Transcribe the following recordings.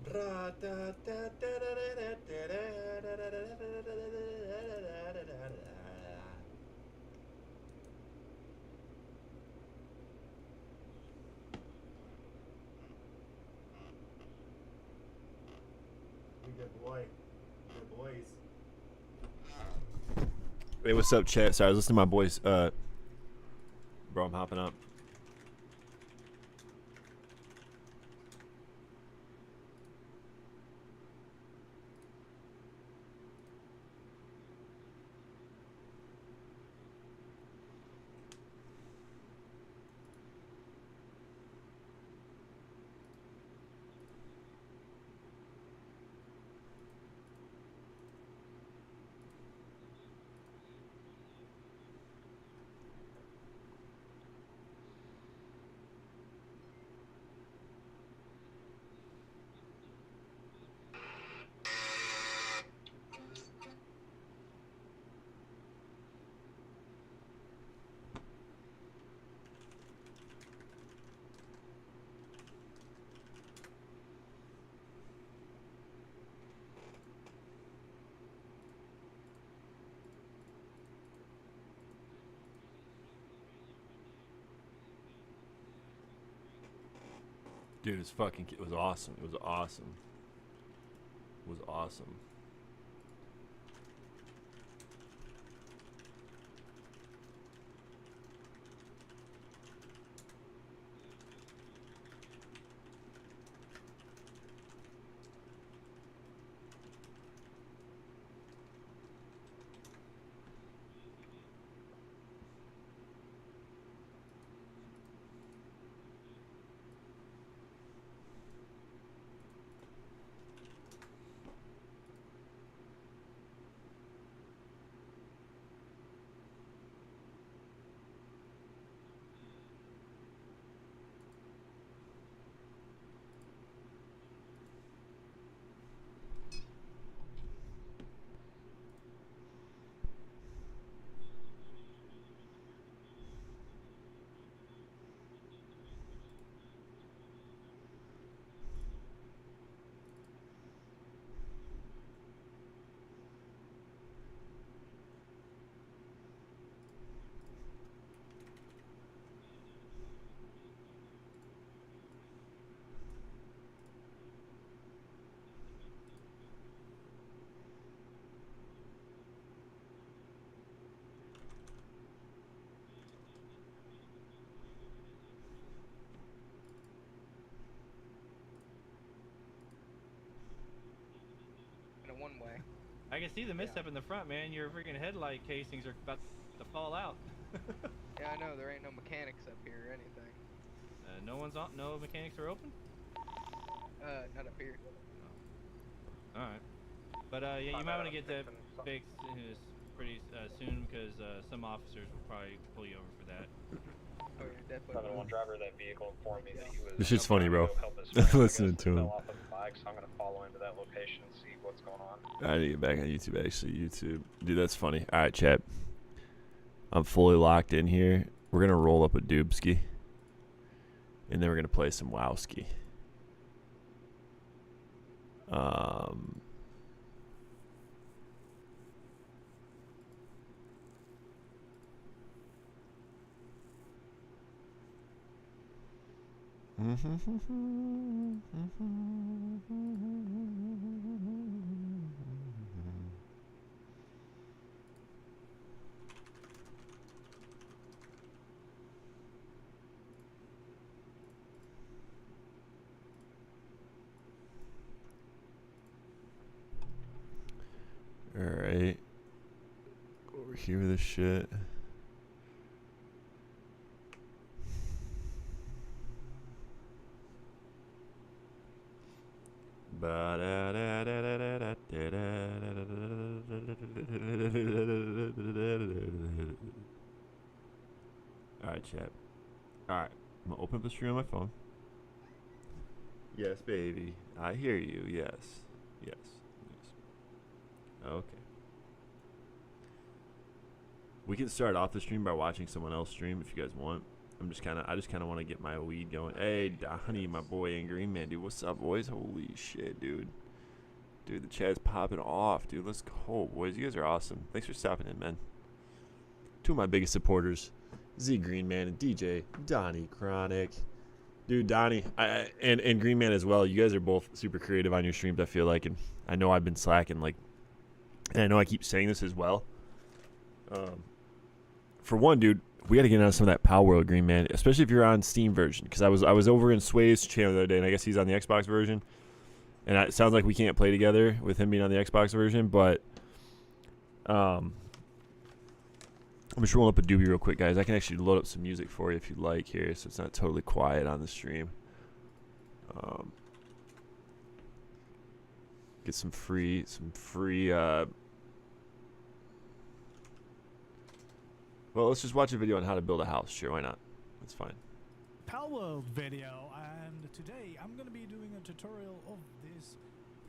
Good boy. Good boys. Hey, what's up, chat? Sorry, I was listening to my boys. Bro, I'm hopping up. Dude, it was awesome. It was awesome. It was awesome. In a one way. I can see the misstep in the front, man. Your freaking headlight casings are about to fall out. Yeah, I know. There ain't no mechanics up here or anything. No one's on. No mechanics are open. Not up here. Oh. All right. But yeah, you might want to get that fixed pretty soon because some officers will probably pull you over for that. Oh, yeah, definitely. 7-1 driver of that vehicle informed me that he was. This shit's funny, bro. Listening to him. Fell off of the bike, so I'm gonna follow into that location and see what's going on. I need to get back on YouTube, actually. YouTube. Dude, that's funny. All right, chat. I'm fully locked in here. We're going to roll up a Dubski. And then we're going to play some Wowski. Alright. Go over here with this shit. Alright, chat. Alright. I'm gonna open up the stream on my phone. Yes, baby. I hear you. Yes. Yes. Okay. We can start off the stream by watching someone else stream if you guys want. I just kind of want to get my weed going. Hey, Donnie, my boy in Green Man, dude. What's up, boys? Holy shit, dude. Dude, the chat's popping off, dude. Let's go, boys. You guys are awesome. Thanks for stopping in, man. Two of my biggest supporters, Z Green Man and DJ Donnie Chronic. Dude, Donnie, and Green Man as well. You guys are both super creative on your streams, I feel like, and I know I've been slacking, like, and I know I keep saying this as well. For one, dude, we got to get on some of that Power World, Green Man, especially if you're on Steam version, because I was over in Sway's channel the other day, and I guess he's on the Xbox version, and it sounds like we can't play together with him being on the Xbox version, but I'm just rolling up a doobie real quick, guys. I can actually load up some music for you if you'd like here, so it's not totally quiet on the stream. Get some free. Well, let's just watch a video on how to build a house. Sure, why not? That's fine. Power World video, and today I'm gonna be doing a tutorial of this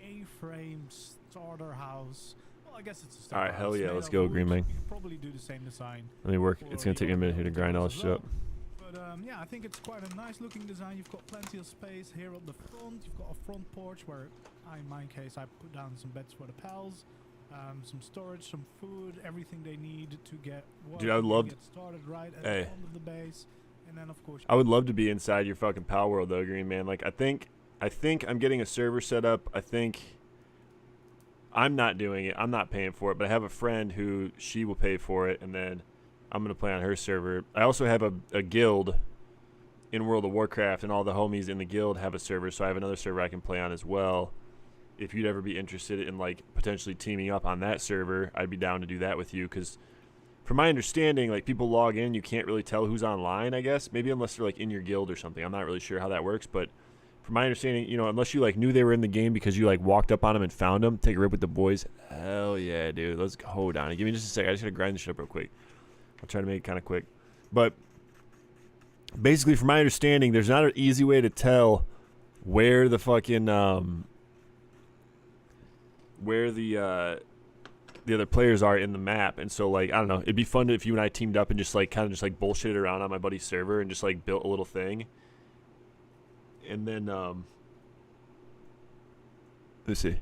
A-frame starter house. Well, I guess it's a starter All right, hell house yeah, made let's of go, wood. Green Man. You can probably do the same design. Let me work. It's gonna take me a minute here to grind all this shit up. But yeah, I think it's quite a nice looking design. You've got plenty of space here at the front. You've got a front porch where, in my case, I put down some beds for the pals, some storage, some food, everything they need to get. Dude, I would love get started right at hey. the front of the base, and then of course. I would love to be inside your fucking Power World though, Green Man. Like I think I'm getting a server set up. I think I'm not doing it. I'm not paying for it, but I have a friend who she will pay for it, and then I'm gonna play on her server. I also have a guild in World of Warcraft, and all the homies in the guild have a server, so I have another server I can play on as well. If you'd ever be interested in like potentially teaming up on that server, I'd be down to do that with you, because from my understanding, like people log in, you can't really tell who's online, I guess. Maybe unless they're like in your guild or something. I'm not really sure how that works, but from my understanding, you know, unless you like knew they were in the game because you like walked up on them and found them, take a rip with the boys. Hell yeah, dude. Let's go, Donnie. Give me just a sec. I just gotta grind this shit up real quick. I'll try to make it kind of quick. But basically, from my understanding, there's not an easy way to tell where the fucking where the other players are in the map. And so like I don't know, it'd be fun if you and I teamed up and just like kind of just like bullshitted around on my buddy's server and just like built a little thing. And then let's see.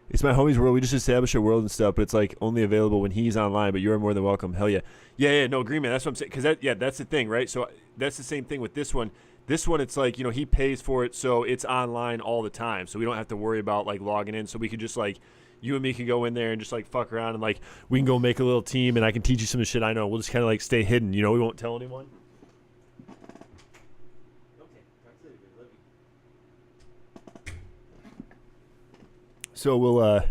It's my homie's world. We just established a world and stuff, but it's like only available when he's online. But you're more than welcome. Hell yeah, yeah. No, Green Man. That's what I'm saying. Cause that's the thing, right? So that's the same thing with this one. This one, it's like, you know, he pays for it, so it's online all the time. So we don't have to worry about like logging in. So we could just like, you and me can go in there and just like fuck around and like we can go make a little team, and I can teach you some of the shit I know. We'll just kind of like stay hidden. You know, we won't tell anyone. So we'll,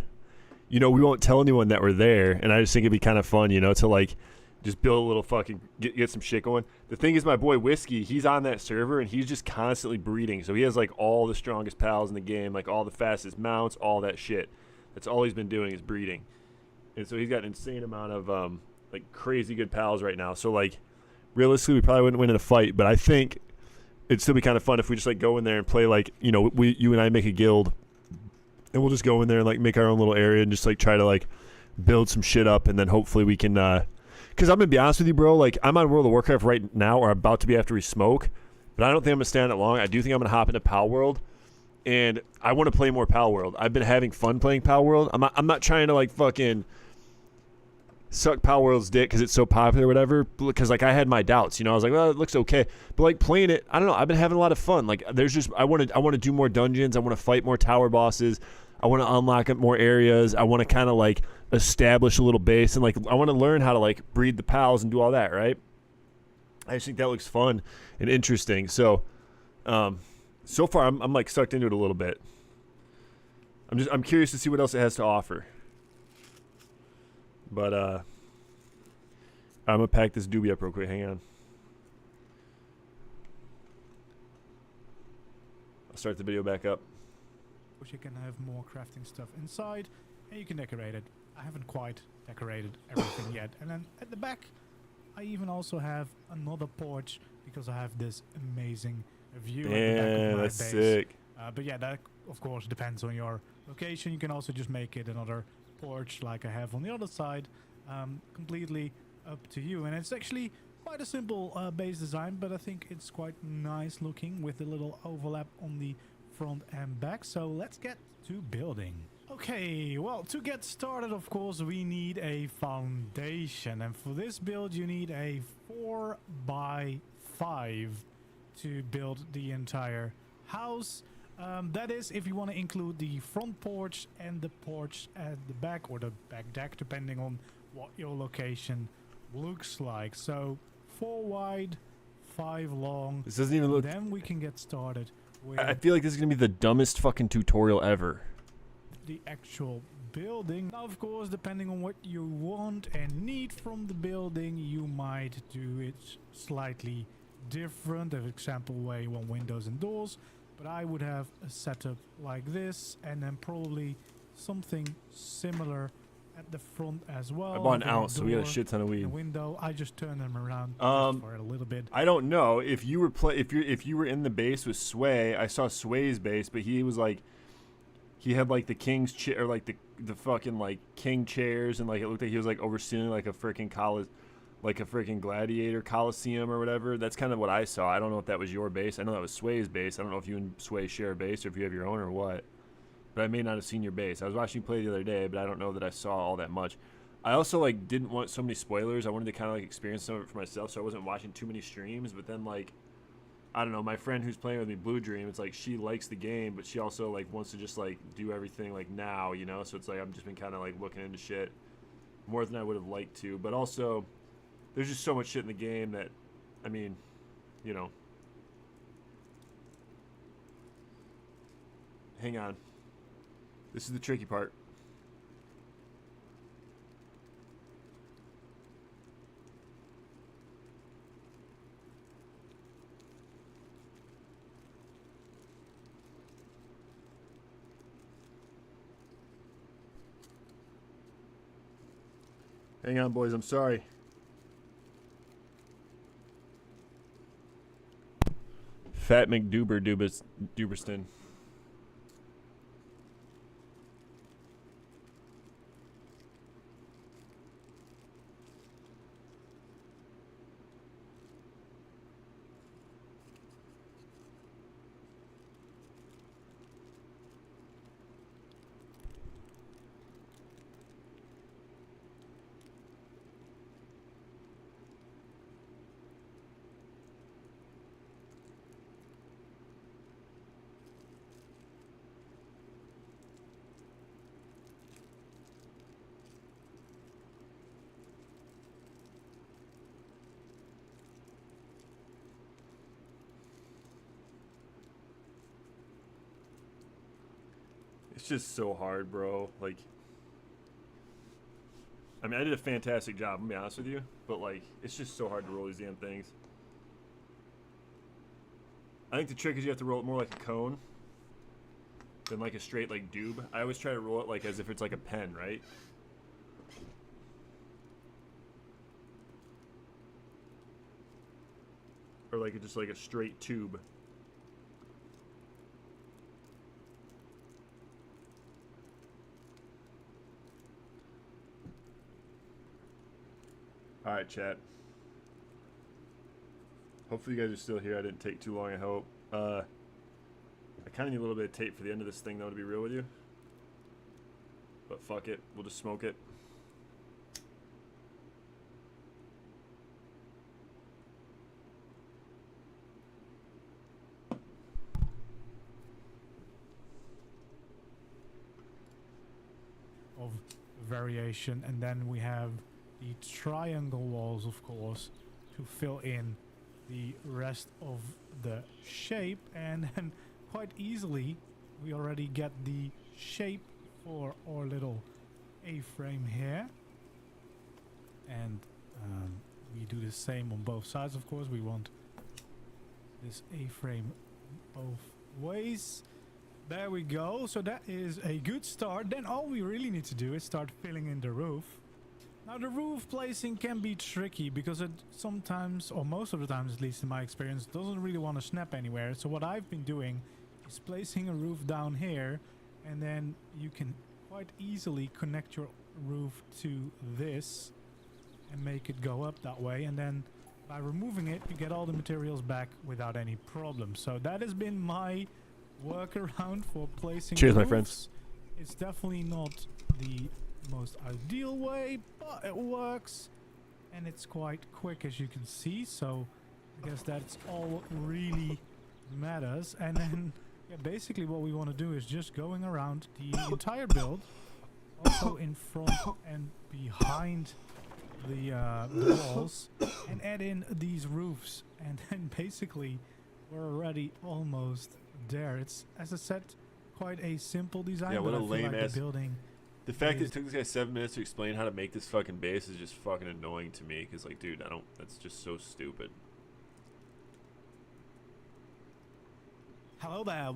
you know, we won't tell anyone that we're there, and I just think it'd be kind of fun, you know, to like just build a little fucking get some shit going. The thing is, my boy Whiskey, he's on that server, and he's just constantly breeding. So he has like all the strongest pals in the game, like all the fastest mounts, all that shit. That's all he's been doing is breeding, and so he's got an insane amount of like crazy good pals right now. So like realistically, we probably wouldn't win in a fight, but I think it'd still be kind of fun if we just like go in there and play like, you know, you and I make a guild. And we'll just go in there and like make our own little area and just like try to like build some shit up, and then hopefully we can because I'm gonna be honest with you, bro, like I'm on World of Warcraft right now, or about to be after we smoke, but I don't think I'm gonna stay on it long. I do think I'm gonna hop into Pal World, and I want to play more Pal World. I've been having fun playing Pal World. I'm not trying to like fucking suck Pal World's dick because it's so popular or whatever, because like I had my doubts, you know. I was like, well, it looks okay, but like playing it, I don't know, I've been having a lot of fun. Like there's just I want to do more dungeons, I want to fight more tower bosses, I want to unlock more areas, I want to kind of like establish a little base, and like I want to learn how to like breed the pals and do all that, right? I just think that looks fun and interesting. So so far I'm like sucked into it a little bit. I'm curious to see what else it has to offer. But I'm gonna pack this doobie up real quick. Hang on. I'll start the video back up. You can have more crafting stuff inside, and you can decorate it. I haven't quite decorated everything yet. And then at the back, I even also have another porch because I have this amazing view at the back of my that's base. sick. But yeah, that of course depends on your location. You can also just make it another porch like I have on the other side. Completely up to you. And it's actually quite a simple base design, but I think it's quite nice looking with a little overlap on the front and back. So let's get to building. Okay, well, to get started, of course, we need a foundation. And for this build, you need a 4x5 to build the entire house. That is if you want to include the front porch and the porch at the back, or the back deck, depending on what your location looks like. So 4 wide, 5 long. This doesn't even look... Then we can get started with I feel like this is going to be the dumbest fucking tutorial ever. the actual building. Now, of course, depending on what you want and need from the building, you might do it slightly different. For example, where you want windows and doors. But I would have a setup like this, and then probably something similar at the front as well. I bought an Like a ounce, so we got a door shit ton of and weed. a window. I just turn them around just for a little bit. I don't know if you were if you were in the base with Sway. I saw Sway's base, but he was like, he had like the king's chair, or like the fucking like king chairs, and like it looked like he was like overseeing like a freaking college, like a freaking gladiator coliseum or whatever. That's kind of what I saw. I don't know if that was your base. I know that was Sway's base. I don't know if you and Sway share a base or if you have your own or what. But I may not have seen your base. I was watching you play the other day, but I don't know that I saw all that much. I also like didn't want so many spoilers. I wanted to kind of like experience some of it for myself, so I wasn't watching too many streams. But then like, I don't know, my friend who's playing with me, Blue Dream, it's like she likes the game, but she also like wants to just like do everything like now, you know. So it's like I've just been kind of like looking into shit more than I would have liked to. But also, there's just so much shit in the game that, I mean, you know. Hang on. This is the tricky part. Hang on, boys. I'm sorry. Fat Duberston. It's just so hard, bro. Like, I mean, I did a fantastic job, I'm gonna be honest with you, but like, it's just so hard to roll these damn things. I think the trick is you have to roll it more like a cone than like a straight like doob. I always try to roll it like as if it's like a pen, right? Or like just like a straight tube. Alright, chat. Hopefully you guys are still here. I didn't take too long, I hope. I kind of need a little bit of tape for the end of this thing, though, to be real with you. But fuck it. We'll just smoke it. Of variation, and then we have the triangle walls, of course, to fill in the rest of the shape. And then quite easily we already get the shape for our little A-frame here, and we do the same on both sides. Of course, we want this A-frame both ways. There we go. So that is a good start. Then all we really need to do is start filling in the roof. Now, the roof placing can be tricky because it sometimes, or most of the times at least in my experience, doesn't really want to snap anywhere. So what I've been doing is placing a roof down here, and then you can quite easily connect your roof to this and make it go up that way. And then By removing it, you get all the materials back without any problem. So that has been my workaround for placing Cheers, my roofs. friends. It's definitely not the most ideal way, but it works. And it's quite quick, as you can see. So I guess that's all really matters. And then yeah, basically what we want to do is just going around the entire build, also in front and behind the walls, and add in these roofs, and then basically we're already almost there. It's, as I said, quite a simple design. Yeah, what but a I feel lame like ass. the building. The fact that it took this guy 7 minutes to explain how to make this fucking base is just fucking annoying to me. Because, like, dude, that's just so stupid. Hello there.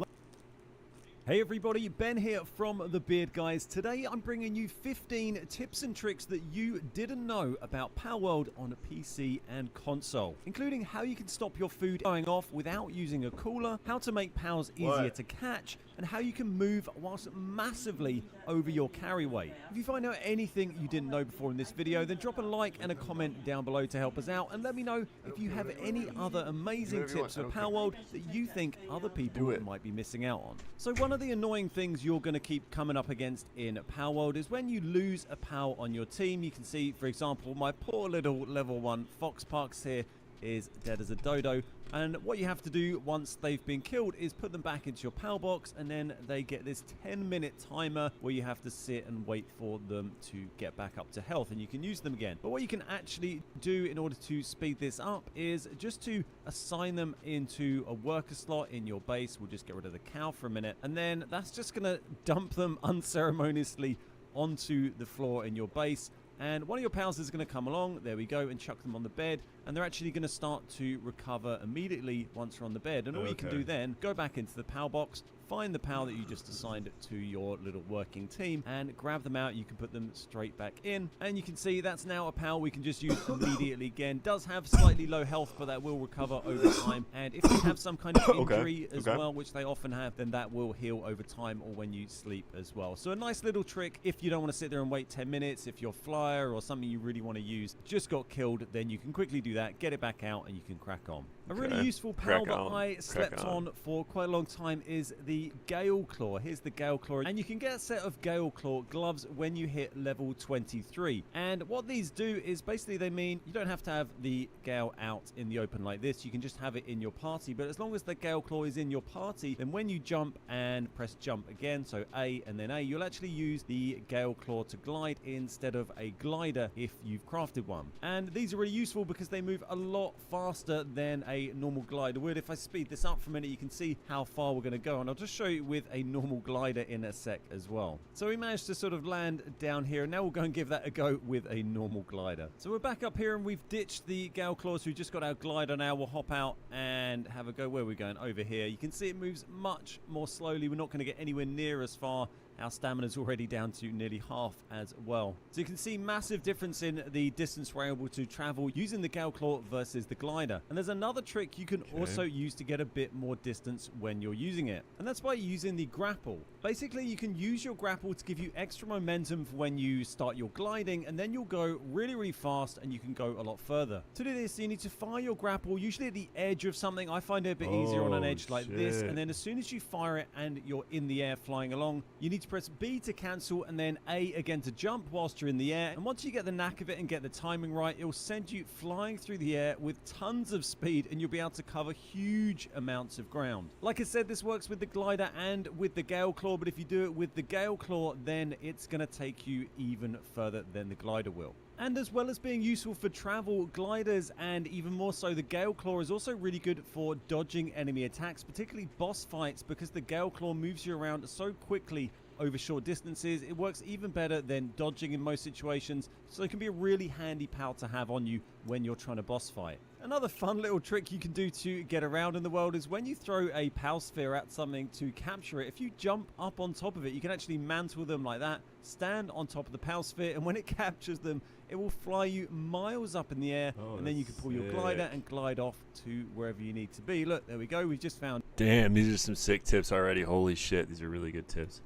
Hey everybody, Ben here from The Beard Guys. Today I'm bringing you 15 tips and tricks that you didn't know about Palworld on PC and console, including how you can stop your food going off without using a cooler, how to make pals easier to catch, and how you can move whilst massively over your carry weight. If you find out anything you didn't know before in this video, then drop a like and a comment down below to help us out, and let me know if you have any other amazing tips for Palworld that you think other people might be missing out on. So one of the annoying things you're going to keep coming up against in Palworld is when you lose a pal on your team. You can see, for example, my poor little level 1 Fox Parks here is dead as a dodo, and what you have to do once they've been killed is put them back into your pal box, and then they get this 10-minute timer where you have to sit and wait for them to get back up to health, and you can use them again. But what you can actually do in order to speed this up is just to assign them into a worker slot in your base. We'll just get rid of the cow for a minute, and then that's just gonna dump them unceremoniously onto the floor in your base. And one of your pals is going to come along, there we go, and chuck them on the bed, and they're actually going to start to recover immediately once they're on the bed. And all you can do then, go back into the pal box, find the pal that you just assigned to your little working team, and grab them out. You can put them straight back in, and you can see that's now a pal we can just use immediately again. Does have slightly low health, but that will recover over time. And if they have some kind of injury as well, which they often have, then that will heal over time or when you sleep as well. So a nice little trick if you don't want to sit there and wait 10 minutes. If your flyer or something you really want to use just got killed, then you can quickly do that, get it back out, and you can crack on. A really useful pal that I slept on for quite a long time is the Gale Claw. Here's the Gale Claw, and you can get a set of Gale Claw gloves when you hit level 23. And what these do is basically they mean you don't have to have the Gale out in the open like this. You can just have it in your party, but as long as the Gale Claw is in your party, then when you jump and press jump again, so A and then A, you'll actually use the Gale Claw to glide instead of a glider if you've crafted one. And these are really useful because they move a lot faster than a normal glider would. If I speed this up for a minute, you can see how far we're going to go, and I'll just show you with a normal glider in a sec as well. So we managed to sort of land down here, and now we'll go and give that a go with a normal glider. So we're back up here, and we've ditched the Gale Claws. We've just got our glider now. We'll hop out and have a go. Where are we going? Over here. You can see it moves much more slowly. We're not going to get anywhere near as far. Our stamina's already down to nearly half as well. So you can see massive difference in the distance we're able to travel using the Gale Claw versus the glider. And there's another trick you can also use to get a bit more distance when you're using it, and that's by using the grapple. Basically, you can use your grapple to give you extra momentum for when you start your gliding, and then you'll go really, really fast and you can go a lot further. To do this, you need to fire your grapple usually at the edge of something. I find it a bit easier on an edge like this, and then as soon as you fire it and you're in the air flying along, you need to press B to cancel and then A again to jump whilst you're in the air. And once you get the knack of it and get the timing right, it will send you flying through the air with tons of speed, and you'll be able to cover huge amounts of ground. Like I said, this works with the glider and with the Gale Claw, but if you do it with the Gale Claw, then it's going to take you even further than the glider will. And as well as being useful for travel, gliders, and even more so the Gale Claw is also really good for dodging enemy attacks, particularly boss fights, because the Gale Claw moves you around so quickly over short distances. It works even better than dodging in most situations, so it can be a really handy pal to have on you when you're trying to boss fight. Another fun little trick you can do to get around in the world is when you throw a pal sphere at something to capture it, if you jump up on top of it, you can actually mantle them like that, stand on top of the pal sphere, and when it captures them, it will fly you miles up in the air, and then you can pull your glider and glide off to wherever you need to be. Look, there we go. We've just found... Damn, these are some sick tips already. Holy shit, these are really good tips.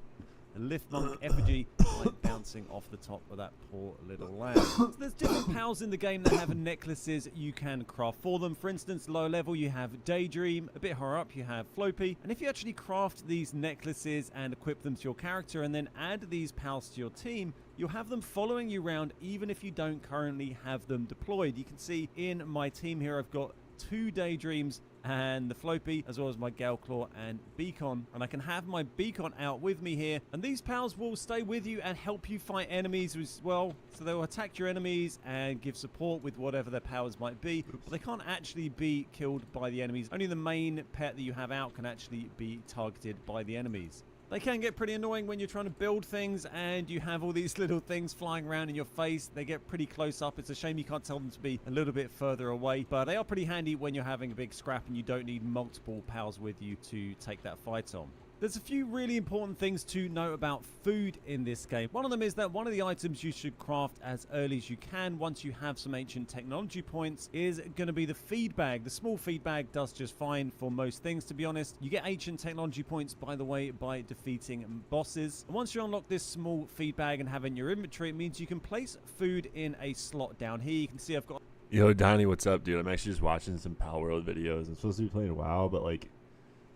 lift monk effigy like bouncing off the top of that poor little lamb. So there's different pals in the game that have necklaces you can craft for them. For instance, low level you have Daydream, a bit higher up you have Floppy, and if you actually craft these necklaces and equip them to your character and then add these pals to your team, you'll have them following you around even if you don't currently have them deployed. You can see in my team here I've got 2 Daydreams and the Floppy, as well as my Galclaw and Beacon, and I can have my Beacon out with me here, and these pals will stay with you and help you fight enemies as well. So they'll attack your enemies and give support with whatever their powers might be, but they can't actually be killed by the enemies. Only the main pet that you have out can actually be targeted by the enemies. They can get pretty annoying when you're trying to build things and you have all these little things flying around in your face. They get pretty close up. It's a shame you can't tell them to be a little bit further away, but they are pretty handy when you're having a big scrap and you don't need multiple pals with you to take that fight on. There's a few really important things to know about food in this game. One of them is that one of the items you should craft as early as you can once you have some ancient technology points is going to be the feed bag. The small feed bag does just fine for most things, to be honest. You get ancient technology points, by the way, by defeating bosses. And once you unlock this small feed bag and have it in your inventory, it means you can place food in a slot down here. You can see I've got... Yo, Donnie, what's up, dude? I'm actually just watching some Pal World videos. I'm supposed to be playing WoW, but like...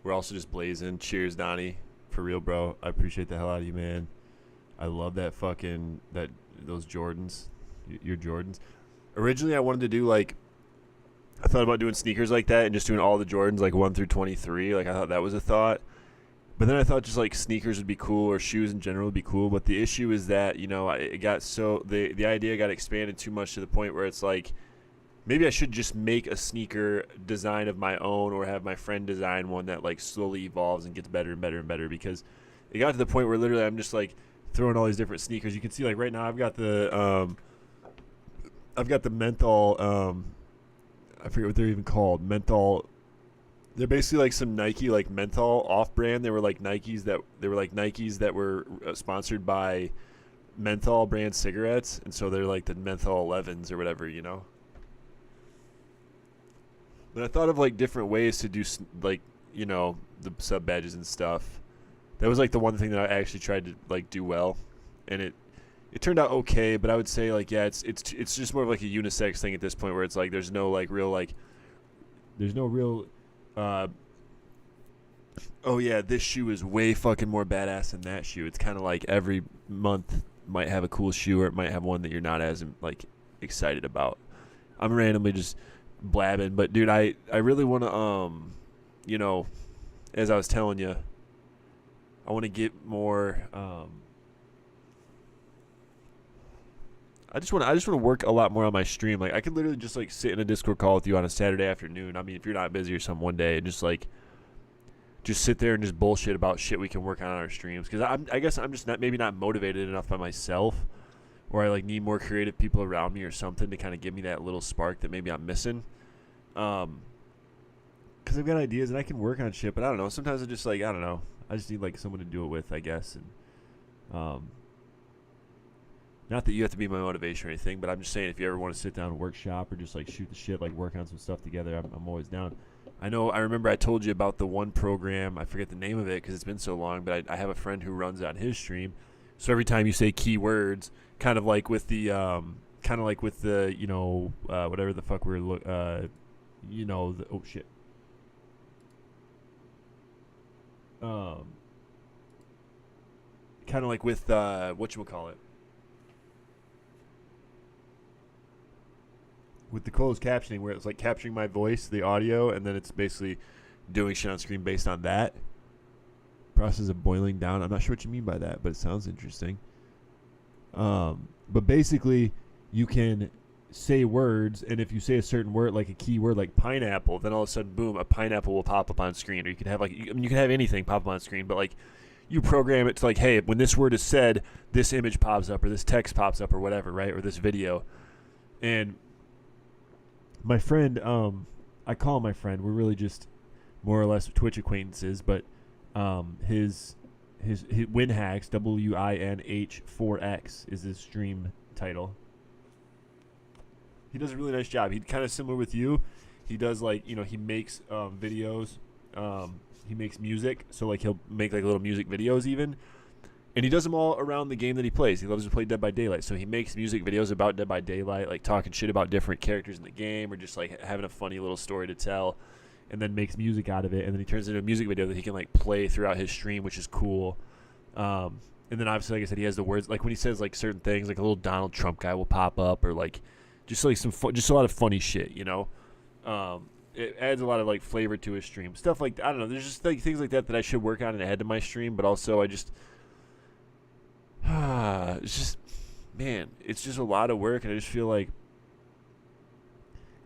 we're also just blazing. Cheers, Donnie. For real, bro. I appreciate the hell out of you, man. I love that fucking, those Jordans. Your Jordans. Originally, I wanted to do, like, I thought about doing sneakers like that and just doing all the Jordans, like, 1 through 23. Like, I thought that was a thought. But then I thought just, like, sneakers would be cool or shoes in general would be cool. But the issue is that, you know, it got so, the idea got expanded too much to the point where it's like, maybe I should just make a sneaker design of my own or have my friend design one that like slowly evolves and gets better and better and better, because it got to the point where literally I'm just like throwing all these different sneakers. You can see like right now I've got the menthol, I forget what they're even called. Menthol. They're basically like some Nike like menthol off brand. They were like Nikes that were sponsored by menthol brand cigarettes. And so they're like the menthol 11s or whatever, you know? But I thought of like different ways to do like, you know, the sub badges and stuff. That was like the one thing that I actually tried to like do well, and it turned out okay. But I would say like, yeah, it's just more of like a unisex thing at this point, where it's like there's no real oh yeah, this shoe is way fucking more badass than that shoe. It's kind of like every month might have a cool shoe, or it might have one that you're not as like excited about. I'm randomly just blabbing, but dude, I really want to you know, as I was telling you, I want to get more I just want to work a lot more on my stream. Like I could literally just like sit in a Discord call with you on a Saturday afternoon. I mean, if you're not busy or something one day, and just sit there and just bullshit about shit we can work on our streams, because I guess I'm just not motivated enough by myself, or I like need more creative people around me or something to kind of give me that little spark that maybe I'm missing. Because I've got ideas and I can work on shit, but I don't know. Sometimes I just like, I don't know. I just need like someone to do it with, I guess. And not that you have to be my motivation or anything, but I'm just saying if you ever want to sit down and workshop or just like shoot the shit, like work on some stuff together, I'm always down. I remember I told you about the one program. I forget the name of it because it's been so long, but I have a friend who runs on his stream. So every time you say keywords, kind of like with the, you know, whatever the fuck you know, oh shit. Kind of like with, whatchamacallit. With the closed captioning, where it's like capturing my voice, the audio, and then it's basically doing shit on screen based on that. Process of boiling down. I'm not sure what you mean by that, but it sounds interesting. But basically, you can say words, and if you say a certain word, like a key word, like pineapple, then all of a sudden, boom, a pineapple will pop up on screen. Or you can have like, I mean, you can have anything pop up on screen, but like, you program it to like, hey, when this word is said, this image pops up, or this text pops up, or whatever, right? Or this video. And my friend, I call him my friend. We're really just more or less Twitch acquaintances, but his Winhacks, WINH4X is his stream title. He does a really nice job. He's kind of similar with you. He does like, you know, he makes videos. He makes music, so like he'll make like little music videos even. And he does them all around the game that he plays. He loves to play Dead by Daylight. So he makes music videos about Dead by Daylight, like talking shit about different characters in the game or just like having a funny little story to tell, and then makes music out of it. And then he turns it into a music video that he can like play throughout his stream, which is cool. And then obviously, like I said, he has the words, like when he says like certain things, like a little Donald Trump guy will pop up, or like just like just a lot of funny shit, you know? It adds a lot of like flavor to his stream. Stuff like, I don't know, there's just like things like that that I should work on and add to my stream, but also I just, it's just, man, it's just a lot of work, and I just feel like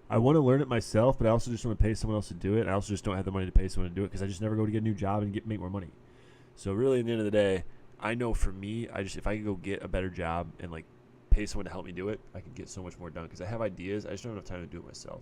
I want to learn it myself, but I also just want to pay someone else to do it, and I also just don't have the money to pay someone to do it because I just never go to get a new job and make more money. So really, at the end of the day, I know for me, if I could go get a better job and like pay someone to help me do it, I could get so much more done because I have ideas. I just don't have enough time to do it myself.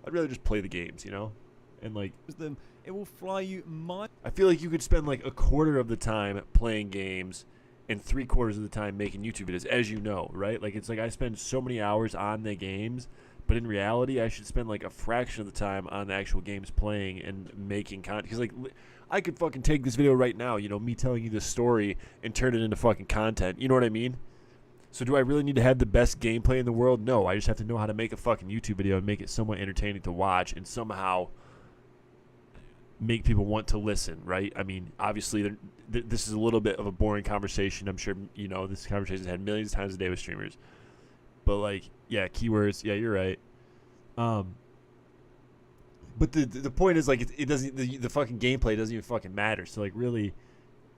I'd rather just play the games, you know, and like them, it will fly you miles. I feel like you could spend like a quarter of the time playing games and 3/4 of the time making YouTube videos, as you know, right? Like it's like I spend so many hours on the games, but in reality, I should spend like a fraction of the time on the actual games playing and making content. Because like I could fucking take this video right now, you know, me telling you this story and turn it into fucking content. You know what I mean? So do I really need to have the best gameplay in the world? No, I just have to know how to make a fucking YouTube video and make it somewhat entertaining to watch and somehow make people want to listen, right? I mean, obviously, this is a little bit of a boring conversation. I'm sure, you know, this conversation is had millions of times a day with streamers. But, like, yeah, keywords, yeah, you're right. But the point is, like, it doesn't, the fucking gameplay doesn't even fucking matter. So, like, really,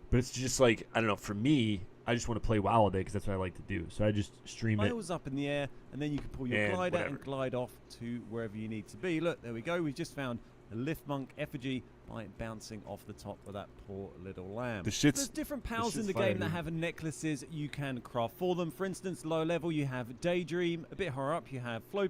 but it's just, like, I don't know, for me, I just want to play WoW all day because that's what I like to do. So I just stream it. Miles up in the air, and then you can pull your glider and glide off to wherever you need to be. Look, there we go. We've just found a lift monk effigy by bouncing off the top of that poor little lamb. There's different pals in the game that have necklaces you can craft for them. For instance, low level, you have Daydream. A bit higher up, you have Flow.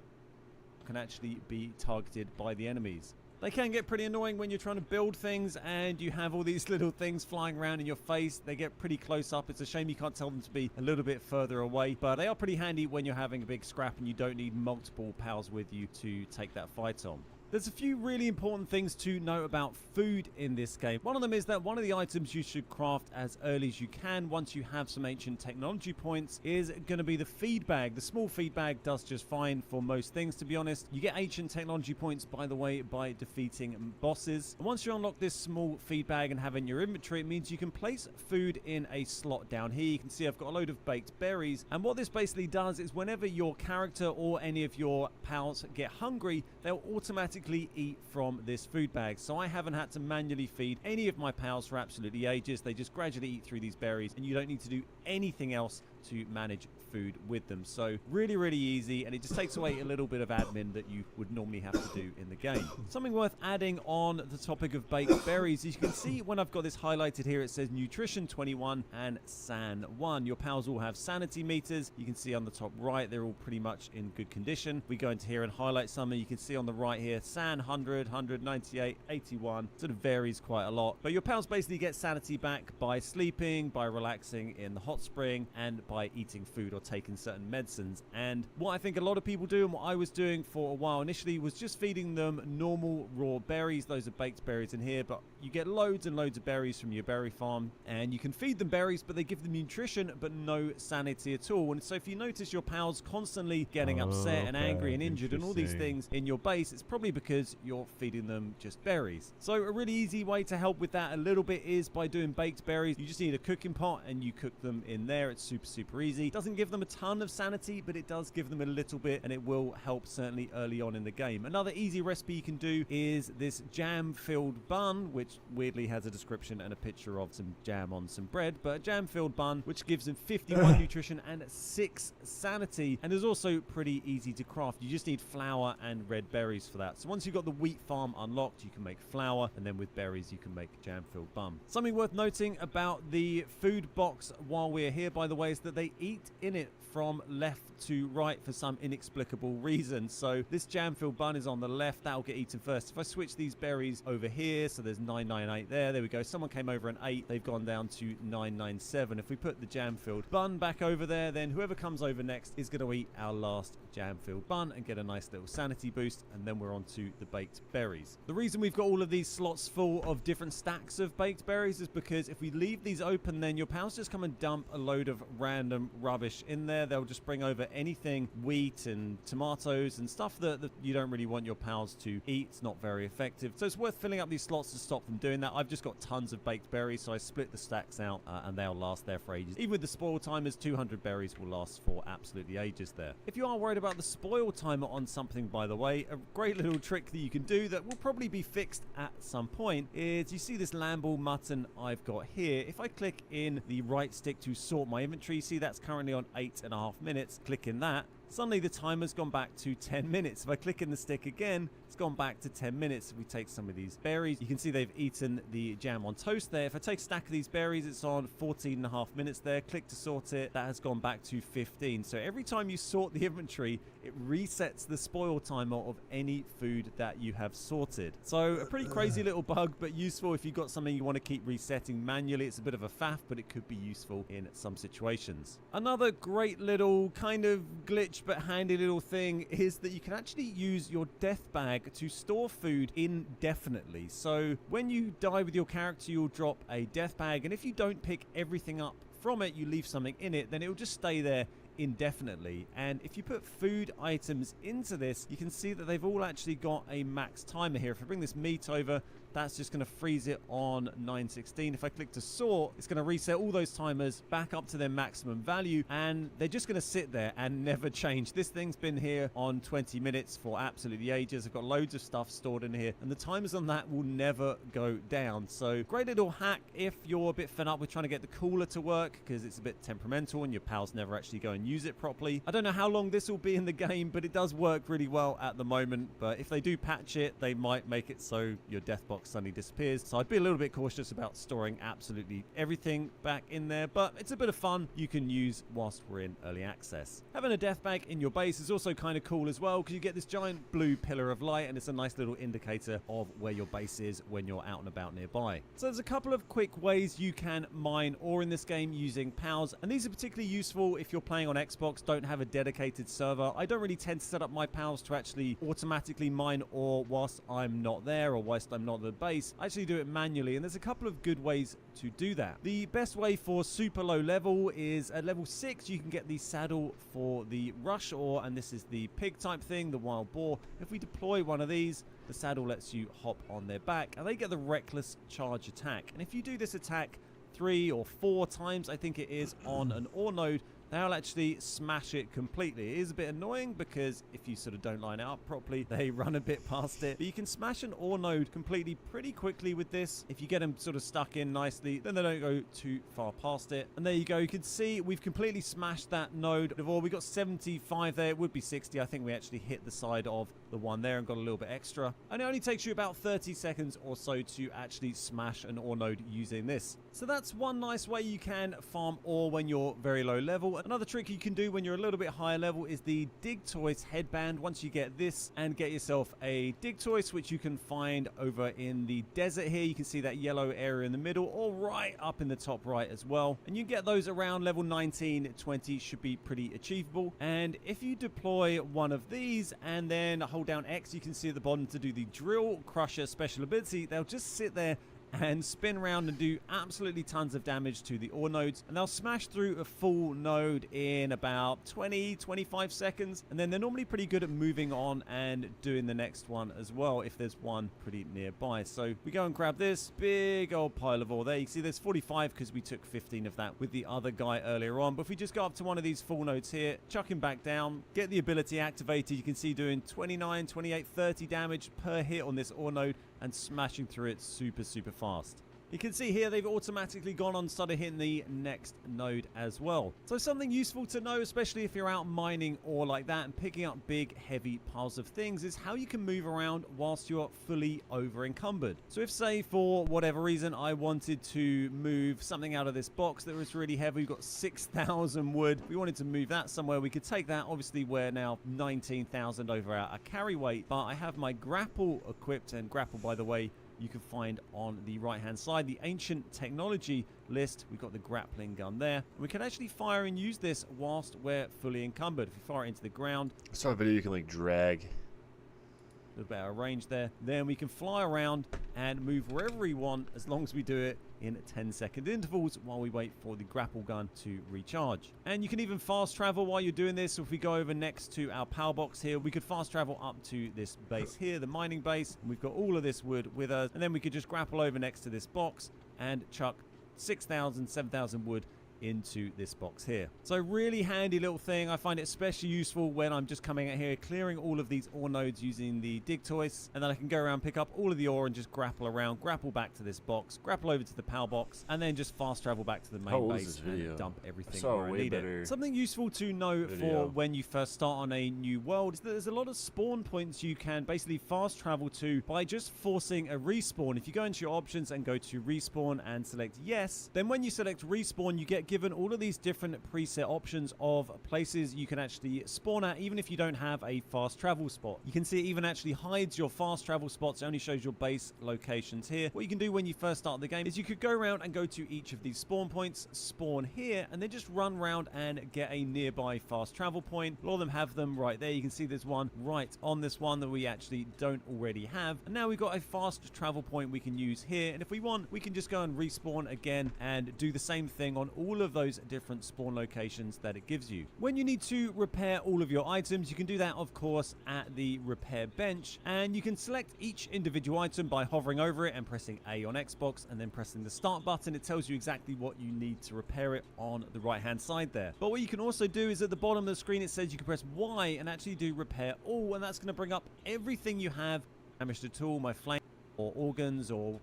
Can actually be targeted by the enemies. They can get pretty annoying when you're trying to build things and you have all these little things flying around in your face. They get pretty close up. It's a shame you can't tell them to be a little bit further away, but they are pretty handy when you're having a big scrap and you don't need multiple pals with you to take that fight on. There's a few really important things to know about food in this game. One of them is that one of the items you should craft as early as you can once you have some ancient technology points is going to be the feed bag. The small feed bag does just fine for most things, to be honest. You get ancient technology points, by the way, by defeating bosses. And once you unlock this small feed bag and have it in your inventory, it means you can place food in a slot down here. You can see I've got a load of baked berries. And what this basically does is whenever your character or any of your pals get hungry, they'll automatically eat from this food bag. So I haven't had to manually feed any of my pals for absolutely ages. They just gradually eat through these berries and you don't need to do anything else to manage food with them. So really, really easy, and it just takes away a little bit of admin that you would normally have to do in the game. Something worth adding on the topic of baked berries, as you can see when I've got this highlighted here, it says nutrition 21 and san 1. Your pals all have sanity meters. You can see on the top right, they're all pretty much in good condition. We go into here and highlight some, and you can see on the right here, san 100, 198, 81. Sort of varies quite a lot. But your pals basically get sanity back by sleeping, by relaxing in the hot spring, and by eating food or taking certain medicines. And what I think a lot of people do, and what I was doing for a while initially, was just feeding them normal raw berries. Those are baked berries in here, but you get loads and loads of berries from your berry farm, and you can feed them berries, but they give them nutrition but no sanity at all. And so if you notice your pals constantly getting upset and angry and injured and all these things in your base, it's probably because you're feeding them just berries. So a really easy way to help with that a little bit is by doing baked berries. You just need a cooking pot and you cook them in there. It's super easy. It doesn't give them a ton of sanity, but it does give them a little bit, and it will help certainly early on in the game. Another easy recipe you can do is this jam-filled bun, which weirdly has a description and a picture of some jam on some bread, but a jam-filled bun which gives them 51 nutrition and 6 sanity, and is also pretty easy to craft. You just need flour and red berries for that. So once you've got the wheat farm unlocked, you can make flour, and then with berries you can make jam-filled bun. Something worth noting about the food box while while we're here, by the way, is that they eat in it from left to right for some inexplicable reason. So this jam-filled bun is on the left. That'll get eaten first. If I switch these berries over here, so there's 998 there we go. Someone came over and ate. They've gone down to 997. If we put the jam-filled bun back over there, then whoever comes over next is going to eat our last jam-filled bun and get a nice little sanity boost, and then we're on to the baked berries. The reason we've got all of these slots full of different stacks of baked berries is because if we leave these open, then your pals just come and dump a load of random rubbish in there. They'll just bring over anything, wheat and tomatoes and stuff that you don't really want your pals to eat. It's not very effective. So it's worth filling up these slots to stop them doing that. I've just got tons of baked berries, so I split the stacks out and they'll last there for ages. Even with the spoil timers, 200 berries will last for absolutely ages there. If you are worried about the spoil timer on something, by the way, a great little trick that you can do that will probably be fixed at some point is, you see this lamb mutton I've got here. If I click in the right stick to sort my inventory, see that's currently on 8.5 minutes. Click in that. Suddenly the timer's gone back to 10 minutes. If I click in the stick again, it's gone back to 10 minutes. If we take some of these berries, you can see they've eaten the jam on toast there. If I take a stack of these berries, it's on 14.5 minutes there. Click to sort it. That has gone back to 15. So every time you sort the inventory, it resets the spoil timer of any food that you have sorted. So a pretty crazy little bug, but useful if you've got something you want to keep resetting manually. It's a bit of a faff, but it could be useful in some situations. Another great little kind of glitch but handy little thing is that you can actually use your death bag to store food indefinitely. So when you die with your character, you'll drop a death bag, and if you don't pick everything up from it, you leave something in it, then it will just stay there indefinitely. And if you put food items into this, you can see that they've all actually got a max timer here. If I bring this meat over, that's just going to freeze it on 9:16. If I click to sort, it's going to reset all those timers back up to their maximum value, and they're just going to sit there and never change. This thing's been here on 20 minutes for absolutely ages. I've got loads of stuff stored in here, and the timers on that will never go down. So great little hack if you're a bit fed up with trying to get the cooler to work, because it's a bit temperamental and your pals never actually go and use it properly. I don't know how long this will be in the game, but it does work really well at the moment. But if they do patch it, they might make it so your death box suddenly disappears. So I'd be a little bit cautious about storing absolutely everything back in there, but it's a bit of fun you can use whilst we're in early access. Having a death bag in your base is also kind of cool as well, because you get this giant blue pillar of light, and it's a nice little indicator of where your base is when you're out and about nearby. So there's a couple of quick ways you can mine ore in this game using pals, and these are particularly useful if you're playing on Xbox, don't have a dedicated server. I don't really tend to set up my pals to actually automatically mine ore whilst I'm not there or whilst I'm not at the base. I actually do it manually, and there's a couple of good ways to do that. The best way for super low level is at level 6 you can get the saddle for the rush ore, and this is the pig type thing, the wild boar. If we deploy one of these, the saddle lets you hop on their back, and they get the reckless charge attack. And if you do this attack 3 or 4 times, I think it is, on an ore node, they'll actually smash it completely. It is a bit annoying because if you sort of don't line it up properly, they run a bit past it. But you can smash an ore node completely pretty quickly with this. If you get them sort of stuck in nicely, then they don't go too far past it. And there you go. You can see we've completely smashed that node of ore. We got 75 there. It would be 60. I think we actually hit the side of the one there and got a little bit extra. And it only takes you about 30 seconds or so to actually smash an ore node using this. So that's one nice way you can farm ore when you're very low level. Another trick you can do when you're a little bit higher level is the Dig Toys headband. Once you get this and get yourself a Dig Toys, which you can find over in the desert here, you can see that yellow area in the middle, or right up in the top right as well. And you get those around level 19, 20 should be pretty achievable. And if you deploy one of these and then hold down X, you can see at the bottom to do the Drill Crusher special ability, they'll just sit there and spin around and do absolutely tons of damage to the ore nodes, and they'll smash through a full node in about 20-25 seconds, and then they're normally pretty good at moving on and doing the next one as well if there's one pretty nearby. So we go and grab this big old pile of ore there. You can see there's 45 because we took 15 of that with the other guy earlier on. But if we just go up to one of these full nodes here, chuck him back down, get the ability activated, you can see doing 29, 28, 30 damage per hit on this ore node and smashing through it super fast. You can see here they've automatically gone on, started hitting the next node as well. So something useful to know, especially if you're out mining or like that and picking up big heavy piles of things, is how you can move around whilst you're fully over encumbered. So if, say, for whatever reason I wanted to move something out of this box that was really heavy, we've got 6,000 wood, we wanted to move that somewhere, we could take that. Obviously we're now 19,000 over our carry weight, but I have my grapple equipped, and grapple, by the way, you can find on the right hand side, the ancient technology list. We've got the grappling gun there. We can actually fire and use this whilst we're fully encumbered. If you fire it into the ground, I saw a video you can like drag. A little bit out of range there. Then we can fly around and move wherever we want, as long as we do it in 10-second intervals while we wait for the grapple gun to recharge. And you can even fast travel while you're doing this. So if we go over next to our power box here, we could fast travel up to this base here, the mining base. And we've got all of this wood with us. And then we could just grapple over next to this box and chuck 6,000, 7,000 wood into this box here. So really handy little thing. I find it especially useful when I'm just coming out here, clearing all of these ore nodes using the dig toys, and then I can go around, pick up all of the ore and just grapple around, grapple back to this box, grapple over to the power box, and then just fast travel back to the main base and dump everything where I need it. Something useful to know for when you first start on a new world is that there's a lot of spawn points you can basically fast travel to by just forcing a respawn. If you go into your options and go to respawn and select yes, then when you select respawn, you get given all of these different preset options of places you can actually spawn at, even if you don't have a fast travel spot. You can see it even actually hides your fast travel spots. It only shows your base locations here. What you can do when you first start the game is you could go around and go to each of these spawn points, spawn here, and then just run around and get a nearby fast travel point. A lot of them have them right there. You can see there's one right on this one that we actually don't already have. And now we've got a fast travel point we can use here. And if we want, we can just go and respawn again and do the same thing on all of those different spawn locations that it gives you. When you need to repair all of your items, you can do that, of course, at the repair bench, and you can select each individual item by hovering over it and pressing A on Xbox and then pressing the start button. It tells you exactly what you need to repair it on the right hand side there. But what you can also do is at the bottom of the screen it says you can press Y and actually do repair all, and that's going to bring up everything you have damaged at all, my flame or organs or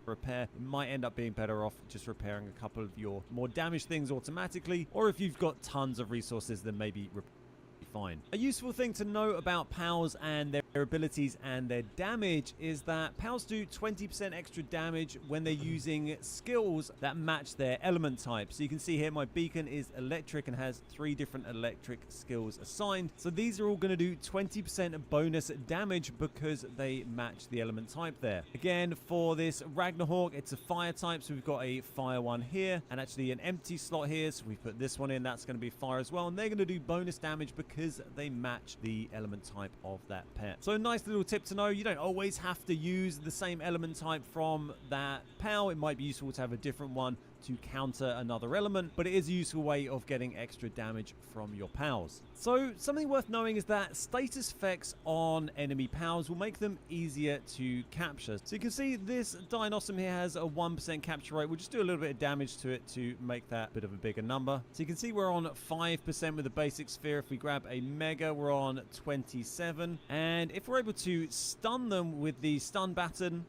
repair. It might end up being better off just repairing a couple of your more damaged things automatically, or if you've got tons of resources, then maybe fine. A useful thing to know about POWs and their abilities and their damage is that POWs do 20% extra damage when they're using skills that match their element type. So you can see here my beacon is electric and has 3 different electric skills assigned. So these are all going to do 20% bonus damage because they match the element type there. Again, for this Ragnarhawk, it's a fire type, so we've got a fire one here and actually an empty slot here, so we put this one in. That's going to be fire as well, and they're going to do bonus damage because they match the element type of that pet. So a nice little tip to know, you don't always have to use the same element type from that POW. It might be useful to have a different one to counter another element, but it is a useful way of getting extra damage from your POWs. So something worth knowing is that status effects on enemy POWs will make them easier to capture. So you can see this Dinosaur here has a 1% capture rate. We'll just do a little bit of damage to it to make that a bit of a bigger number. So you can see we're on 5% with the basic sphere. If we grab a mega, we're on 27. And if we're able to stun them with the stun baton,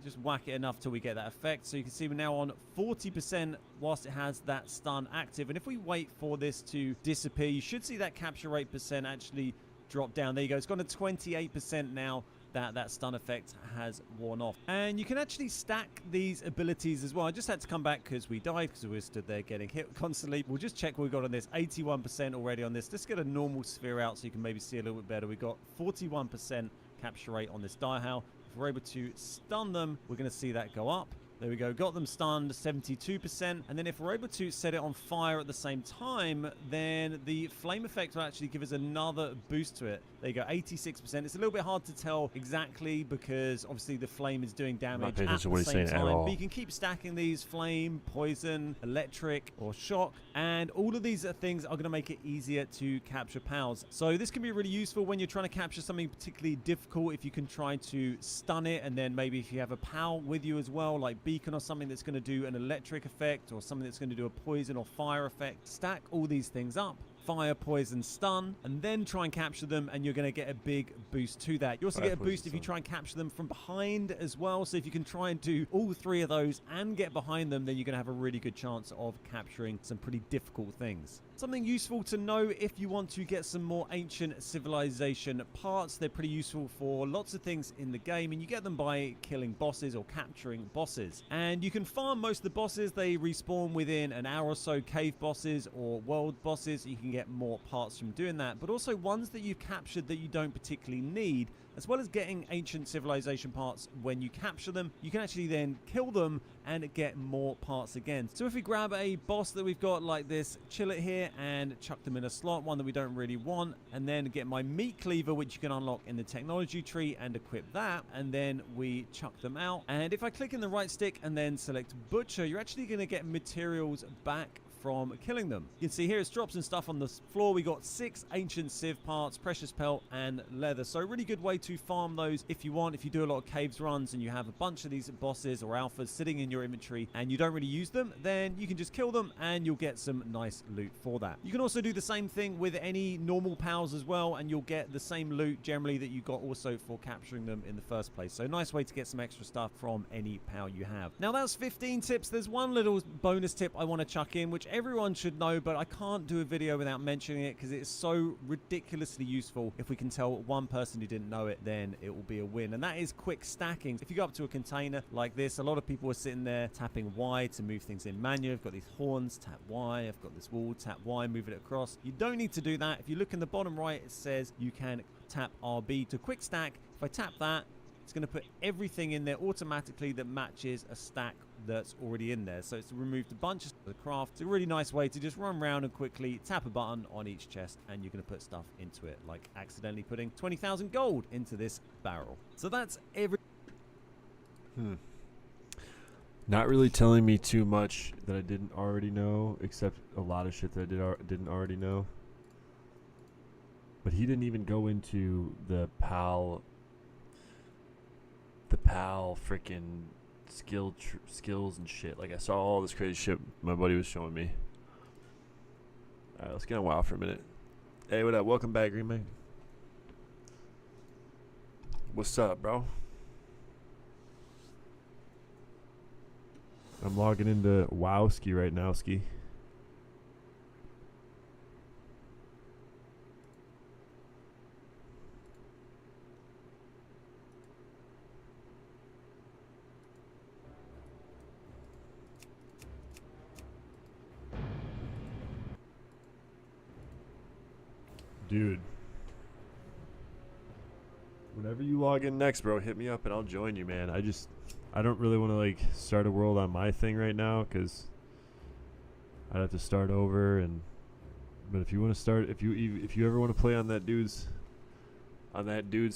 just whack it enough till we get that effect. So you can see we're now on 40% whilst it has that stun active. And if we wait for this to disappear, you should see that capture rate percent actually drop down. There you go. It's gone to 28% now that stun effect has worn off. And you can actually stack these abilities as well. I just had to come back because we died because we were stood there getting hit constantly. We'll just check what we've got on this. 81% already on this. Let's get a normal sphere out so you can maybe see a little bit better. We've got 41% capture rate on this Direhow. If we're able to stun them, we're going to see that go up. There we go. Got them stunned, 72%. And then if we're able to set it on fire at the same time, then the flame effect will actually give us another boost to it. There you go, 86%. It's a little bit hard to tell exactly because obviously the flame is doing damage at the same time. But you can keep stacking these: flame, poison, electric, or shock. And all of these things are going to make it easier to capture POWs. So this can be really useful when you're trying to capture something particularly difficult. If you can try to stun it, and then maybe if you have a POW with you as well, like beacon or something that's going to do an electric effect or something that's going to do a poison or fire effect, stack all these things up. fire, poison, stun, and then try and capture them, and you're going to get a big boost to that. You also Fire, get a poison, boost if you stun. try and capture them from behind as well. So if you can try and do all 3 of those and get behind them, then you're going to have a really good chance of capturing some pretty difficult things. Something useful to know if you want to get some more ancient civilization parts. They're pretty useful for lots of things in the game, and you get them by killing bosses or capturing bosses. And you can farm most of the bosses. They respawn within an hour or so. Cave bosses or world bosses, you can get more parts from doing that, but also ones that you've captured that you don't particularly need. As well as getting ancient civilization parts when you capture them, you can actually then kill them and get more parts again. So if we grab a boss that we've got like this, chill it here and chuck them in a slot, one that we don't really want, and then get my meat cleaver, which you can unlock in the technology tree, and equip that, and then we chuck them out. And if I click in the right stick and then select butcher, you're actually going to get materials back from killing them. You can see here it's drops and stuff on the floor. We got 6 ancient civ parts, precious pelt, and leather. So a really good way to farm those if you want. If you do a lot of caves runs and you have a bunch of these bosses or alphas sitting in your inventory and you don't really use them, then you can just kill them and you'll get some nice loot for that. You can also do the same thing with any normal pals as well, and you'll get the same loot generally that you got also for capturing them in the first place. So nice way to get some extra stuff from any pal you have. Now that's 15 tips. There's one little bonus tip I want to chuck in, which everyone should know, but I can't do a video without mentioning it because it's so ridiculously useful. If we can tell one person who didn't know it, then it will be a win, and that is quick stacking. If you go up to a container like this, a lot of people are sitting there tapping Y to move things in manual. I've got these horns, tap Y. I've got this wall, tap Y, move it across. You don't need to do that. If you look in the bottom right, it says you can tap RB to quick stack. If I tap that, it's going to put everything in there automatically that matches a stack that's already in there. So it's removed a bunch of the craft. It's a really nice way to just run around and quickly tap a button on each chest, and you're going to put stuff into it, like accidentally putting 20,000 gold into this barrel. So that's every... Not really telling me too much that I didn't already know, except a lot of shit that I didn't already know. But he didn't even go into the PAL freaking skills and shit. Like, I saw all this crazy shit my buddy was showing me. Alright, let's get on WoW for a minute. Hey, what up? Welcome back, Green Man. What's up, bro? I'm logging into WoWski right now, Ski. Dude, whenever you log in next, bro, hit me up and I'll join you, man. I don't really want to like start a world on my thing right now because I'd have to start over. But if you want to start, if you ever want to play on that dude's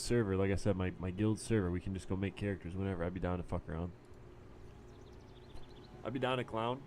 server, like I said, my guild server, we can just go make characters whenever. I'd be down to fuck around. I'd be down to clown.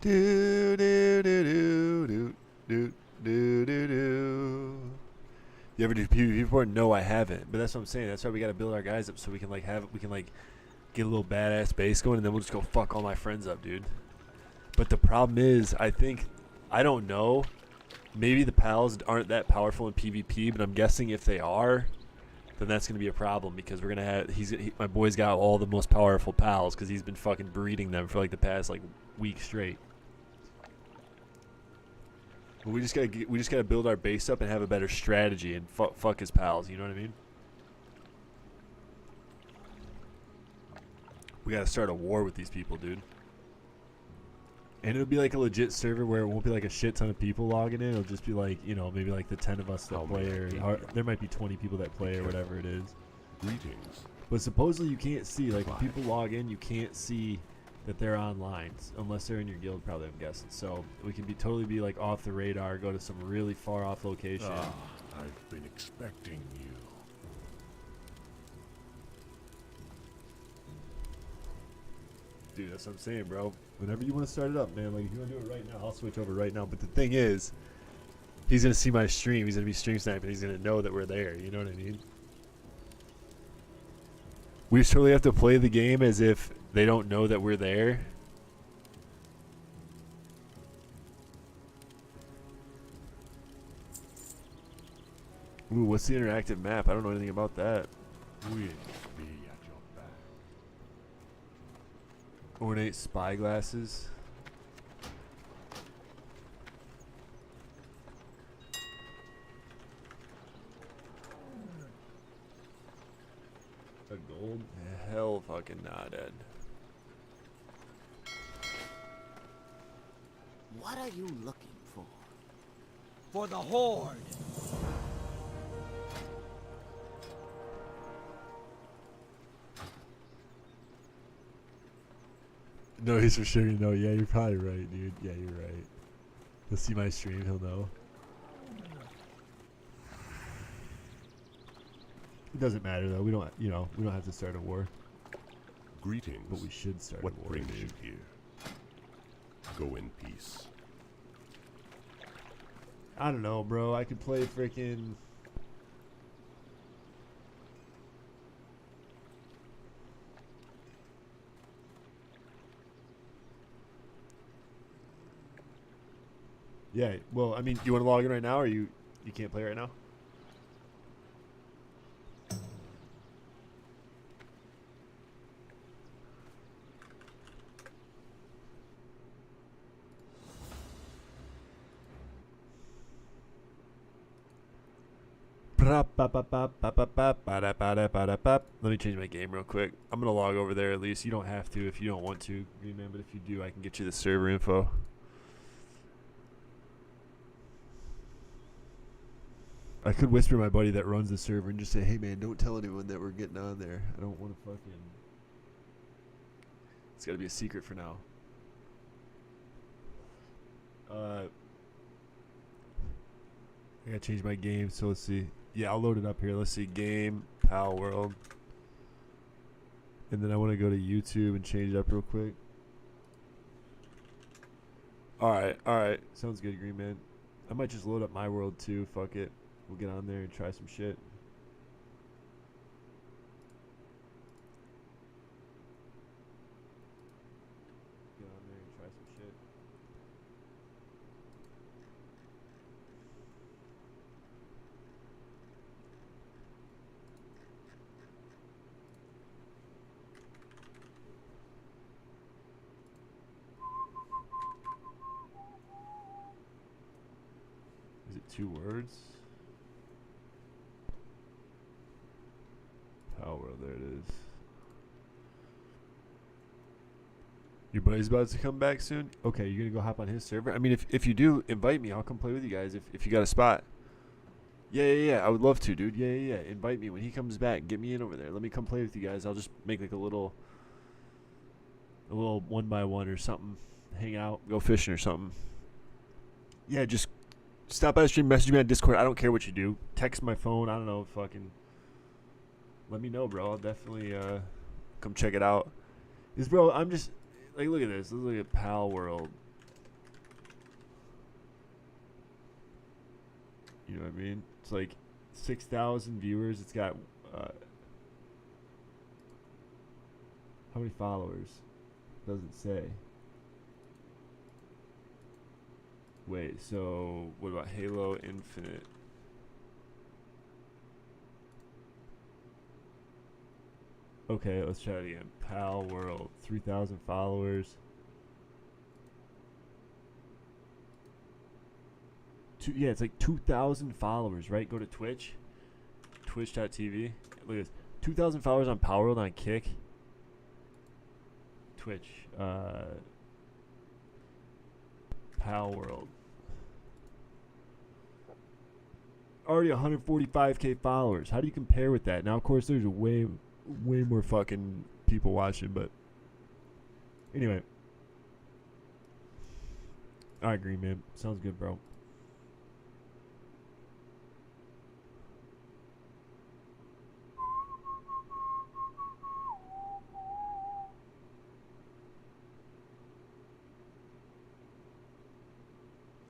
Do do do do do do do do do. You ever do PvP before? No, I haven't. But that's what I'm saying. That's why we gotta build our guys up so we can like get a little badass base going, and then we'll just go fuck all my friends up, dude. But the problem is, I don't know. Maybe the pals aren't that powerful in PvP, but I'm guessing if they are, then that's gonna be a problem because we're gonna have my boy's got all the most powerful pals because he's been fucking breeding them for like the past like week straight. But we just gotta build our base up and have a better strategy and fuck his pals. You know what I mean? We gotta start a war with these people, dude. And it'll be like a legit server where it won't be like a shit ton of people logging in. It'll just be like, you know, maybe like the 10 of us that play, or there might be 20 people that play or whatever it is. Greetings. But supposedly you can't see, like, when people log in, you can't see that they're online unless they're in your guild, probably, I'm guessing. So we can totally be like off the radar, go to some really far off location. Ah, I've been expecting you. Dude, that's what I'm saying, bro. Whenever you want to start it up, man, like if you want to do it right now, I'll switch over right now. But the thing is, he's gonna see my stream. He's gonna be stream sniping. He's gonna know that we're there. You know what I mean? We totally have to play the game as if they don't know that we're there. Ooh, what's the interactive map? I don't know anything about that. We'll be at your back. Ornate spyglasses. A gold? Hell fucking not, Ed. What are you looking for? For the Horde! No, he's for sure gonna know. Yeah, you're probably right, dude. Yeah, you're right. He'll see my stream, he'll know. It doesn't matter though. We don't, we don't have to start a war. Greetings. But we should start What a war. brings dude. you here? Go in peace. I don't know, bro. I could play freaking. Yeah, well, I mean, you want to log in right now, or you can't play right now? Let me change my game real quick. I'm gonna log over there at least. You don't have to if you don't want to, Green Man, but if you do, I can get you the server info. I could whisper my buddy that runs the server and just say, hey man, don't tell anyone that we're getting on there. I don't want to fucking... It's gotta be a secret for now. I gotta change my game, so let's see. Yeah, I'll load it up here. Let's see, game, Pal World. And then I want to go to YouTube and change it up real quick. Alright. Sounds good, Green Man. I might just load up my world too, fuck it. We'll get on there and try some shit. Get on there and try some shit. Is it 2 words? Power, there it is. Your buddy's about to come back soon? Okay, you're gonna go hop on his server? I mean, if you do, invite me. I'll come play with you guys if you got a spot. Yeah. I would love to, dude. Yeah. Invite me when he comes back. Get me in over there. Let me come play with you guys. I'll just make like a little 1x1 or something. Hang out, go fishing or something. Yeah, just stop by the stream, message me on Discord. I don't care what you do. Text my phone. I don't know. Fucking let me know, bro. I'll definitely come check it out. Because, bro, I'm just like, look at this. Let's look at Pal World. You know what I mean? It's like 6,000 viewers. It's got how many followers? Doesn't say. Wait, so what about Halo Infinite? Okay, let's try it again. Pal World, 3,000 followers. Yeah, it's like 2,000 followers, right? Go to Twitch, twitch.tv. Look at this, 2,000 followers on Pal World on Kick. Twitch, Pal World. already 145K followers. How do you compare with that? Now, of course, there's way more fucking people watching, but anyway. All right, Green Man. Sounds good, bro.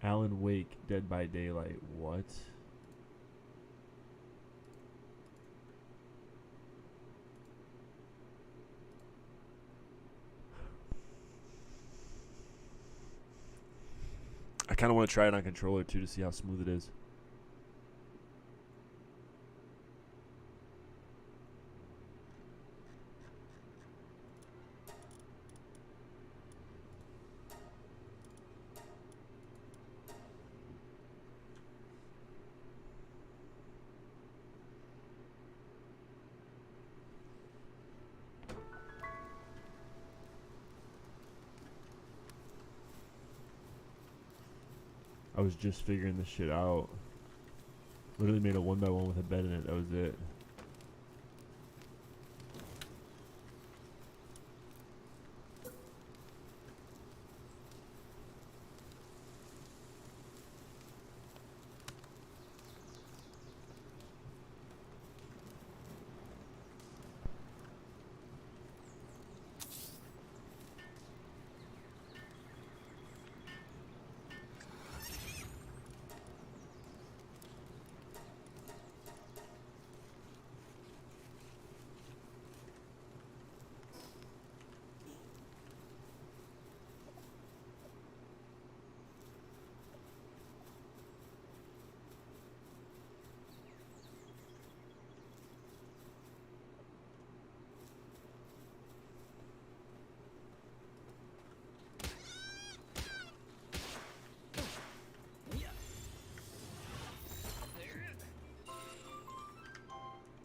Alan Wake, Dead by Daylight. What? I kind of want to try it on controller too to see how smooth it is. I was just figuring this shit out. Literally made a 1x1 with a bed in it. That was it.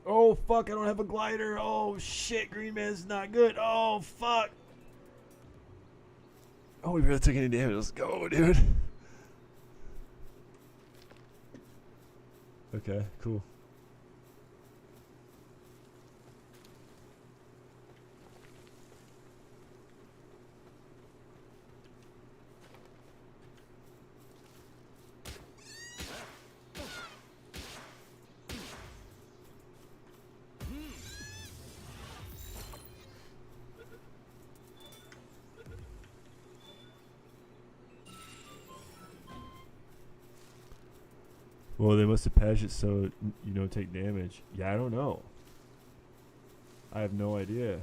Oh, fuck, I don't have a glider. Oh, shit, Green Man's not good. Oh, fuck. Oh, we barely took any damage. Let's go, dude. Okay, cool. Well, they must have patched it so you don't take damage. Yeah, I don't know. I have no idea.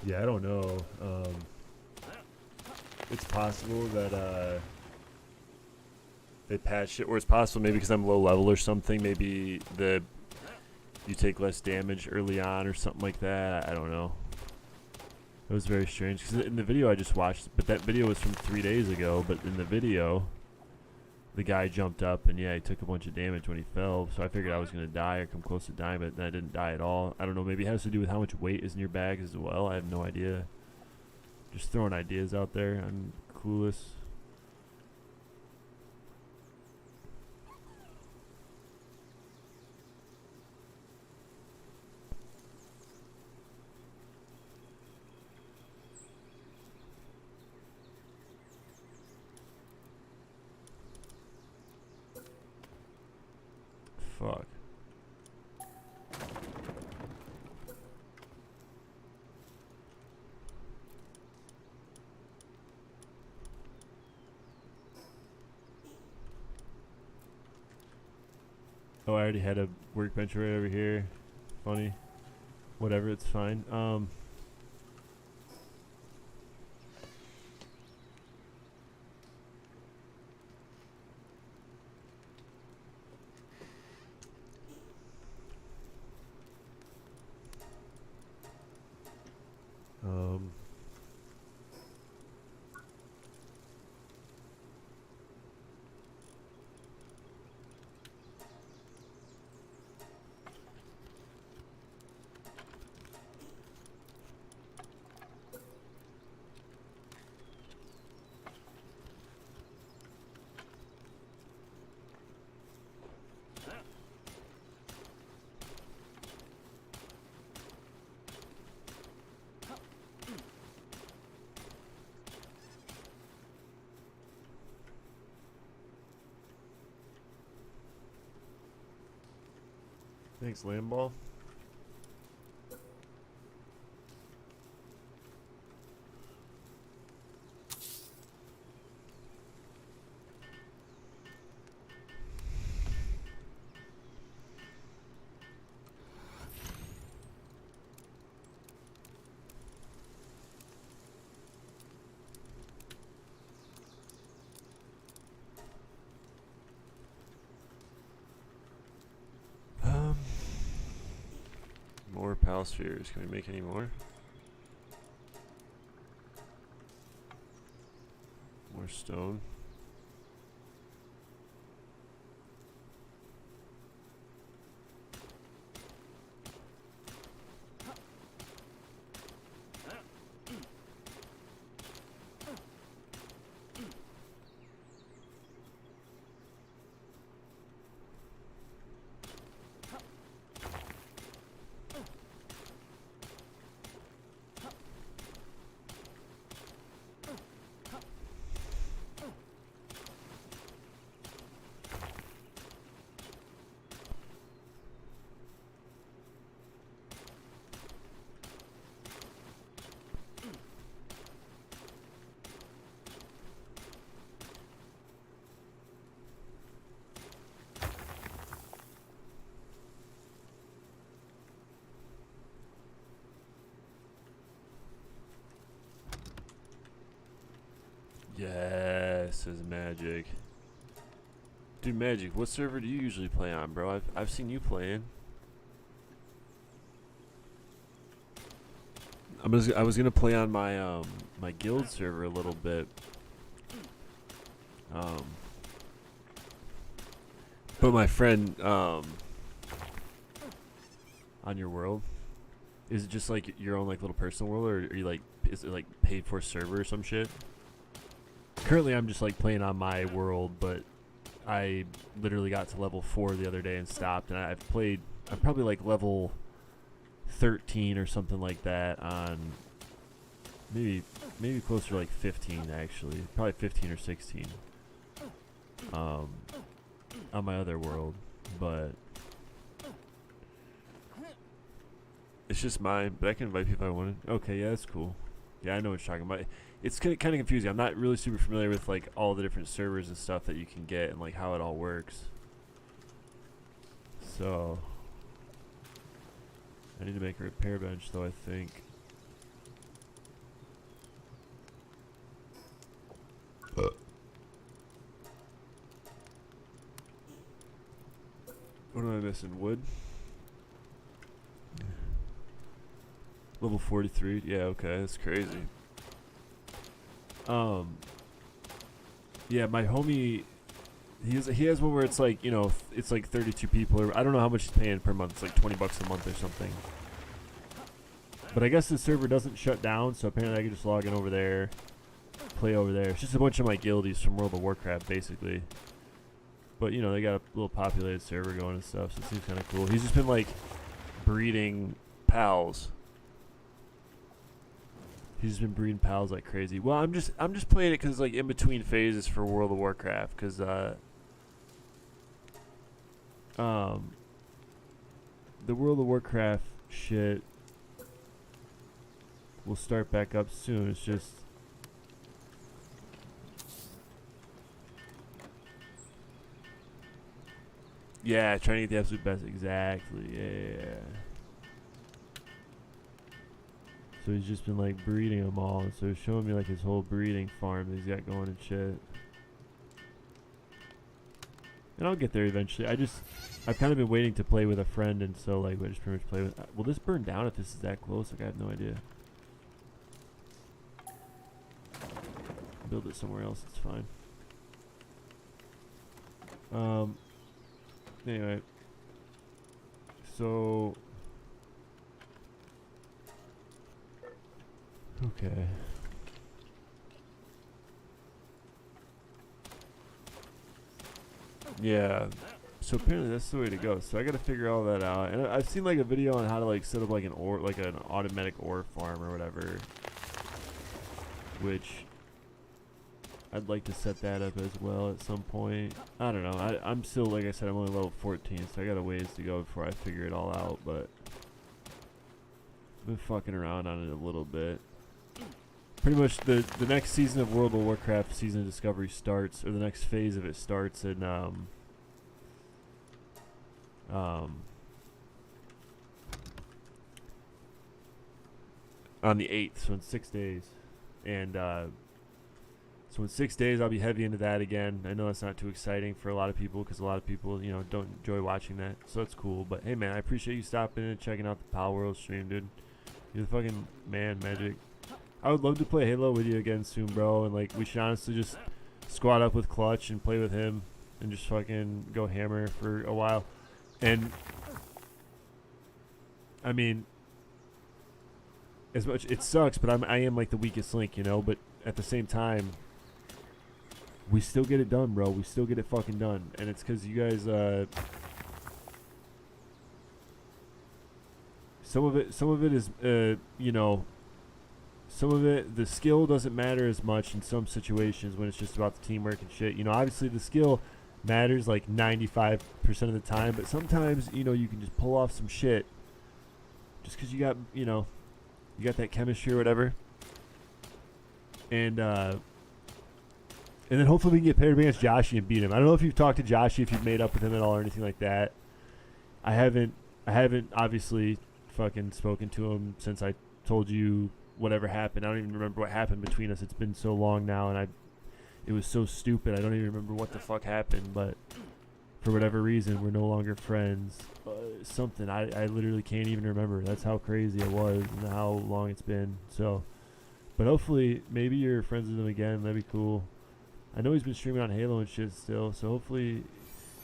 Yeah, I don't know. It's possible that they patched it, or it's possible maybe because I'm low level or something. Maybe you take less damage early on or something like that. I don't know. It was very strange because in the video I just watched, but that video was from 3 days ago. But in the video, the guy jumped up and yeah, he took a bunch of damage when he fell. So I figured I was gonna die or come close to dying, but then I didn't die at all. I don't know. Maybe it has to do with how much weight is in your bag as well. I have no idea. Just throwing ideas out there. I'm clueless. fuck? Oh, I already had a workbench right over here. Funny. Whatever, it's fine. Um, Thanks, Lamball. More pal spheres. Can we make any more? More stone. Yes, is Magic. Dude, Magic, what server do you usually play on, bro? I've seen you playing. I was gonna play on my my guild server a little bit. But my friend on your world, is it just like your own like little personal world, or are you like, is it like paid for server or some shit? Currently I'm just like playing on my world, but I literally got to level 4 the other day and stopped, and I'm probably like level 13 or something like that on maybe closer to like 15 actually, probably 15 or 16 on my other world, but it's just mine. But I can invite people if I wanted. Okay, yeah, that's cool. Yeah, I know what you're talking about. It's kind of confusing. I'm not really super familiar with like all the different servers and stuff that you can get and like how it all works. So I need to make a repair bench though, I think. What am I missing? Wood? Level 43? Yeah, okay, that's crazy. Yeah, my homie, he has one where it's like, you know, it's like 32 people, or I don't know how much he's paying per month. It's like $20 a month or something. But I guess the server doesn't shut down, so apparently I can just log in over there, play over there. It's just a bunch of my guildies from World of Warcraft, basically. But, you know, they got a little populated server going and stuff, so it seems kind of cool. He's just been, like, breeding pals. He's just been breeding pals like crazy. Well, I'm just playing it because, like, in between phases for World of Warcraft, because, the World of Warcraft shit will start back up soon. It's just yeah, trying to get the absolute best. Exactly. Yeah. So he's just been like breeding them all, and so he's showing me like his whole breeding farm that he's got going and shit. And I'll get there eventually. I've kind of been waiting to play with a friend, and so like I just pretty much play with. Will this burn down if this is that close? Like I have no idea. Build it somewhere else. It's fine. Anyway. So. Okay. Yeah. So apparently that's the way to go. So I got to figure all that out. And I've seen like a video on how to like set up like an automatic ore farm or whatever. Which I'd like to set that up as well at some point. I don't know. I'm still, like I said, I'm only level 14, so I got a ways to go before I figure it all out. But I've been fucking around on it a little bit. Pretty much the next season of World of Warcraft, Season of Discovery starts, or the next phase of it starts in on the 8th, so in 6 days. And so in 6 days I'll be heavy into that again. I know that's not too exciting for a lot of people because a lot of people, you know, don't enjoy watching that. So that's cool. But hey man, I appreciate you stopping in and checking out the Power World stream, dude. You're the fucking man, Magic. I would love to play Halo with you again soon, bro. And like we should honestly just squad up with Clutch and play with him and just fucking go hammer for a while. And I mean, as much it sucks, but I am like the weakest link, you know. But at the same time, we still get it done, bro. We still get it fucking done, and it's because you guys. Some of it is, you know. Some of it, the skill doesn't matter as much in some situations when it's just about the teamwork and shit. You know, obviously the skill matters like 95% of the time, but sometimes, you know, you can just pull off some shit just because you got, you know, you got that chemistry or whatever. And then hopefully we can get paired against Joshy and beat him. I don't know if you've talked to Joshy, if you've made up with him at all or anything like that. I haven't obviously fucking spoken to him since I told you whatever happened. I don't even remember what happened between us. It's been so long now, and it was so stupid. I don't even remember what the fuck happened, but for whatever reason, we're no longer friends. Something I literally can't even remember. That's how crazy it was and how long it's been. So, but hopefully, maybe you're friends with him again. That'd be cool. I know he's been streaming on Halo and shit still, so hopefully,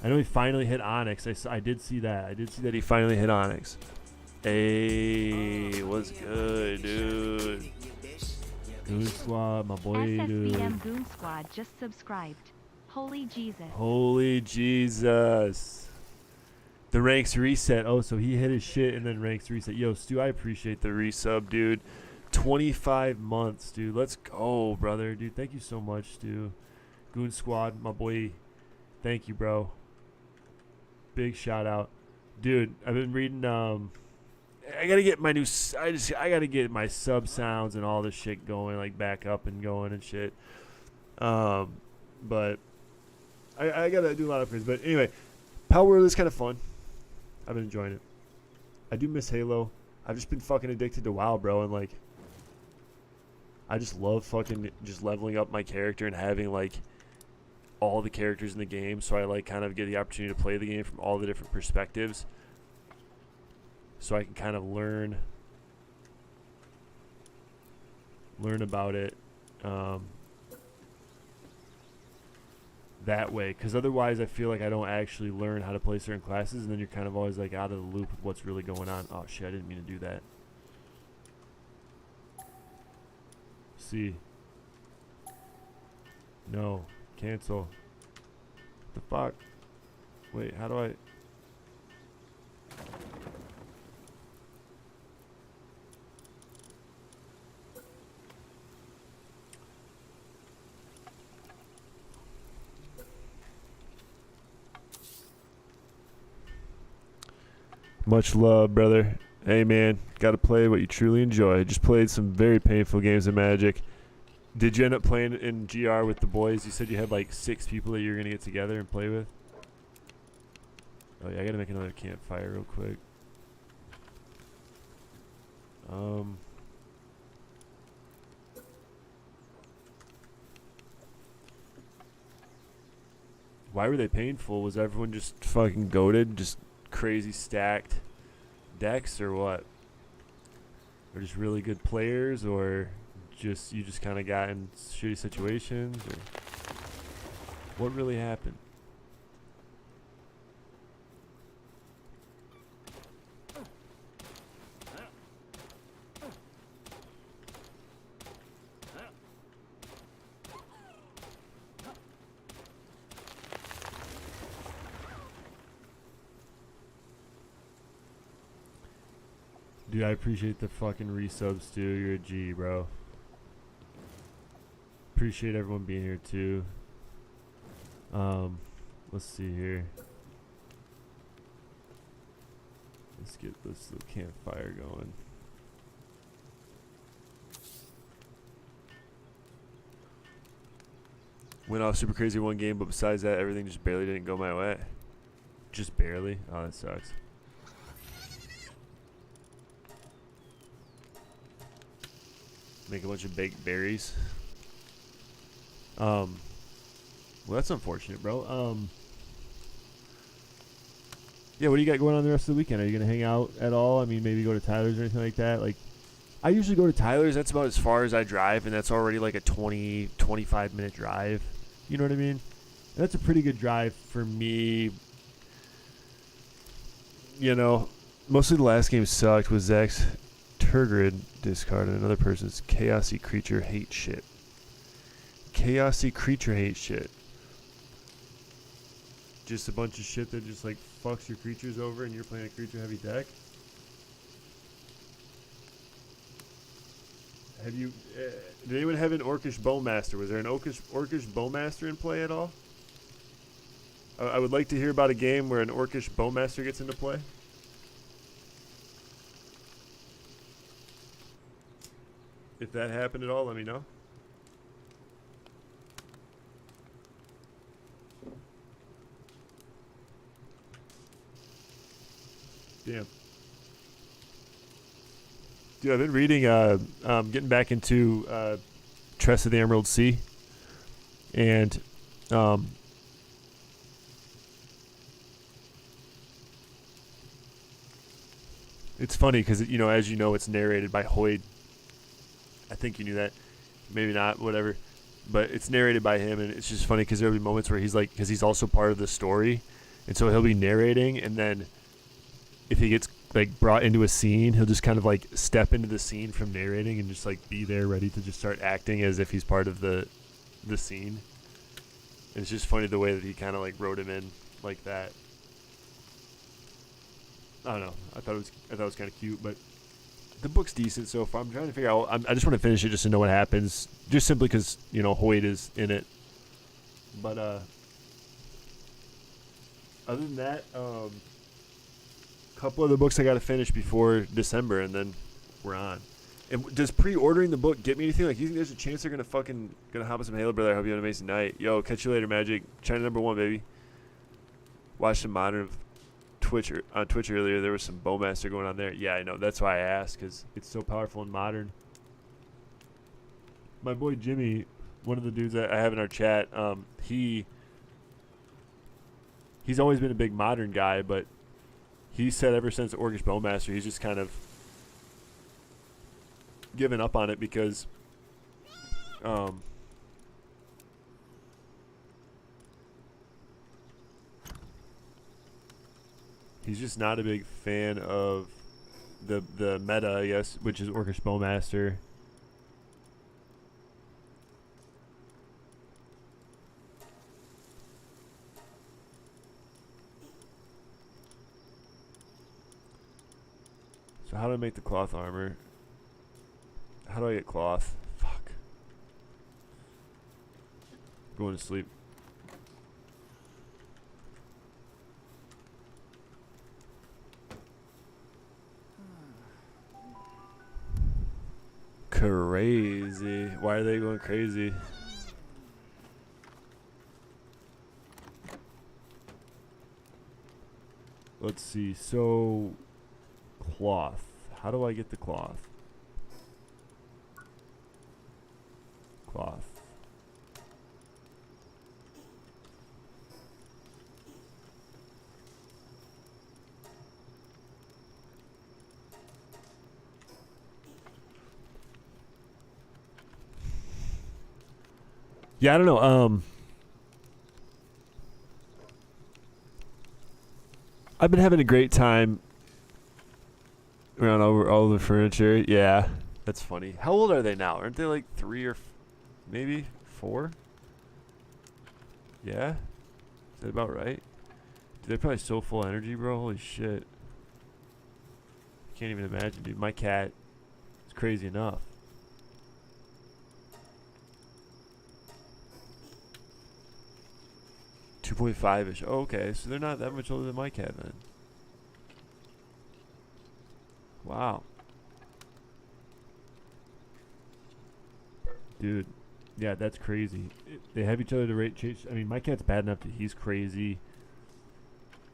I know he finally hit Onyx. I did see that. I did see that he finally hit Onyx. Hey, what's good, dude? Goon Squad, my boy, dude. SSBM Goon Squad just subscribed. Holy Jesus. Holy Jesus. The ranks reset. Oh, so he hit his shit and then ranks reset. Yo, Stu, I appreciate the resub, dude. 25 months, dude. Let's go, brother. Dude, thank you so much, Stu. Goon Squad, my boy. Thank you, bro. Big shout out. Dude, I've been reading, I gotta get my new. I gotta get my sub sounds and all this shit going, like back up and going and shit. But I gotta do a lot of things. But anyway, Power World is kind of fun. I've been enjoying it. I do miss Halo. I've just been fucking addicted to WoW, bro, and like, I just love fucking just leveling up my character and having like all the characters in the game. So I like kind of get the opportunity to play the game from all the different perspectives. So I can kind of learn about it that way. Because otherwise I feel like I don't actually learn how to play certain classes, and then you're kind of always like out of the loop with what's really going on. Oh shit, I didn't mean to do that. See. No. Cancel. What the fuck? Wait, how do I... Much love, brother. Hey, man, got to play what you truly enjoy. Just played some very painful games of Magic. Did you end up playing in GR with the boys? You said you had like 6 people that you were going to get together and play with. Oh, yeah, I got to make another campfire real quick. Why were they painful? Was everyone just fucking goated? Just crazy stacked decks or what? Or just really good players, or just you just kind of got in shitty situations, or what really happened? Dude, I appreciate the fucking resubs too. You're a G, bro. Appreciate everyone being here too. Let's see here. Let's get this little campfire going. Went off super crazy one game, but besides that, everything just barely didn't go my way. Just barely? Oh, that sucks. Make a bunch of baked berries. Well, that's unfortunate, bro. Yeah, what do you got going on the rest of the weekend? Are you gonna hang out at all? I mean, maybe go to Tyler's or anything like that? Like, I usually go to Tyler's. That's about as far as I drive, and that's already like a 25 minute drive. You know what I mean? And that's a pretty good drive for me. You know, mostly the last game sucked with Zach's Turgrid discard and another person's chaosy creature hate shit. Chaosy creature hate shit. Just a bunch of shit that just like fucks your creatures over and you're playing a creature heavy deck. Have you did anyone have an Orcish Bowmaster? Was there an Orcish Bowmaster in play at all? I would like to hear about a game where an Orcish Bowmaster gets into play. If that happened at all, let me know. Damn. Dude, I've been reading, getting back into Tress of the Emerald Sea. And it's funny because, you know, as you know, it's narrated by Hoyd. I think you knew that. Maybe not, whatever. But it's narrated by him, and it's just funny because there'll be moments where he's like, because he's also part of the story. And so he'll be narrating, and then if he gets like brought into a scene, he'll just kind of like step into the scene from narrating and just like be there ready to just start acting as if he's part of the scene. And it's just funny the way that he kind of like wrote him in like that. I don't know. I thought it was kind of cute, but the book's decent so far. I'm trying to figure out. I just want to finish it just to know what happens, just simply because, you know, Hoyd is in it. But other than that, couple other books I got to finish before December, and then we're on. And does pre-ordering the book get me anything? Like, you think there's a chance they're gonna hop on some Halo, brother? I hope you have an amazing night. Yo, catch you later, Magic. China #1, baby. Watched some Modern on Twitch earlier. There was some Bowmaster going on there. Yeah, I know. That's why I asked, because it's so powerful in Modern. My boy Jimmy, one of the dudes that I have in our chat, he's always been a big Modern guy, but he said ever since Orcish Bowmaster, he's just kind of given up on it because he's just not a big fan of the meta, I guess, which is Orcish Bowmaster. So how do I make the cloth armor? How do I get cloth? Fuck. Going to sleep. crazy. Why are they going crazy? Let's see. So, cloth. How do I get the cloth? Cloth. Yeah, I don't know. I've been having a great time around all the furniture. Yeah, that's funny. How old are they now? Aren't they like 3 or maybe 4? Yeah? Is that about right? Dude, they're probably so full of energy, bro. Holy shit. Can't even imagine, dude. My cat is crazy enough. .5-ish. Oh, okay, so they're not that much older than my cat then. Wow. Dude, yeah, that's crazy. They have each other to rate change. I mean, my cat's bad enough that he's crazy.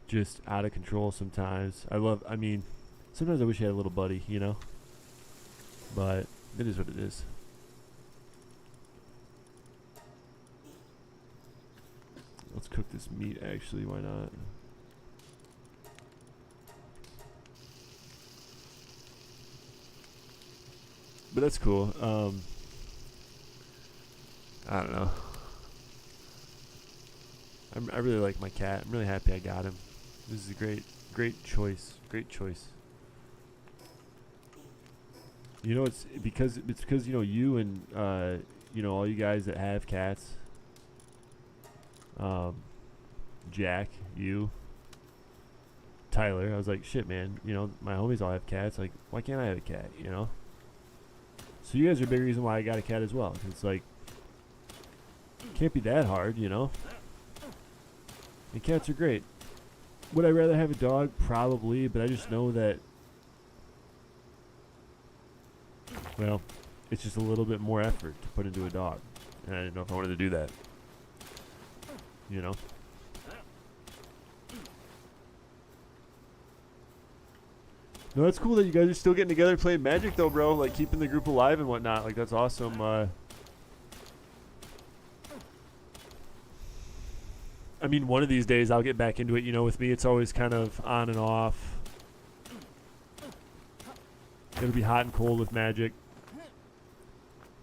Just out of control sometimes. I mean, sometimes I wish I had a little buddy, you know? But it is what it is. Let's cook this meat, actually. Why not? But that's cool. I don't know. I really like my cat. I'm really happy I got him. This is a great choice. Great choice. You know, it's because you know, you and you know, all you guys that have cats. Jack, you, Tyler. I was like, shit, man. You know, my homies all have cats. Like, why can't I have a cat? You know. So you guys are a big reason why I got a cat as well. It's like, can't be that hard, you know. And cats are great. Would I rather have a dog? Probably, but I just know that, well, it's just a little bit more effort to put into a dog. And I didn't know if I wanted to do that. You know? No, that's cool that you guys are still getting together playing Magic, though, bro. Like, keeping the group alive and whatnot. Like, that's awesome. I mean, one of these days I'll get back into it. You know, with me, it's always kind of on and off. It'll be hot and cold with Magic.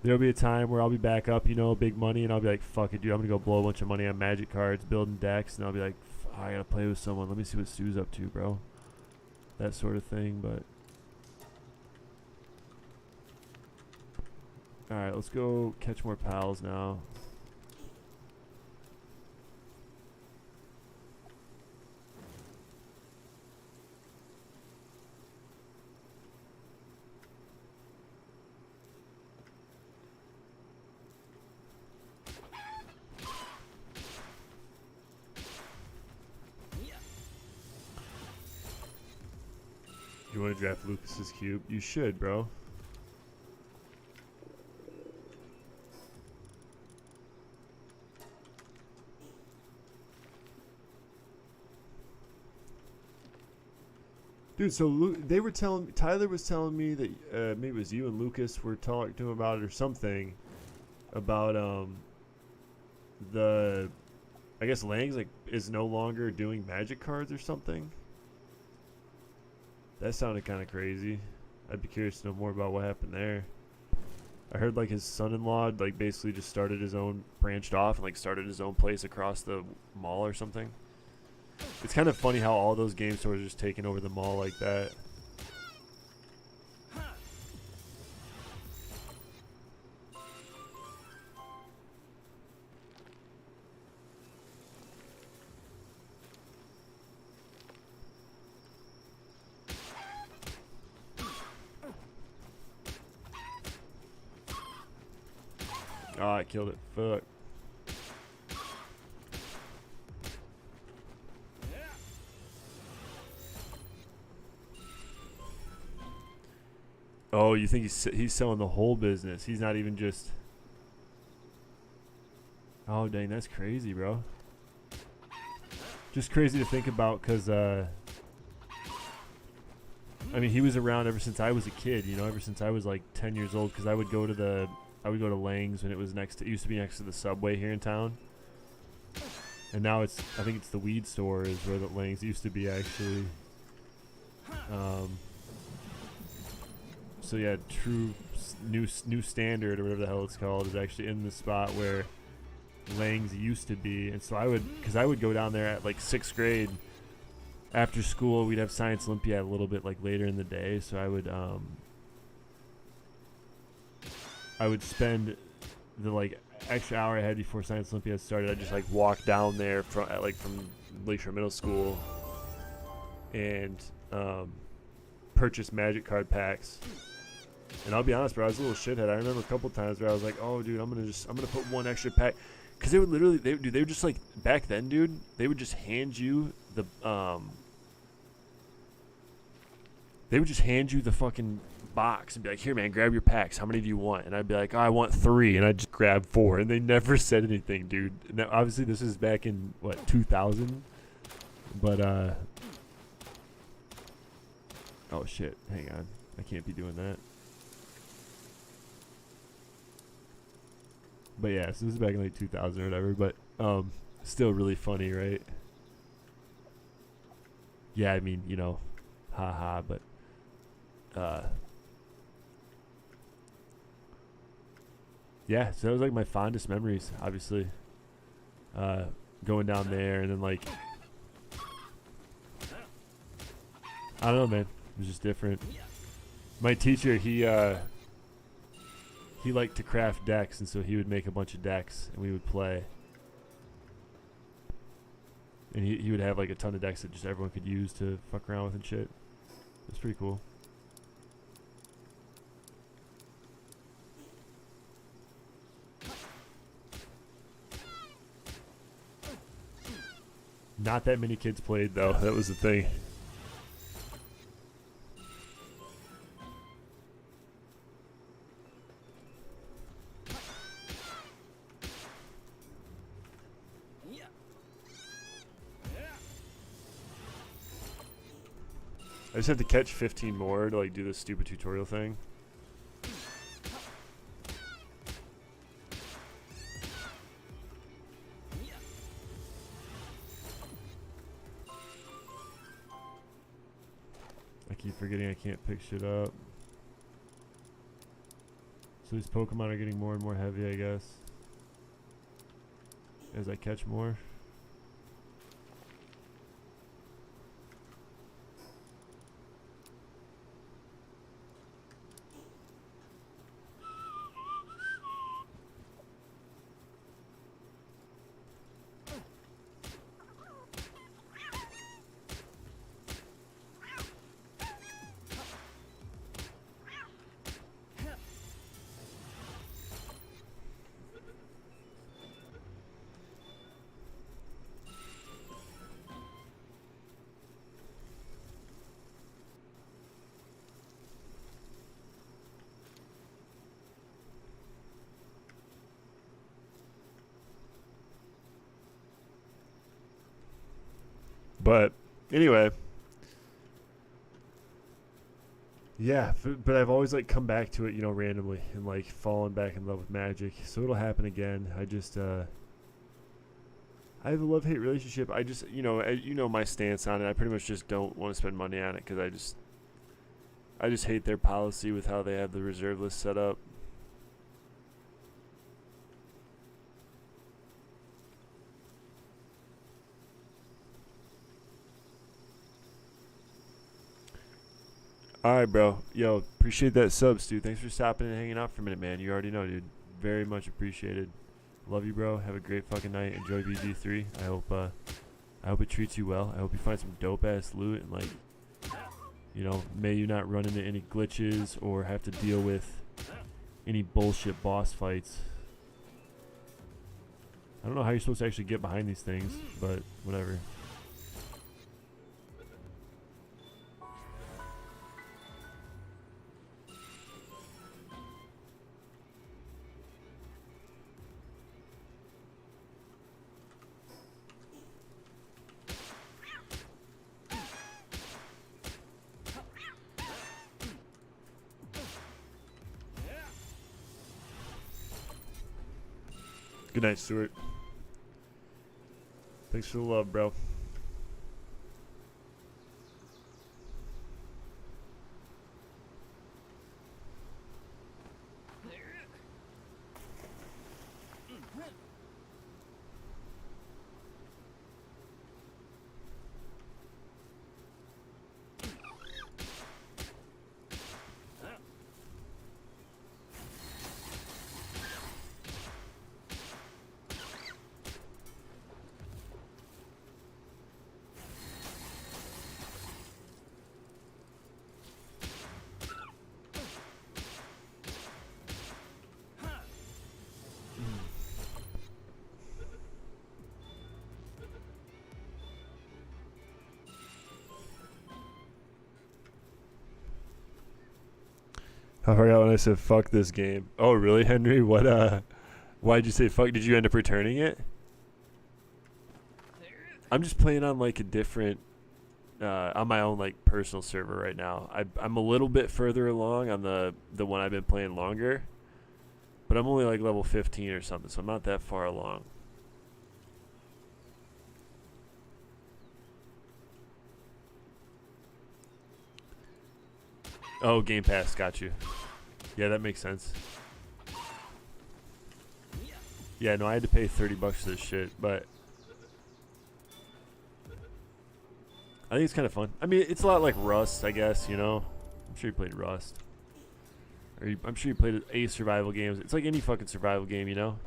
There'll be a time where I'll be back up, you know, big money, and I'll be like, fuck it, dude. I'm going to go blow a bunch of money on Magic cards, building decks, and I'll be like, I got to play with someone. Let me see what Stu's up to, bro. That sort of thing, but... Alright, let's go catch more pals now. You want to draft Lucas's cube? You should, bro. Dude, so they were telling Tyler was telling me that maybe it was you and Lucas were talking to him about it or something about the I guess Lang's like is no longer doing Magic cards or something. That sounded kind of crazy. I'd be curious to know more about what happened there. I heard like his son-in-law like basically just started his own, branched off and like started his own place across the mall or something. It's kind of funny how all those game stores are just taking over the mall like that. Oh, I killed it. Fuck. Oh, you think he's selling the whole business? He's not even just. Oh dang, that's crazy, bro. Just crazy to think about, cause I mean, he was around ever since I was a kid. You know, ever since I was like 10 years old. Cause I would go to Lang's when it was it used to be next to the Subway here in town. And now I think it's the weed store is where the Lang's used to be actually. So yeah, true new standard or whatever the hell it's called is actually in the spot where Lang's used to be. And so I would go down there at like 6th grade after school. We'd have Science Olympiad a little bit like later in the day. So I would spend the like extra hour I had before Science Olympiad started. I'd just like walk down there from Lakeshore Middle School and purchase Magic card packs. And I'll be honest, bro, I was a little shithead. I remember a couple times where I was like, "Oh, dude, I'm gonna put one extra pack," because they would literally, they would just like back then, dude, they would just hand you the fucking box and be like, "Here, man, grab your packs. How many do you want?" And I'd be like, "Oh, I want 3," and I'd just grab 4, and they never said anything, dude. Now, obviously, this is back in what 2000, but oh shit, hang on, I can't be doing that. But yeah, so this is back in like 2000 or whatever, but still really funny, right? Yeah, I mean, you know, haha, but yeah, so that was like my fondest memories, obviously. Going down there and then like I don't know, man. It was just different. My teacher, he liked to craft decks, and so he would make a bunch of decks, and we would play. And he would have like a ton of decks that just everyone could use to fuck around with and shit. It was pretty cool. Not that many kids played, though. That was the thing. I just have to catch 15 more to like do this stupid tutorial thing. I keep forgetting I can't pick shit up. So these Pokemon are getting more and more heavy, I guess, as I catch more. But anyway, yeah, but I've always like come back to it, you know, randomly and like fallen back in love with Magic. So it'll happen again. I just I have a love-hate relationship. I just, you know my stance on it. I pretty much just don't want to spend money on it because I just hate their policy with how they have the reserve list set up. Alright, bro. Yo, appreciate that sub, Stu. Thanks for stopping and hanging out for a minute, man. You already know, dude. Very much appreciated. Love you, bro. Have a great fucking night. Enjoy VG3. I hope it treats you well. I hope you find some dope-ass loot and, like, you know, may you not run into any glitches or have to deal with any bullshit boss fights. I don't know how you're supposed to actually get behind these things, but whatever. Good night, Stuart. Thanks for the love, bro. I forgot when I said fuck this game. Oh, really, Henry? What, why'd you say fuck? Did you end up returning it? I'm just playing on, like, a different, on my own, like, personal server right now. I'm a little bit further along on the one I've been playing longer. But I'm only, like, level 15 or something, so I'm not that far along. Oh, Game Pass, got you. Yeah, that makes sense. Yeah, no, I had to pay $30 for this shit, but I think it's kind of fun. I mean, it's a lot like Rust, I guess, you know? I'm sure you played Rust. I'm sure you played a survival games. It's like any fucking survival game, you know?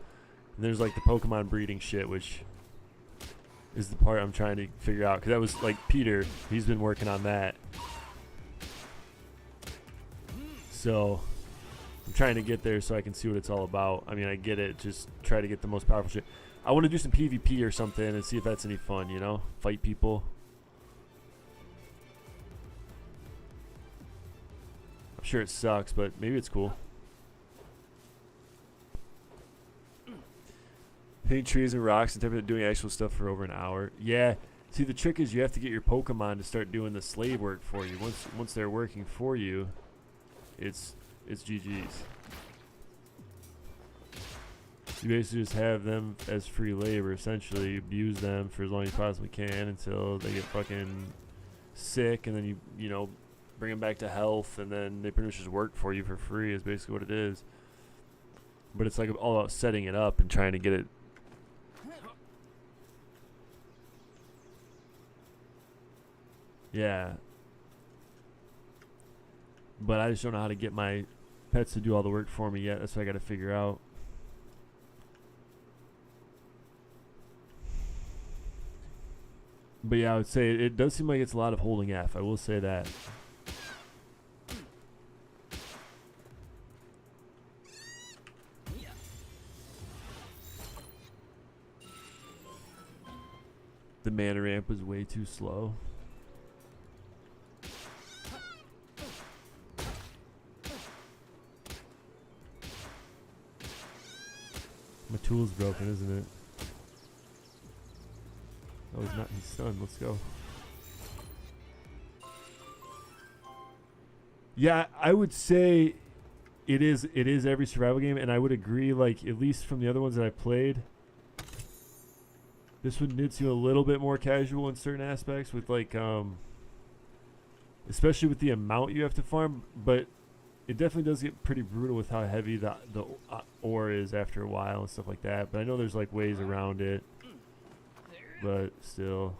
And there's like the Pokemon breeding shit, which is the part I'm trying to figure out. Because that was like Peter, he's been working on that. So I'm trying to get there so I can see what it's all about. I mean, I get it. Just try to get the most powerful shit. I want to do some PvP or something and see if that's any fun, you know? Fight people. I'm sure it sucks, but maybe it's cool. Hitting trees and rocks and doing actual stuff for over an hour. Yeah. See, the trick is you have to get your Pokemon to start doing the slave work for you. Once they're working for you, it's GG's. You basically just have them as free labor, essentially. You abuse them for as long as you possibly can until they get fucking sick, and then you know, bring them back to health, and then they pretty much just work for you for free is basically what it is. But it's like all about setting it up and trying to get it. Yeah. But I just don't know how to get my pets to do all the work for me yet. That's what I got to figure out. But yeah, I would say it does seem like it's a lot of holding F. I will say that. The mana ramp was way too slow. My tool's broken, isn't it? Oh, he's not. He's stunned. Let's go. Yeah, I would say it is every survival game, and I would agree, like, at least from the other ones that I played, this one knits you a little bit more casual in certain aspects with, like, especially with the amount you have to farm, but it definitely does get pretty brutal with how heavy the ore is after a while and stuff like that. But I know there's like ways around it. But still.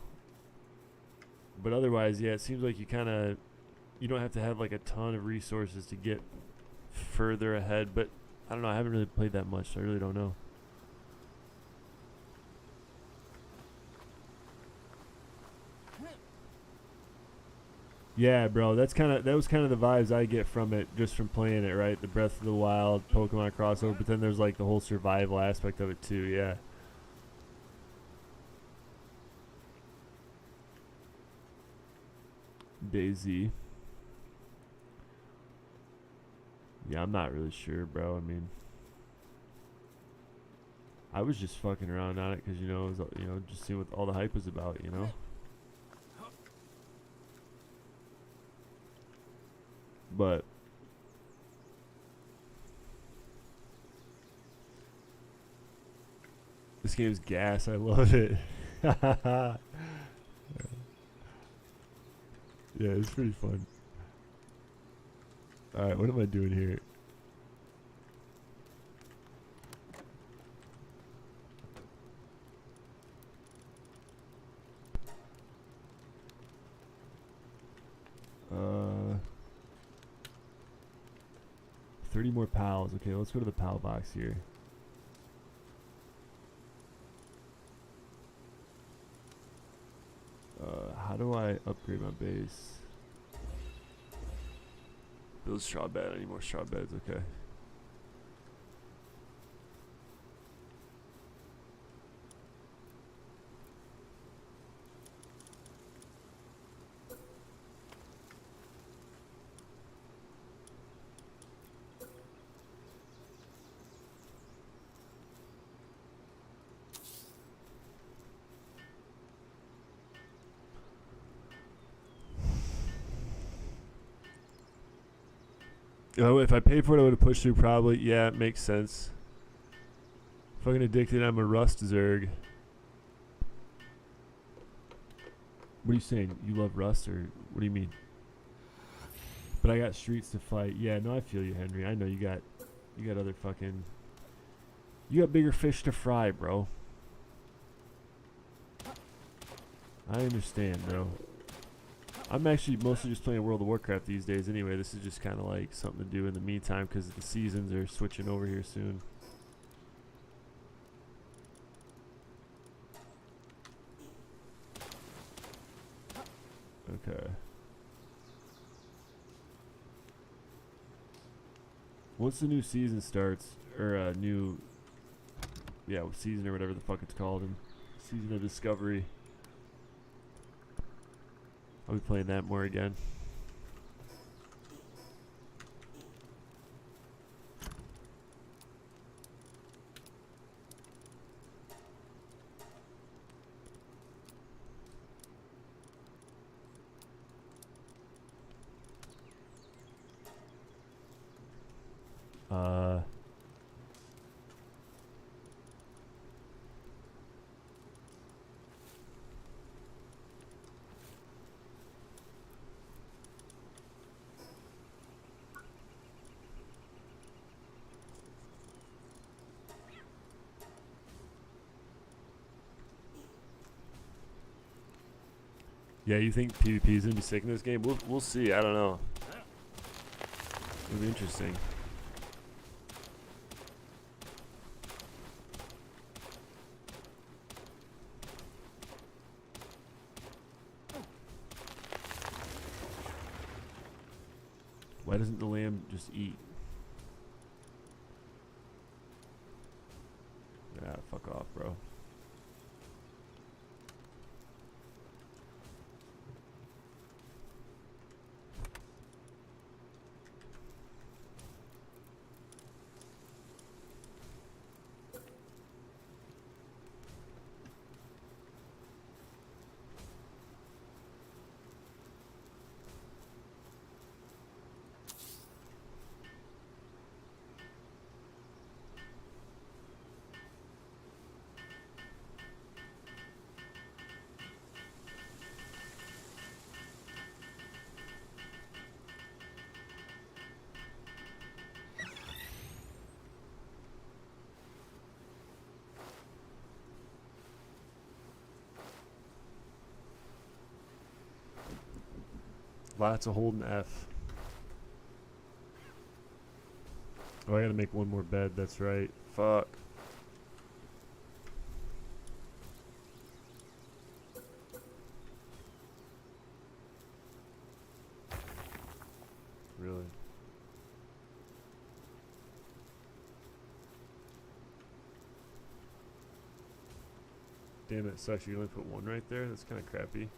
But otherwise, yeah, it seems like you don't have to have like a ton of resources to get further ahead. But I don't know. I haven't really played that much, so I really don't know. Yeah, bro, that was kind of the vibes I get from it just from playing it, right? The Breath of the Wild, Pokemon crossover, but then there's like the whole survival aspect of it too, yeah. DayZ. Yeah, I'm not really sure, bro. I mean, I was just fucking around on it because, you know, it was, you know, just seeing what all the hype was about, you know? But This game's gas. I love it. Yeah, it's pretty fun. Alright, what am I doing here? Uh, 30 more pals. Okay, let's go to the pal box here. How do I upgrade my base? Build straw bed. I need more straw beds. Okay. Oh, if I paid for it, I would have pushed through probably. Yeah, it makes sense. Fucking addicted, I'm a rust zerg. What are you saying? You love rust, or what do you mean? But I got streets to fight. Yeah, no, I feel you, Henry. I know you got other fucking, you got bigger fish to fry, bro. I understand, bro. I'm actually mostly just playing World of Warcraft these days anyway. This is just kind of like something to do in the meantime because the seasons are switching over here soon. Okay. Once the new season starts, or new, yeah, season or whatever the fuck it's called, and season of Discovery, I'll be playing that more again. Yeah, you think PvP is gonna be sick in this game? We'll see. I don't know. It'll be interesting. Why doesn't the lamb just eat? Yeah, fuck off, bro. Lots of holding F. Oh, I gotta make one more bed. That's right. Fuck. Really? Damn, it sucks. You only put one right there? That's kind of crappy.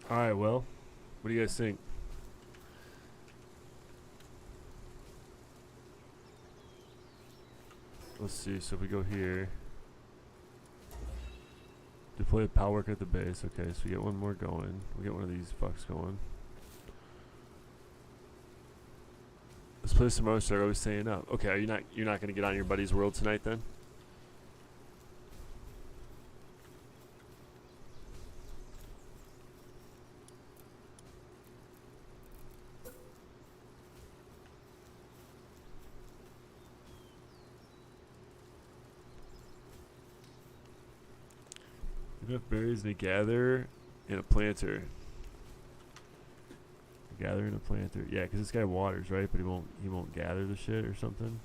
All right, well, what do you guys think? Let's see. So if we go here, deploy power work at the base. Okay, so we get one more going. We get one of these fucks going. Let's play some more. Start always staying up. Okay, you're not gonna get on your buddy's world tonight then? Enough berries to gather in a planter. Gather in a planter. Yeah, because this guy waters, right? But he won't gather the shit or something.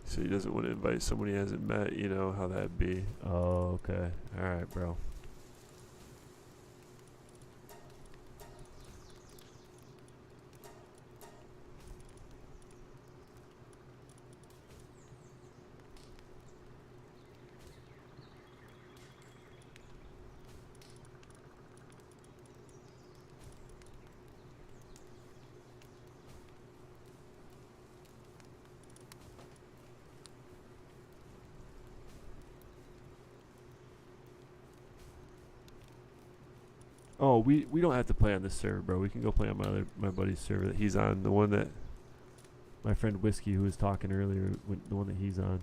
So he doesn't want to invite someone he hasn't met. You know how that'd be. Oh, okay. All right, bro. Oh, we don't have to play on this server, bro. We can go play on my buddy's server that he's on. The one that my friend Whiskey, who was talking earlier, the one that he's on.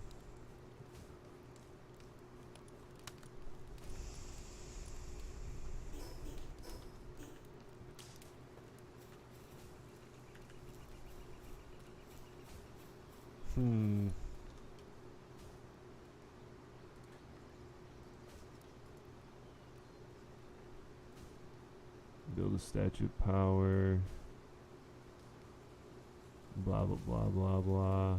Build a statue of power. Blah, blah, blah, blah, blah.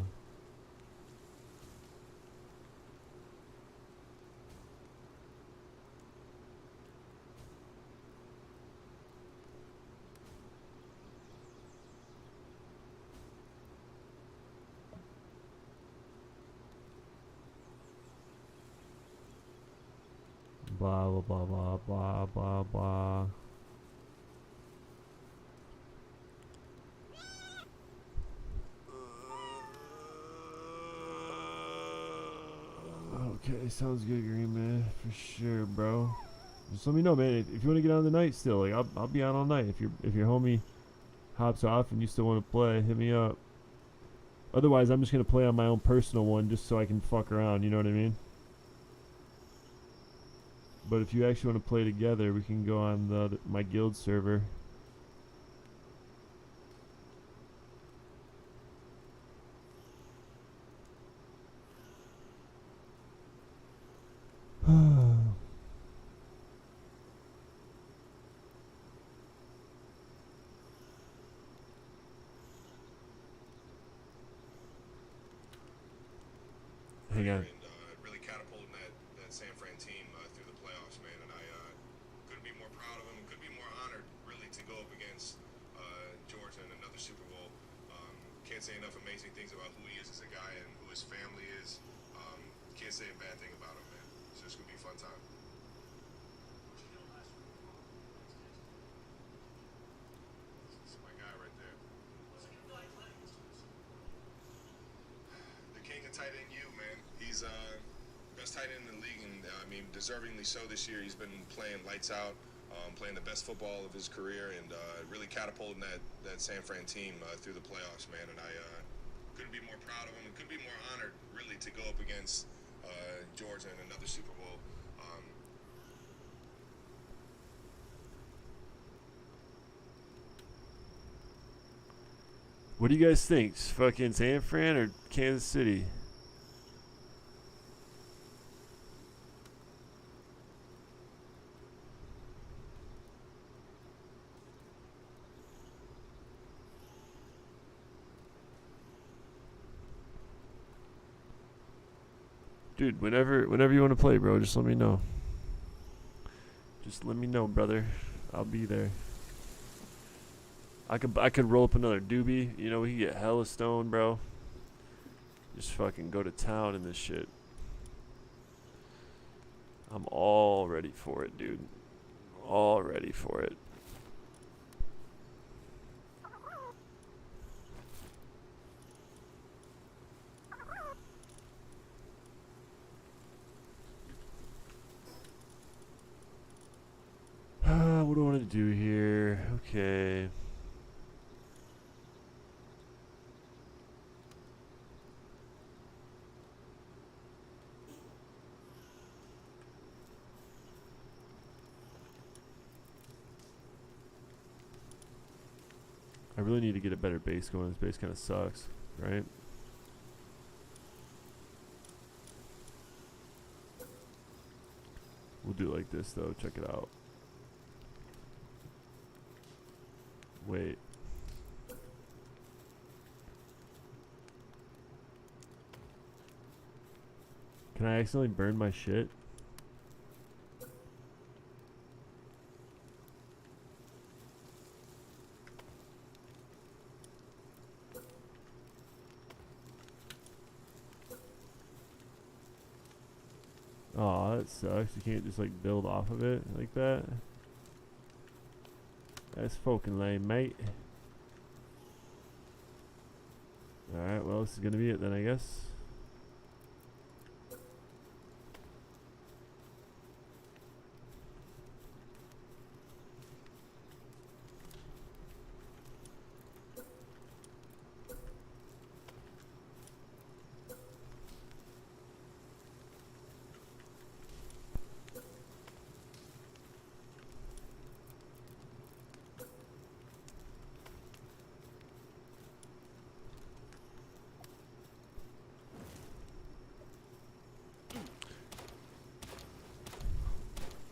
Blah, blah, blah, blah, blah, blah, blah. Okay, sounds good, Green Man, for sure, bro. Just let me know, man. If you want to get on the night still, like I'll be on all night. If your homie hops off and you still want to play, hit me up. Otherwise, I'm just gonna play on my own personal one just so I can fuck around. You know what I mean? But if you actually want to play together, we can go on my guild server. Hang on. Really catapulting that San Fran team through the playoffs, man. And I couldn't be more proud of him. Couldn't be more honored, really, to go up against Georgia in another Super Bowl. Can't say enough amazing things about who he is as a guy and who his family is. Can't say a bad thing about him, man. So it's gonna be a fun time. This is my guy right there. he's best tight end in the league, and I mean, deservingly so this year. He's been playing lights out, playing the best football of his career, and really catapulting that San Fran team through the playoffs, man. And I couldn't be more proud of him, and couldn't be more honored, really, to go up against Georgia in another Super Bowl. What do you guys think? Fucking San Fran or Kansas City? Dude, whenever you want to play, bro, just let me know. Just let me know, brother. I'll be there. I could roll up another doobie. You know, we could get hella stoned, bro. Just fucking go to town in this shit. I'm all ready for it, dude. All ready for it. What do I want to do here? Okay. I really need to get a better base going. This base kind of sucks, right? We'll do it like this, though. Check it out. Wait. Can I accidentally burn my shit? Aw, that sucks. You can't just like build off of it like that. That's fucking lame, mate. Alright, well, this is gonna be it then, I guess.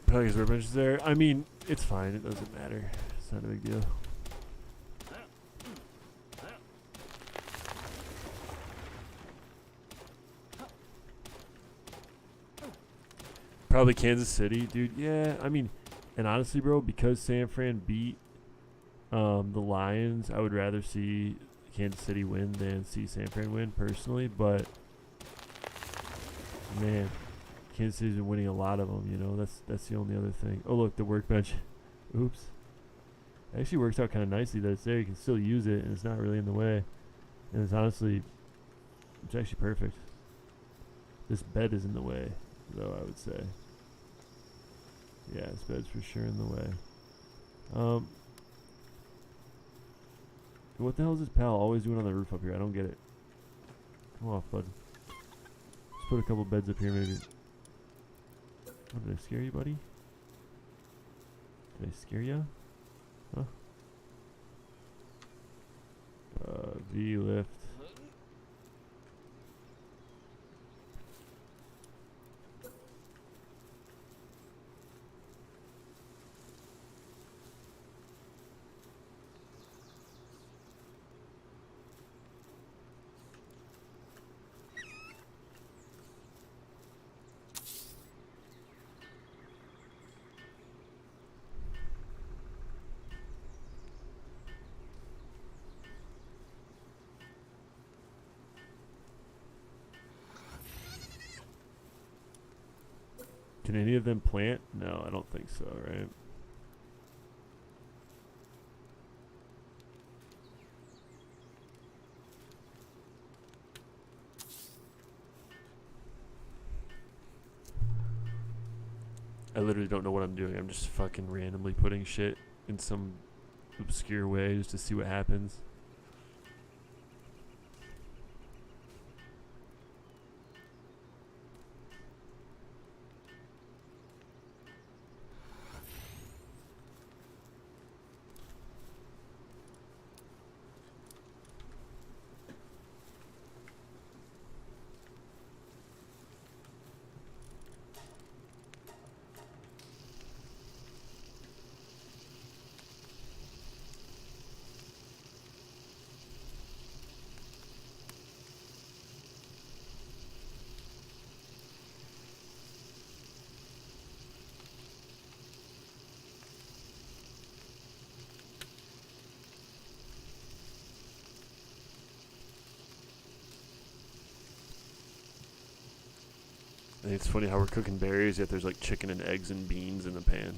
Probably his workbench is there. I mean, it's fine. It doesn't matter. It's not a big deal. Probably Kansas City, dude. Yeah, I mean, and honestly, bro, because San Fran beat the Lions, I would rather see Kansas City win than see San Fran win, personally. But, man, Kansas City's been winning a lot of them, you know. That's the only other thing. Oh, look, the workbench. Oops. It actually works out kind of nicely that it's there. You can still use it, and it's not really in the way. And it's honestly, it's actually perfect. This bed is in the way, though, I would say. Yeah, this bed's for sure in the way. What the hell is this pal always doing on the roof up here? I don't get it. Come off, bud. Let's put a couple beds up here, maybe. What, did I scare you, buddy? Did I scare you? Huh? V lift. Can any of them plant? No, I don't think so, right? I literally don't know what I'm doing. I'm just fucking randomly putting shit in some obscure way just to see what happens. I think it's funny how we're cooking berries, yet there's like chicken and eggs and beans in the pan.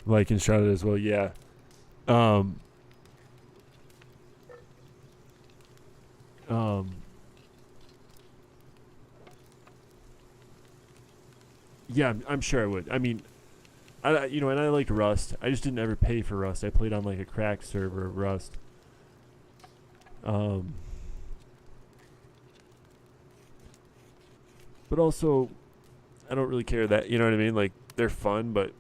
Like and shout it as well, yeah. Um, yeah, I'm sure I would. I mean, and I liked Rust. I just didn't ever pay for Rust. I played on like a cracked server of Rust. But also, I don't really care that, you know what I mean? Like, they're fun, but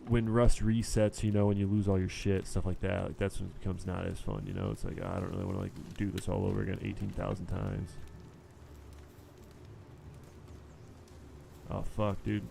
when Rust resets, when you lose all your shit, stuff like that, like that's when it becomes not as fun, It's like, I don't really want to like do this all over again 18,000 times. Oh fuck, dude.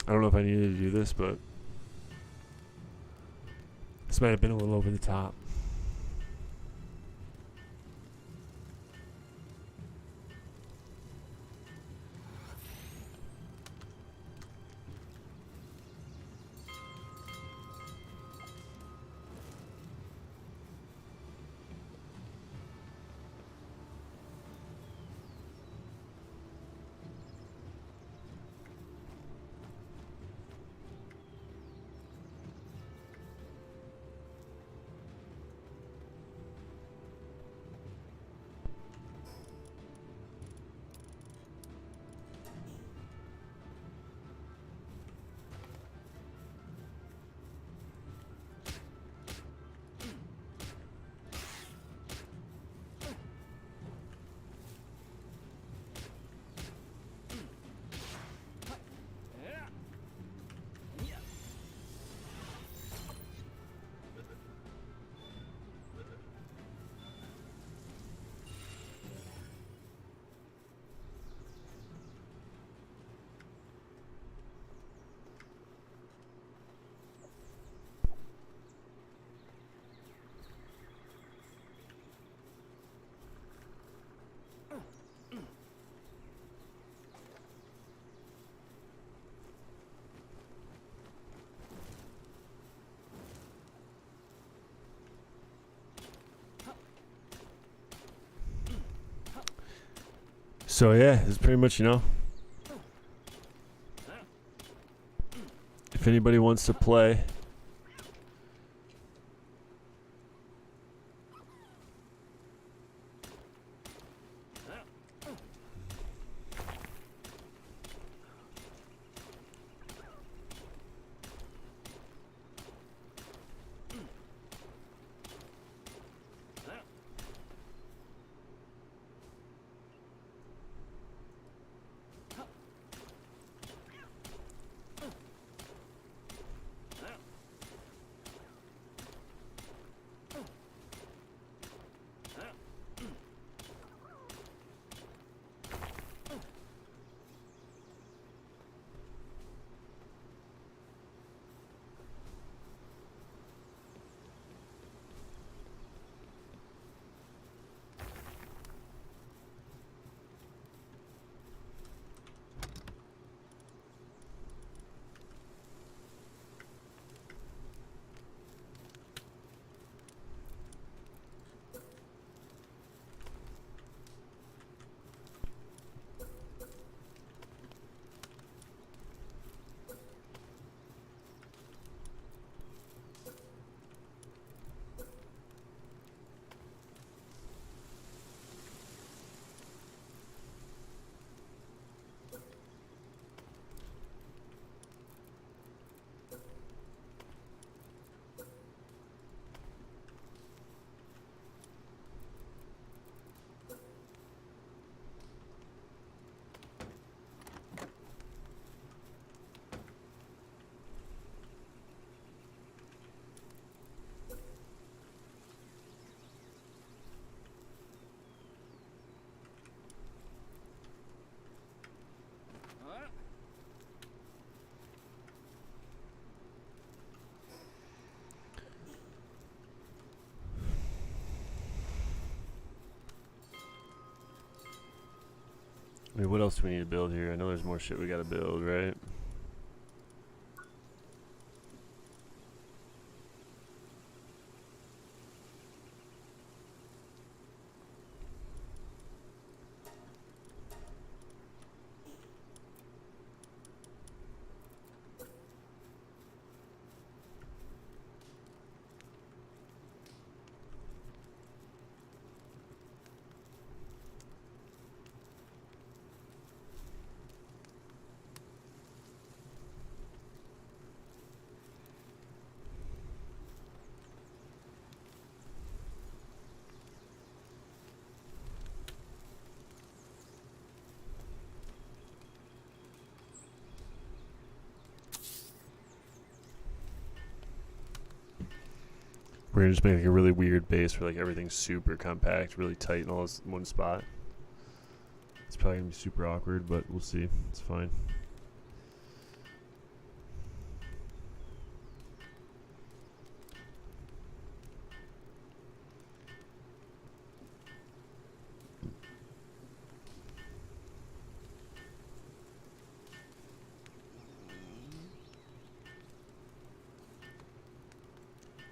I don't know if I needed to do this, but this might have been a little over the top. So yeah, it's pretty much, you know, if anybody wants to play. I mean, what else do we need to build here? I know there's more shit we gotta build, right? We're gonna just make like a really weird base where like everything's super compact, really tight in all this one spot. It's probably gonna be super awkward, but we'll see. It's fine.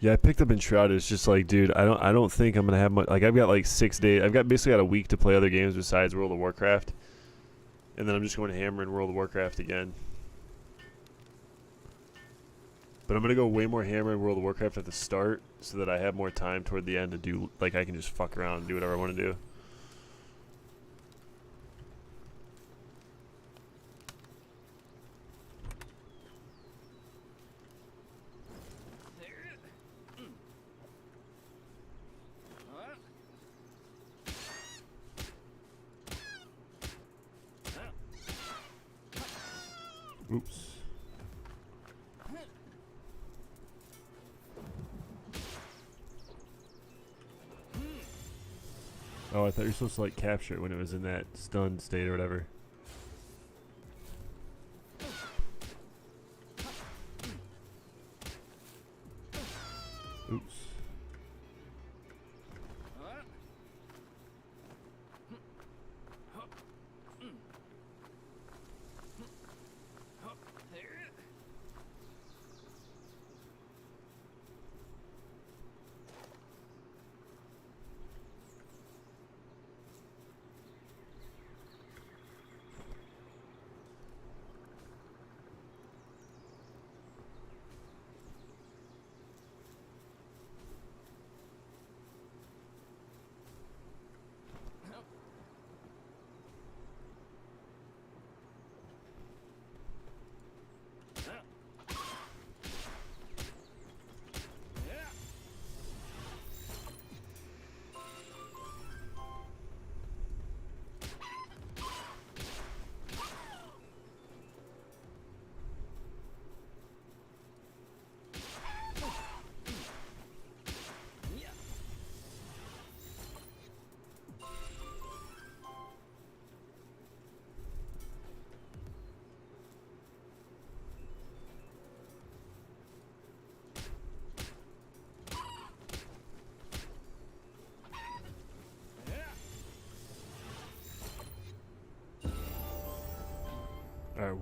Yeah, I picked up Enshrouded. It's just like, dude, I don't think I'm gonna have much. Like, I've got like 6 days. I've got basically got a week to play other games besides World of Warcraft, and then I'm just going to hammer in World of Warcraft again. But I'm gonna go way more hammer in World of Warcraft at the start, so that I have more time toward the end to do. Like, I can just fuck around and do whatever I want to do. Oops. Oh, I thought you were supposed to like capture it when it was in that stunned state or whatever. Oops.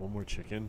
one more chicken.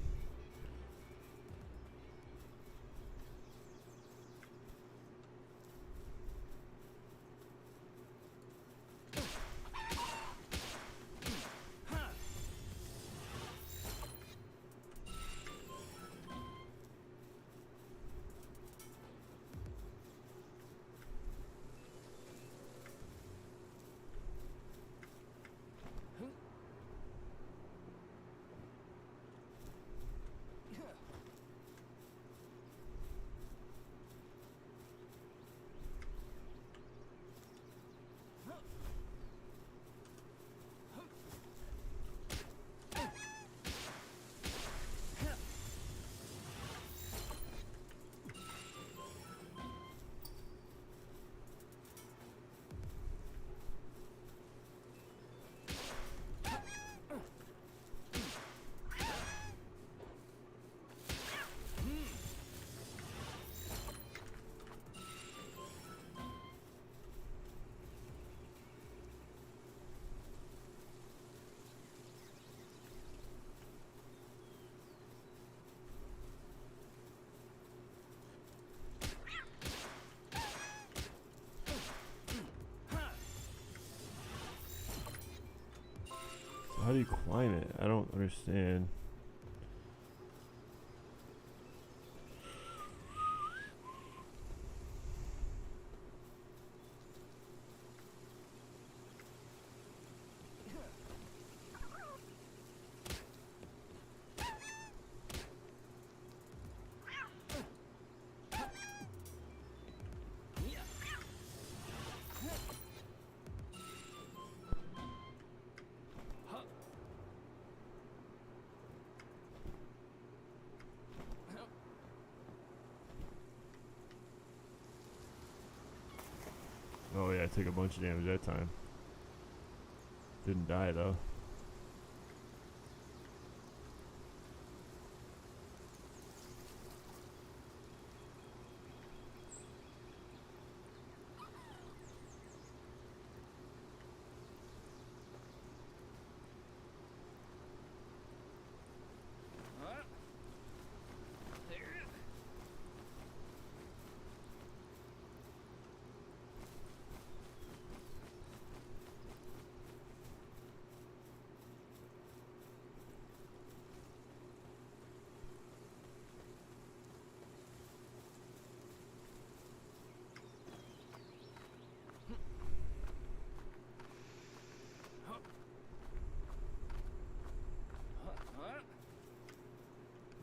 How do you climb it? I don't understand. Oh yeah, I took a bunch of damage that time. Didn't die though.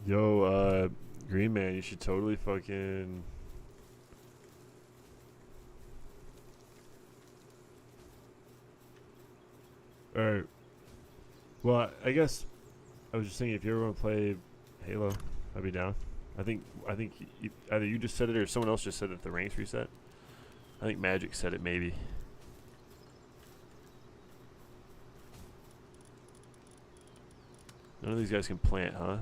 Yo, Green Man, you should totally fucking... Alright. Well, I guess I was just thinking if you ever want to play Halo, I'd be down. I think either you just said it or someone else just said that the ranks reset. I think Magic said it maybe. None of these guys can plant, huh?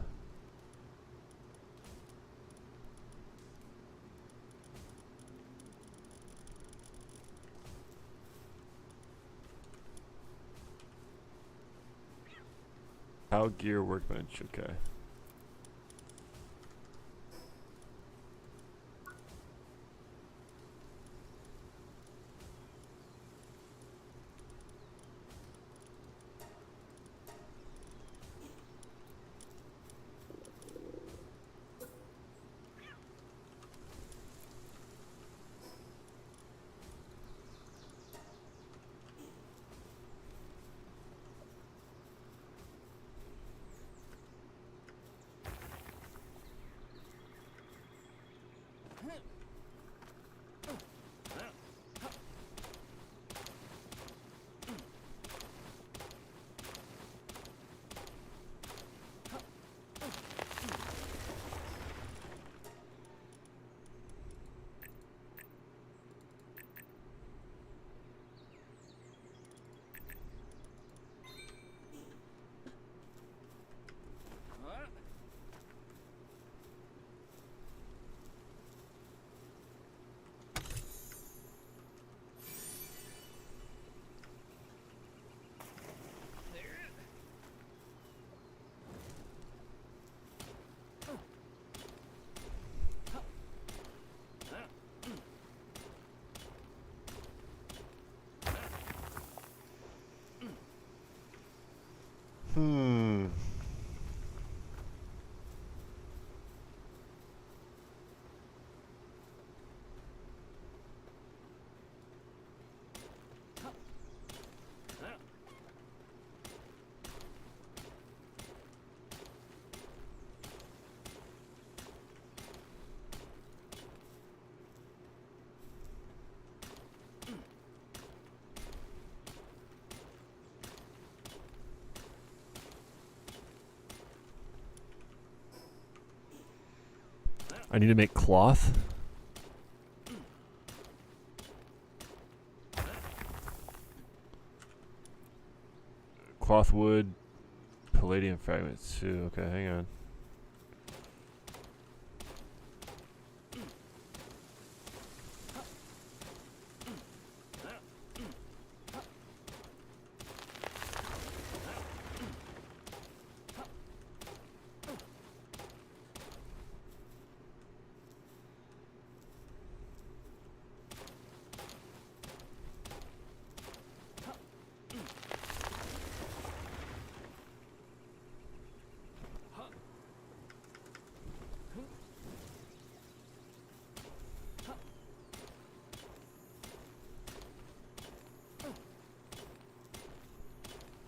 How gear workbench, okay. I need to make cloth. Cloth wood, palladium fragments too. Okay, hang on.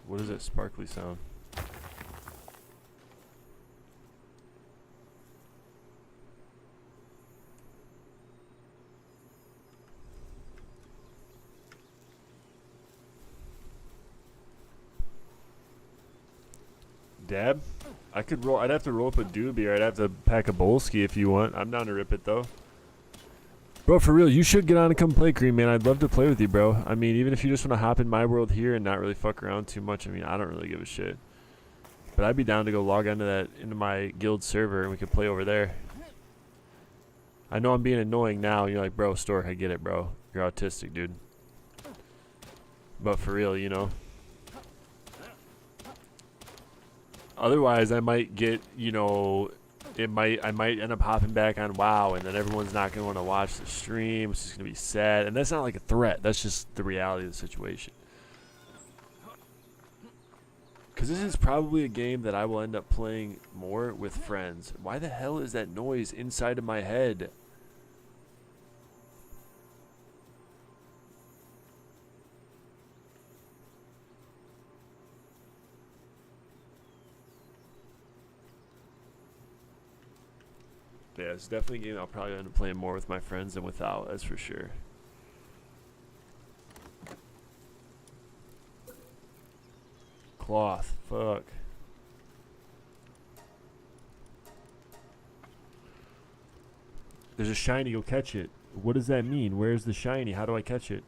What is that sparkly sound? Dab? I could roll. I'd have to roll up a doobie, or I'd have to pack a bolski if you want. I'm down to rip it though. Bro, for real, you should get on and come play, Green Man. I'd love to play with you, bro. I mean, even if you just want to hop in my world here and not really fuck around too much, I mean, I don't really give a shit. But I'd be down to go log into my guild server and we could play over there. I know I'm being annoying now. You're like, bro, Stork, I get it, bro. You're autistic, dude. But for real, you know. Otherwise, I might get, you know, I might end up hopping back on WoW, and then everyone's not going to want to watch the stream. It's just going to be sad. And that's not like a threat. That's just the reality of the situation. Because this is probably a game that I will end up playing more with friends. Why the hell is that noise inside of my head? Yeah, it's definitely a game I'll probably end up playing more with my friends than without, that's for sure. Cloth, fuck. There's a shiny, go catch it. What does that mean? Where's the shiny? How do I catch it?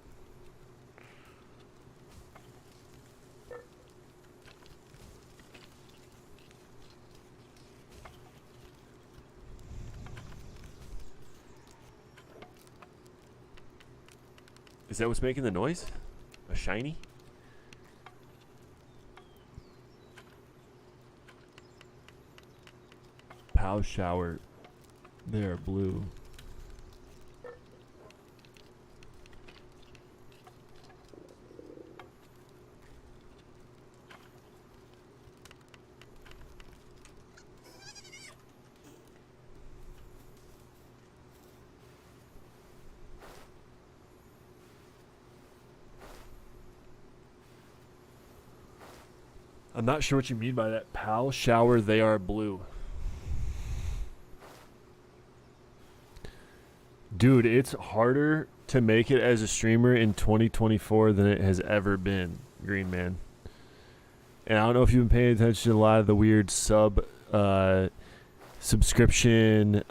Is that what's making the noise? A shiny? Pow shower. They are blue. I'm not sure what you mean by that. Pal shower, they are blue. Dude, it's harder to make it as a streamer in 2024 than it has ever been, Green Man. And I don't know if you've been paying attention to a lot of the weird subscription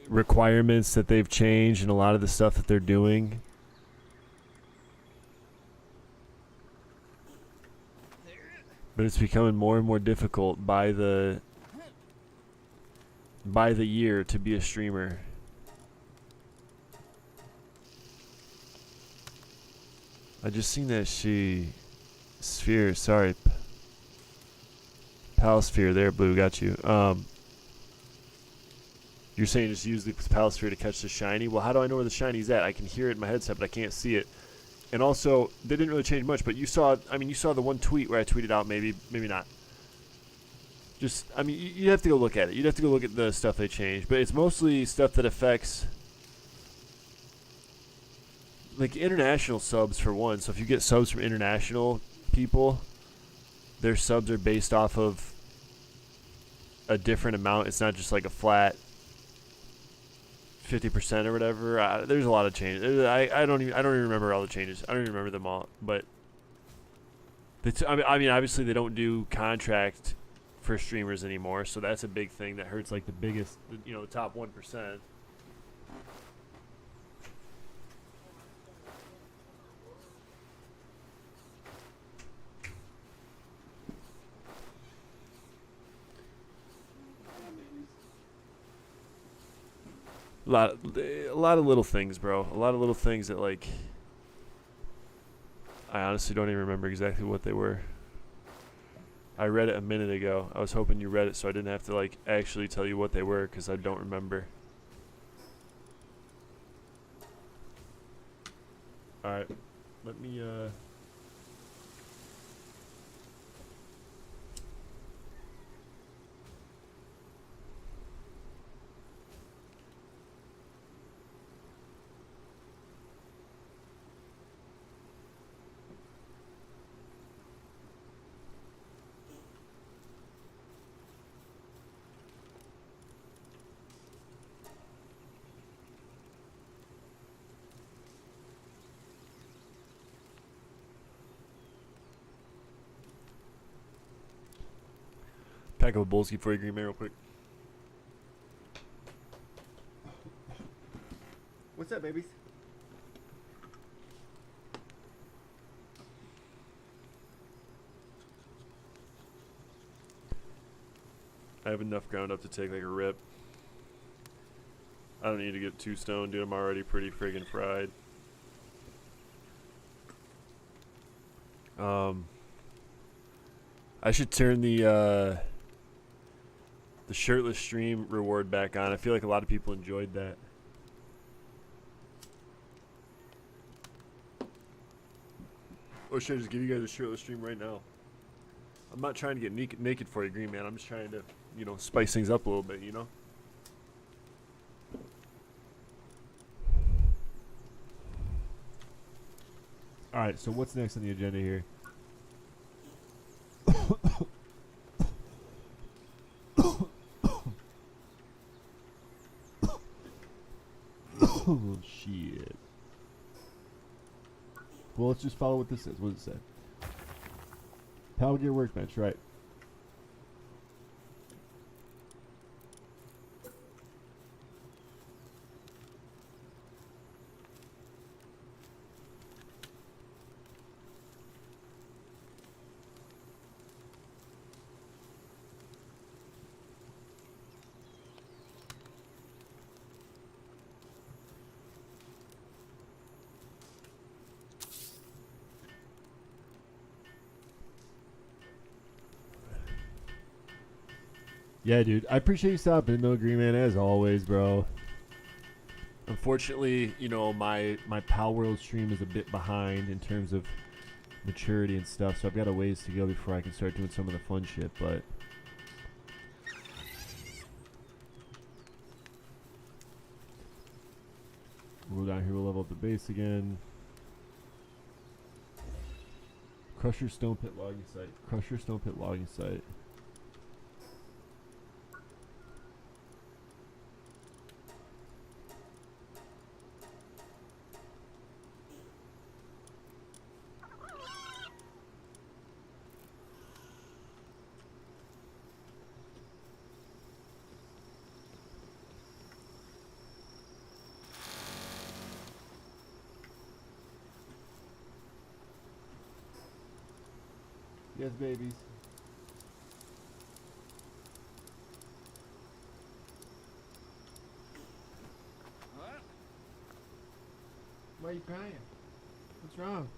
requirements that they've changed and a lot of the stuff that they're doing. But it's becoming more and more difficult by the year to be a streamer. I just seen that sphere, sorry. Pal sphere there, blue, got you. You're saying just use the pal sphere to catch the shiny? Well, how do I know where the shiny's at? I can hear it in my headset, but I can't see it. And also, they didn't really change much, but you saw the one tweet where I tweeted out, maybe not. Just, I mean, you have to go look at it. You'd have to go look at the stuff they changed. But it's mostly stuff that affects, like, international subs for one. So if you get subs from international people, their subs are based off of a different amount. It's not just like a flat 50% or whatever. There's a lot of changes. I don't even remember all the changes. I don't even remember them all. But I mean, obviously they don't do contract for streamers anymore, so that's a big thing that hurts like the biggest, the top 1%. A lot of little things, bro. A lot of little things that, like, I honestly don't even remember exactly what they were. I read it a minute ago. I was hoping you read it so I didn't have to, like, actually tell you what they were, because I don't remember. Alright. Let me, pack up a Bolski for you, Green Man, real quick. What's up, babies? I have enough ground up to take, like, a rip. I don't need to get too stoned, dude. I'm already pretty friggin' fried. I should turn the shirtless stream reward back on. I feel like a lot of people enjoyed that. Or should I just give you guys a shirtless stream right now? I'm not trying to get naked for you, Green Man. I'm just trying to, spice things up a little bit, Alright, so what's next on the agenda here? Oh, shit. Well, let's just follow what this says. What does it say? Power Gear Workbench, right. Yeah, dude. I appreciate you stopping in, though, Green Man, as always, bro. Unfortunately, my Pal World stream is a bit behind in terms of maturity and stuff, so I've got a ways to go before I can start doing some of the fun shit, but... We'll go down here, we'll level up the base again. Crusher Stone Pit logging site. Crusher Stone Pit logging site. Yes, babies. What? Why are you crying? What's wrong?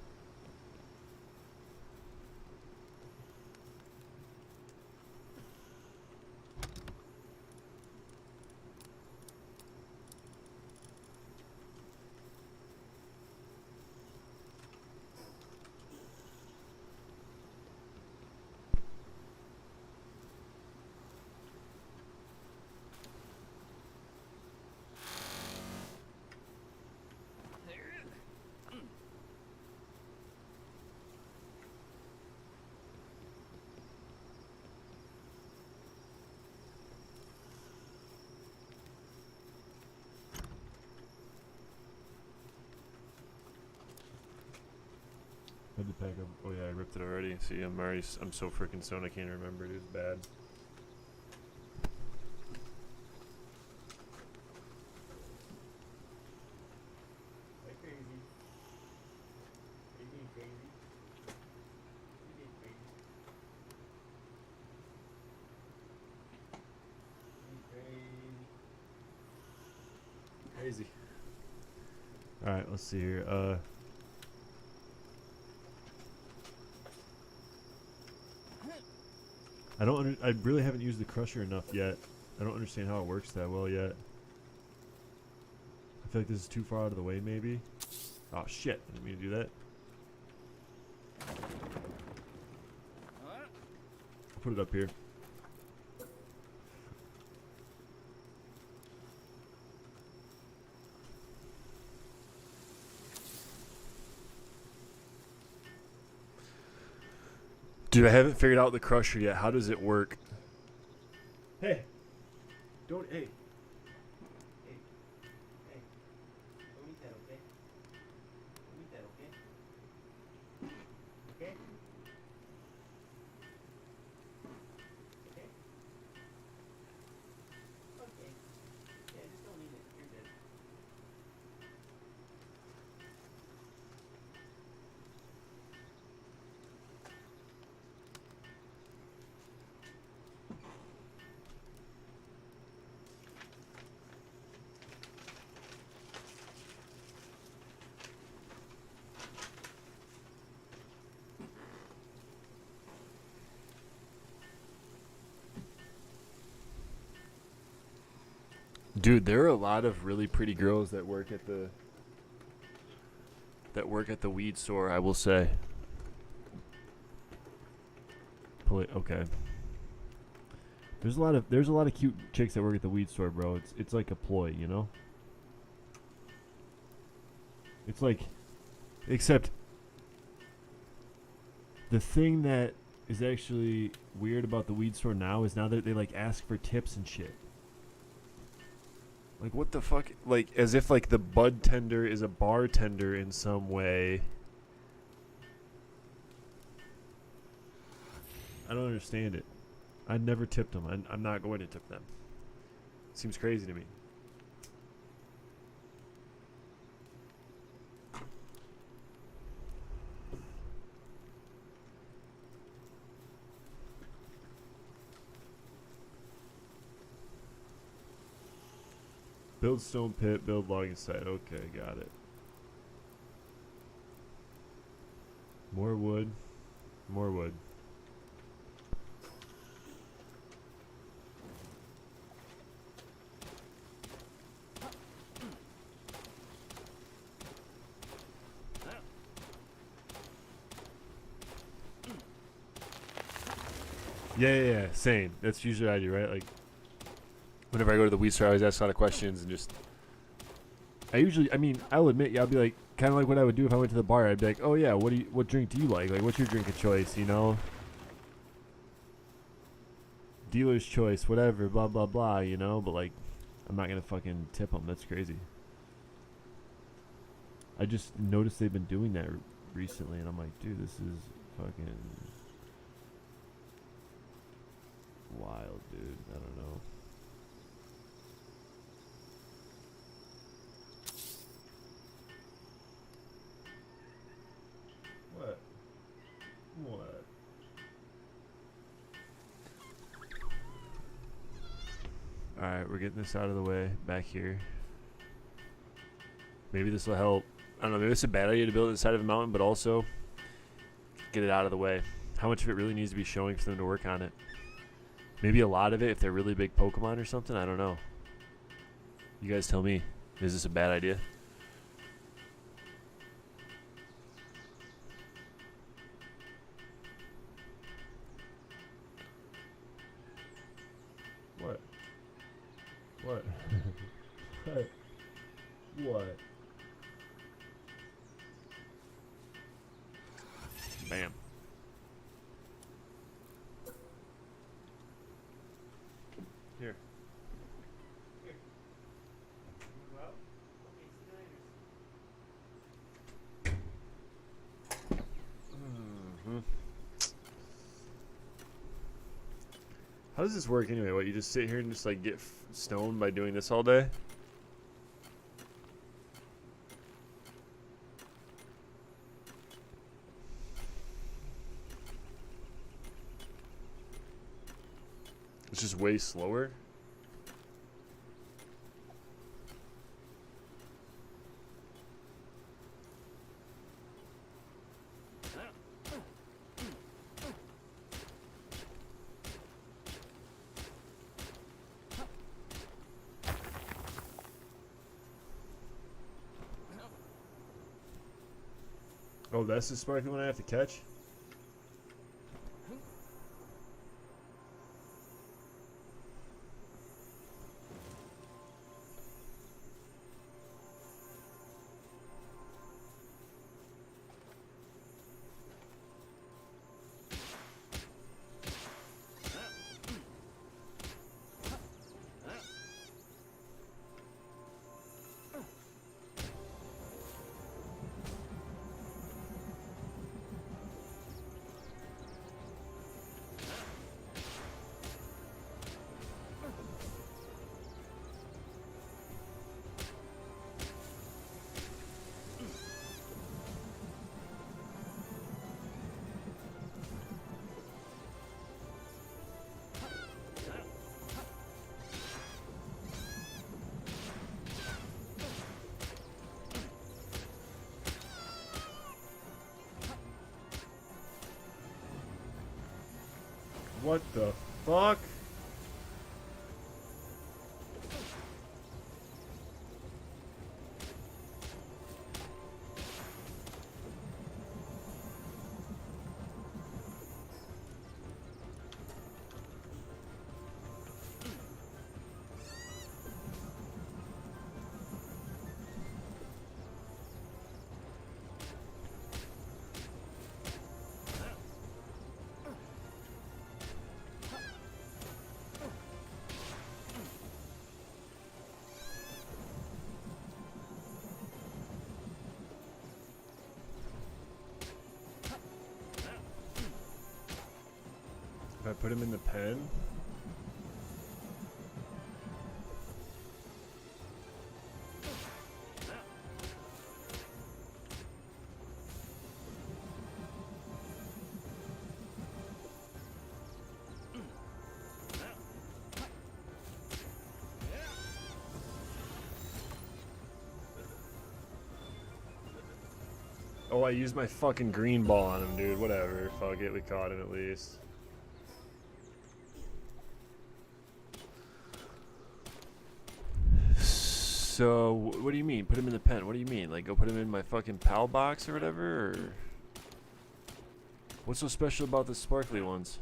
Had to pack up. Oh yeah, I ripped it already. See, I'm so freaking stoned I can't remember it. It was bad. Hey, crazy. You being crazy? You being crazy? You being crazy? Crazy. All right, let's see here. I really haven't used the crusher enough yet. I don't understand how it works that well yet. I feel like this is too far out of the way, maybe. Oh shit! I didn't mean to do that. I'll put it up here. Dude, I haven't figured out the crusher yet. How does it work? Hey. Don't, hey. Hey. Hey. Don't eat that, okay? Don't eat that, okay? Okay? Okay? Okay. Yeah, just don't eat it. You're good. Dude, there are a lot of really pretty girls that work at the weed store, I will say. Okay. There's a lot of cute chicks that work at the weed store, bro. It's like a ploy, you know? It's like, except the thing that is actually weird about the weed store now is now that they like ask for tips and shit. Like, what the fuck? Like, as if, like, the bud tender is a bartender in some way. I don't understand it. I never tipped them. I'm not going to tip them. Seems crazy to me. Build stone pit, build logging site. Okay, got it. More wood. More wood. Yeah, same. That's usually what I do, right? Like, whenever I go to the weed store, I always ask a lot of questions and just... I'll admit, I'll be like, kind of like what I would do if I went to the bar. I'd be like, oh yeah, what drink do you like? Like, what's your drink of choice, you know? Dealer's choice, whatever, blah, blah, blah, you know? But, like, I'm not going to fucking tip them. That's crazy. I just noticed they've been doing that recently, and I'm like, dude, this is fucking wild, dude. I don't know. What? Alright, we're getting this out of the way back here. Maybe this will help. I don't know, maybe it's a bad idea to build it inside of a mountain, but also get it out of the way. How much of it really needs to be showing for them to work on it? Maybe a lot of it if they're really big Pokemon or something? I don't know. You guys tell me. Is this a bad idea? What? What? What? What? Bam. Here. Here. You go out? Okay, see you later. How does this work anyway? What, you just sit here and just like get stoned by doing this all day? It's just way slower. Oh, that's the sparkly one I have to catch? What the fuck? If I put him in the pen? Oh, I used my fucking green ball on him, dude. Whatever. Fuck it, we caught him at least. So, what do you mean? Put him in the pen? What do you mean? Like, go put him in my fucking PAL box or whatever? Or what's so special about the sparkly ones?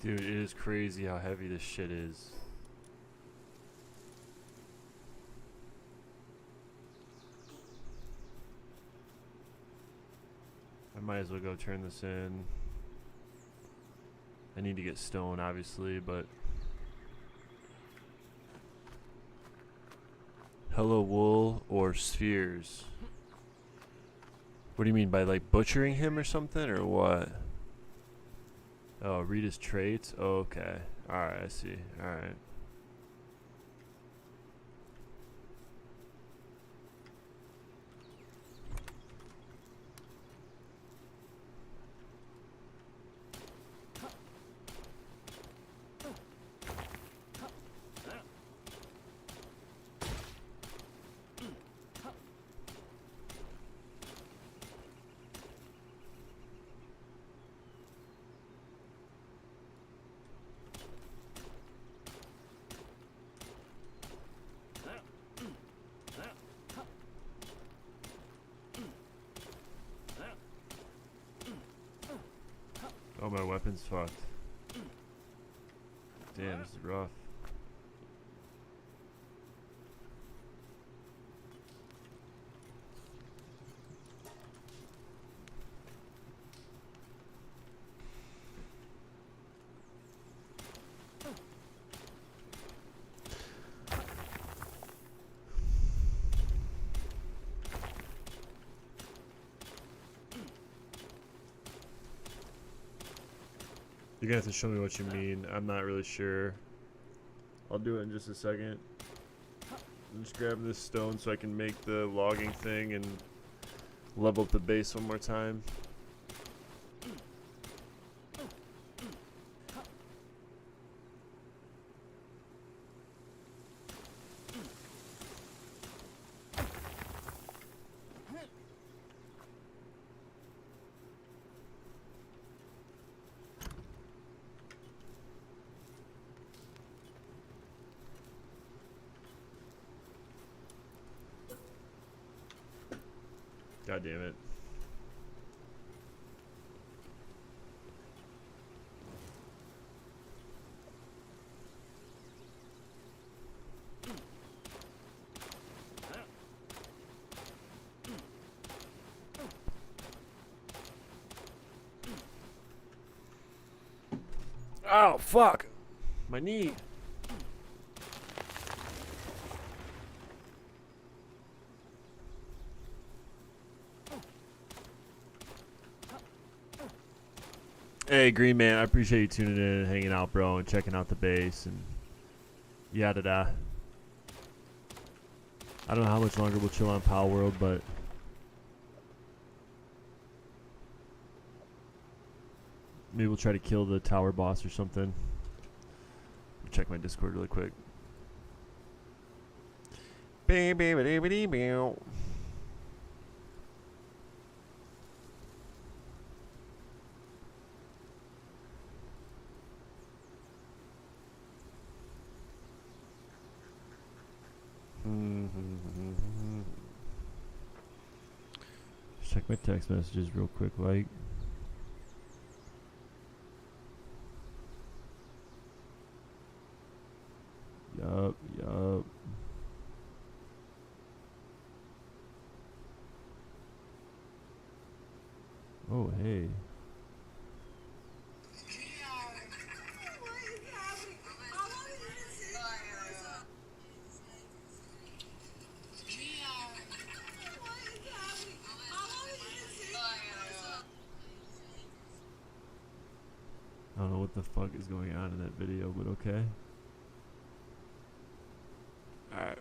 Dude, it is crazy how heavy this shit is. I might as well go turn this in. I need to get stone, obviously, but... Hello, wool or spheres? What do you mean by like butchering him or something, or what? Oh, read his traits? Oh, okay. Alright, I see. Alright. Oh, my weapon's fucked. Damn, this is rough. You're gonna have to show me what you mean. I'm not really sure. I'll do it in just a second. I'm just grabbing this stone so I can make the logging thing and level up the base one more time. God damn it. Oh, fuck. My knee. Hey, Green Man, I appreciate you tuning in and hanging out, bro, and checking out the base and yada da. I don't know how much longer we'll chill on Pow World, but maybe we'll try to kill the tower boss or something. Check my Discord really quick. Check my text messages real quick, like. Yup. Oh, hey. I don't know what the fuck is going on in that video, but okay. Alright.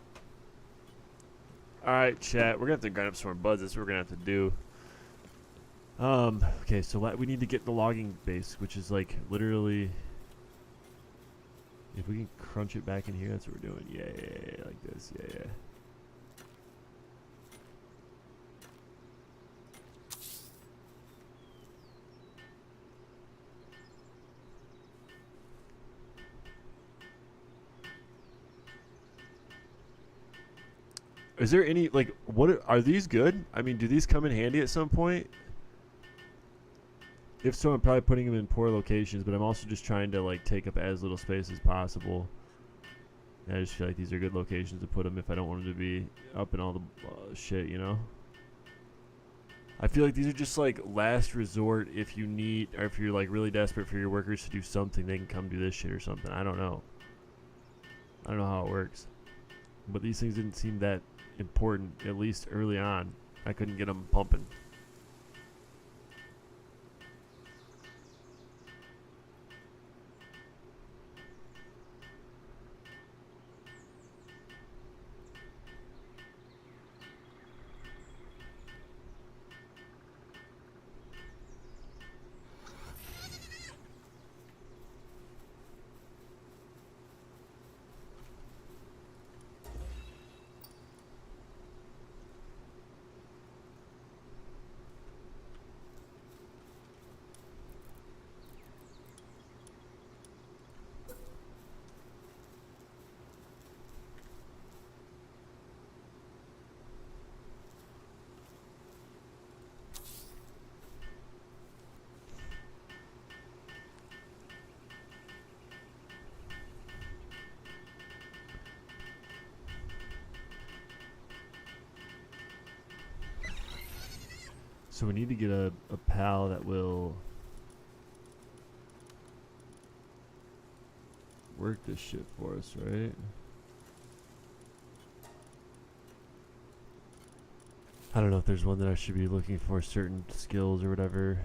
Alright, chat. We're gonna have to grind up some more buds. That's what we're gonna have to do. Okay, so we need to get the logging base, which is like literally, if we can crunch it back in here, that's what we're doing. Yeah, like this. Yeah. Is there any, like, what are these good? I mean, do these come in handy at some point? If so, I'm probably putting them in poor locations, but I'm also just trying to, like, take up as little space as possible. And I just feel like these are good locations to put them if I don't want them to be up in all the shit, you know? I feel like these are just, like, last resort if you need, or if you're, like, really desperate for your workers to do something, they can come do this shit or something. I don't know. I don't know how it works. But these things didn't seem that important, at least early on. I couldn't get them pumping. So we need to get a pal that will work this shit for us, right? I don't know if there's one that I should be looking for certain skills or whatever.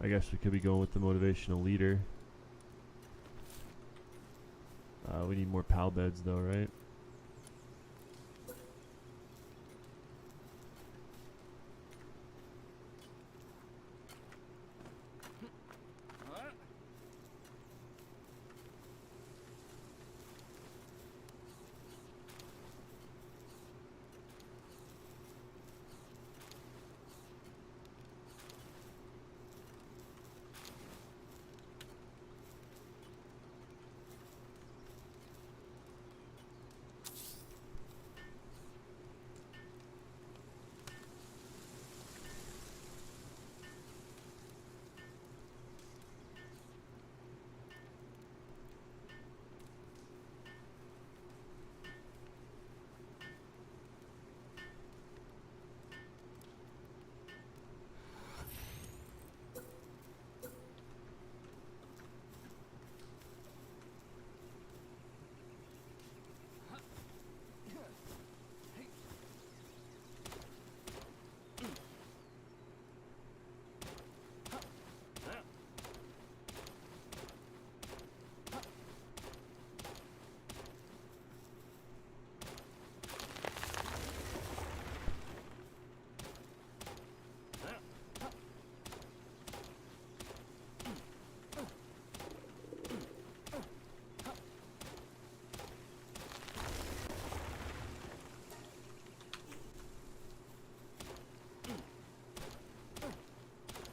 I guess we could be going with the motivational leader. We need more pal beds though, right?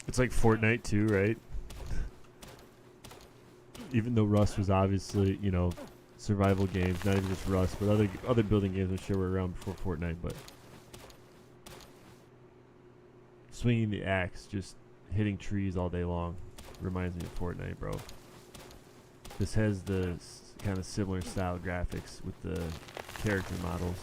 It's like Fortnite too, right? Even though Rust was obviously, you know, survival games, not even just Rust, but other building games I'm sure were around before Fortnite, but swinging the axe, just hitting trees all day long reminds me of Fortnite, bro. This has the kind of similar style graphics with the character models.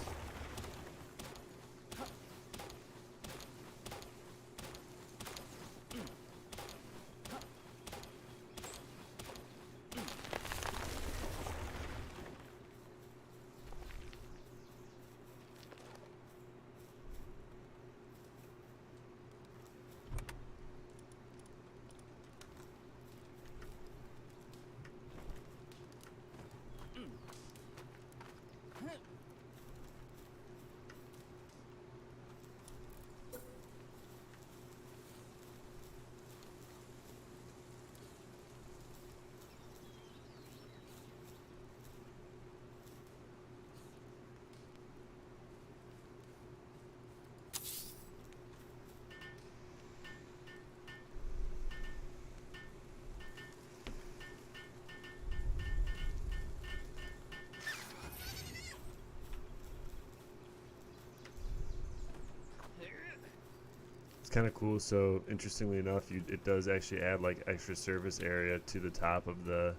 It's kind of cool. So interestingly enough, it does actually add like extra surface area to the top of the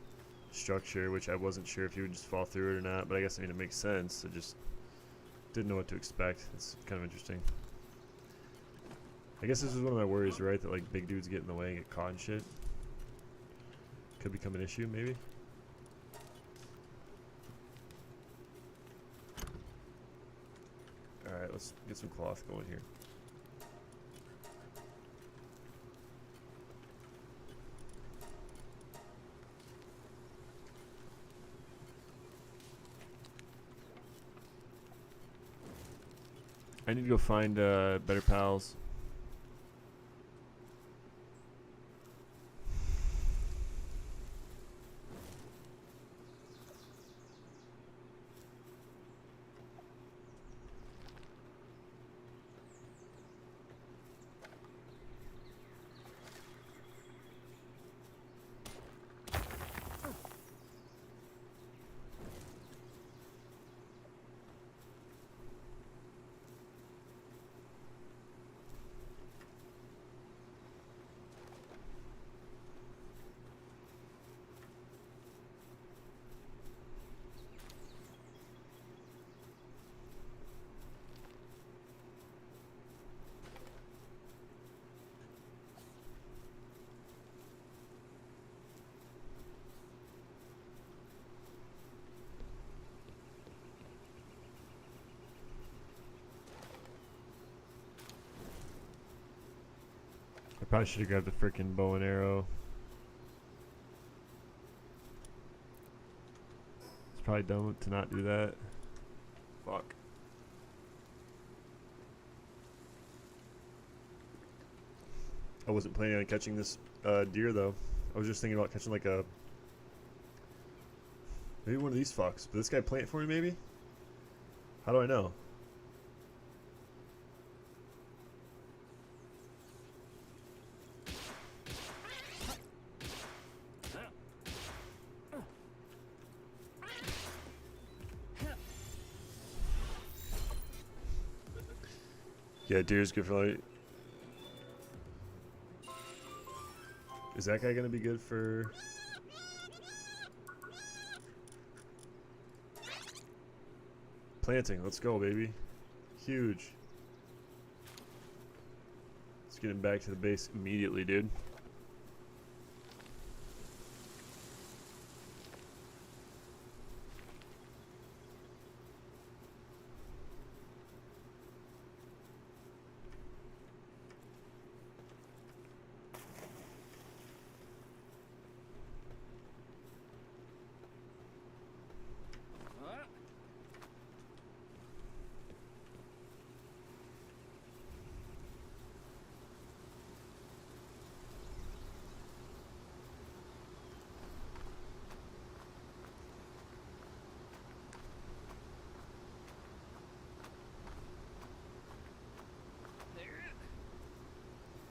structure, which I wasn't sure if you would just fall through it or not, but I guess it makes sense. I just didn't know what to expect. It's kind of interesting. I guess this is one of my worries, right? That like big dudes get in the way and get caught and shit. Could become an issue, maybe. Alright, let's get some cloth going here. I need to go find better pals. Probably should have grabbed the frickin' bow and arrow. It's probably dumb to not do that. Fuck. I wasn't planning on catching this deer though. I was just thinking about catching like a maybe one of these fucks. But this guy plant for me maybe? How do I know? Yeah, deer's good for like. Is that guy gonna be good for? Planting, let's go, baby. Huge. Let's get him back to the base immediately, dude.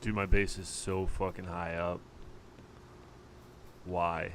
Dude, my base is so fucking high up. Why?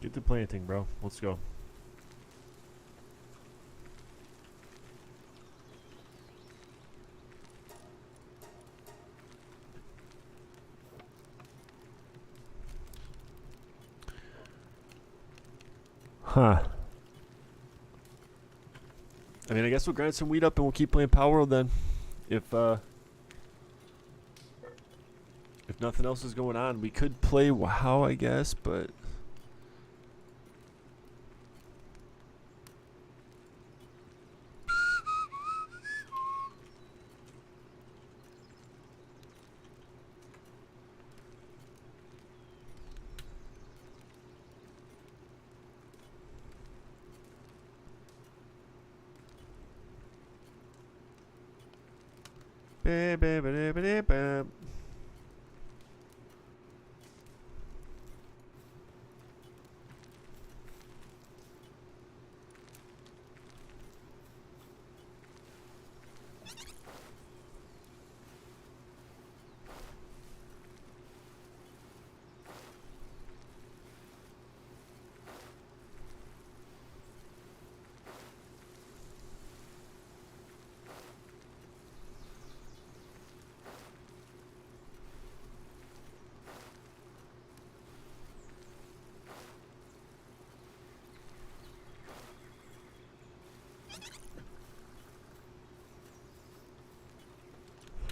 Get the planting, bro. Let's go. Huh. I mean, I guess we'll grind some wheat up and we'll keep playing Power World then. If nothing else is going on, we could play WoW, I guess, but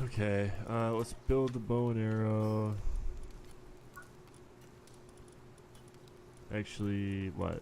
okay, let's build the bow and arrow. Actually, what?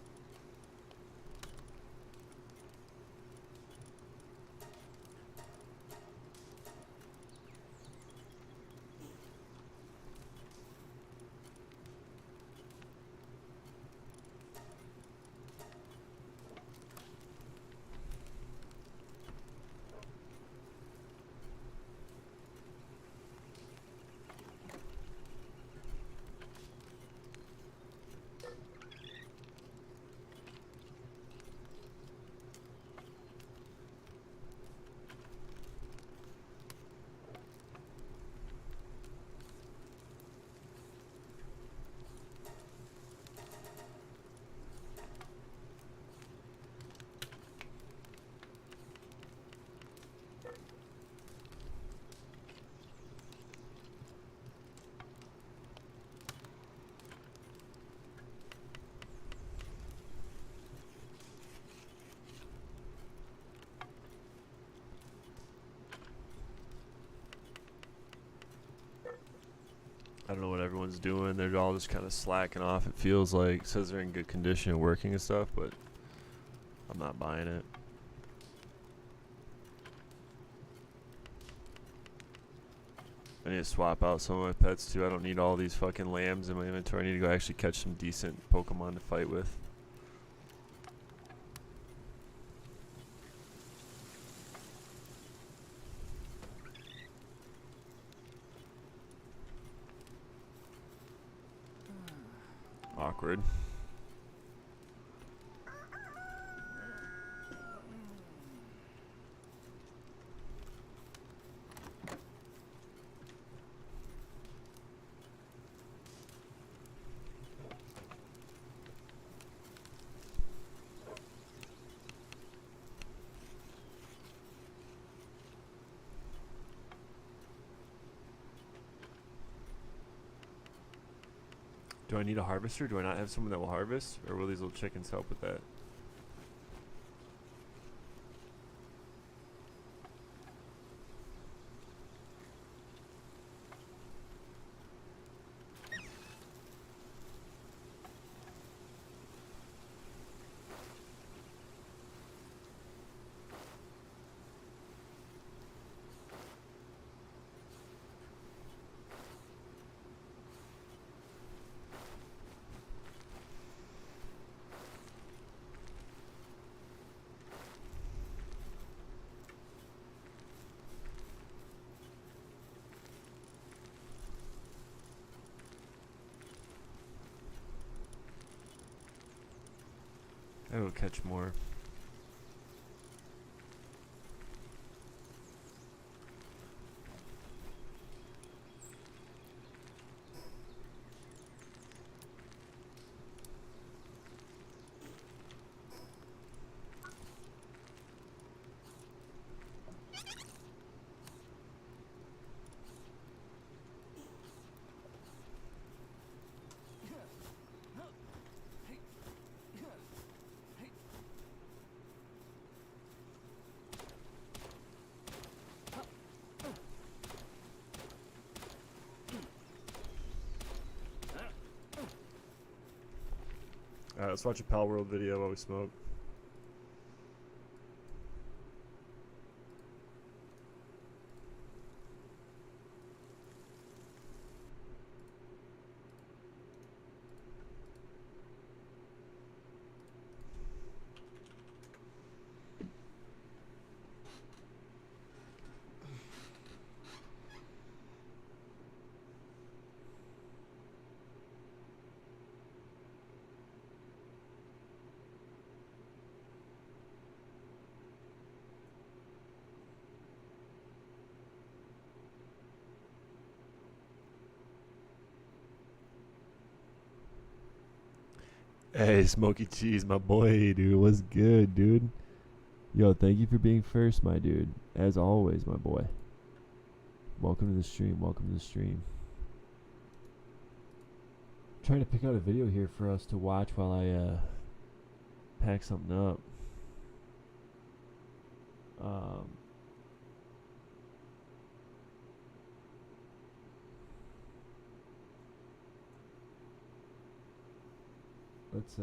I don't know what everyone's doing. They're all just kind of slacking off. It feels like. It says they're in good condition and working and stuff, but I'm not buying it. I need to swap out some of my pets too. I don't need all these fucking lambs in my inventory. I need to go actually catch some decent Pokemon to fight with. Awkward. Do I need a harvester? Do I not have someone that will harvest? Or will these little chickens help with that? I will catch more. Alright, let's watch a Pal World video while we smoke. Hey, Smoky Cheese, my boy, dude. What's good, dude? Yo, thank you for being first, my dude. As always, my boy. Welcome to the stream. Welcome to the stream. Trying to pick out a video here for us to watch while I pack something up. Let's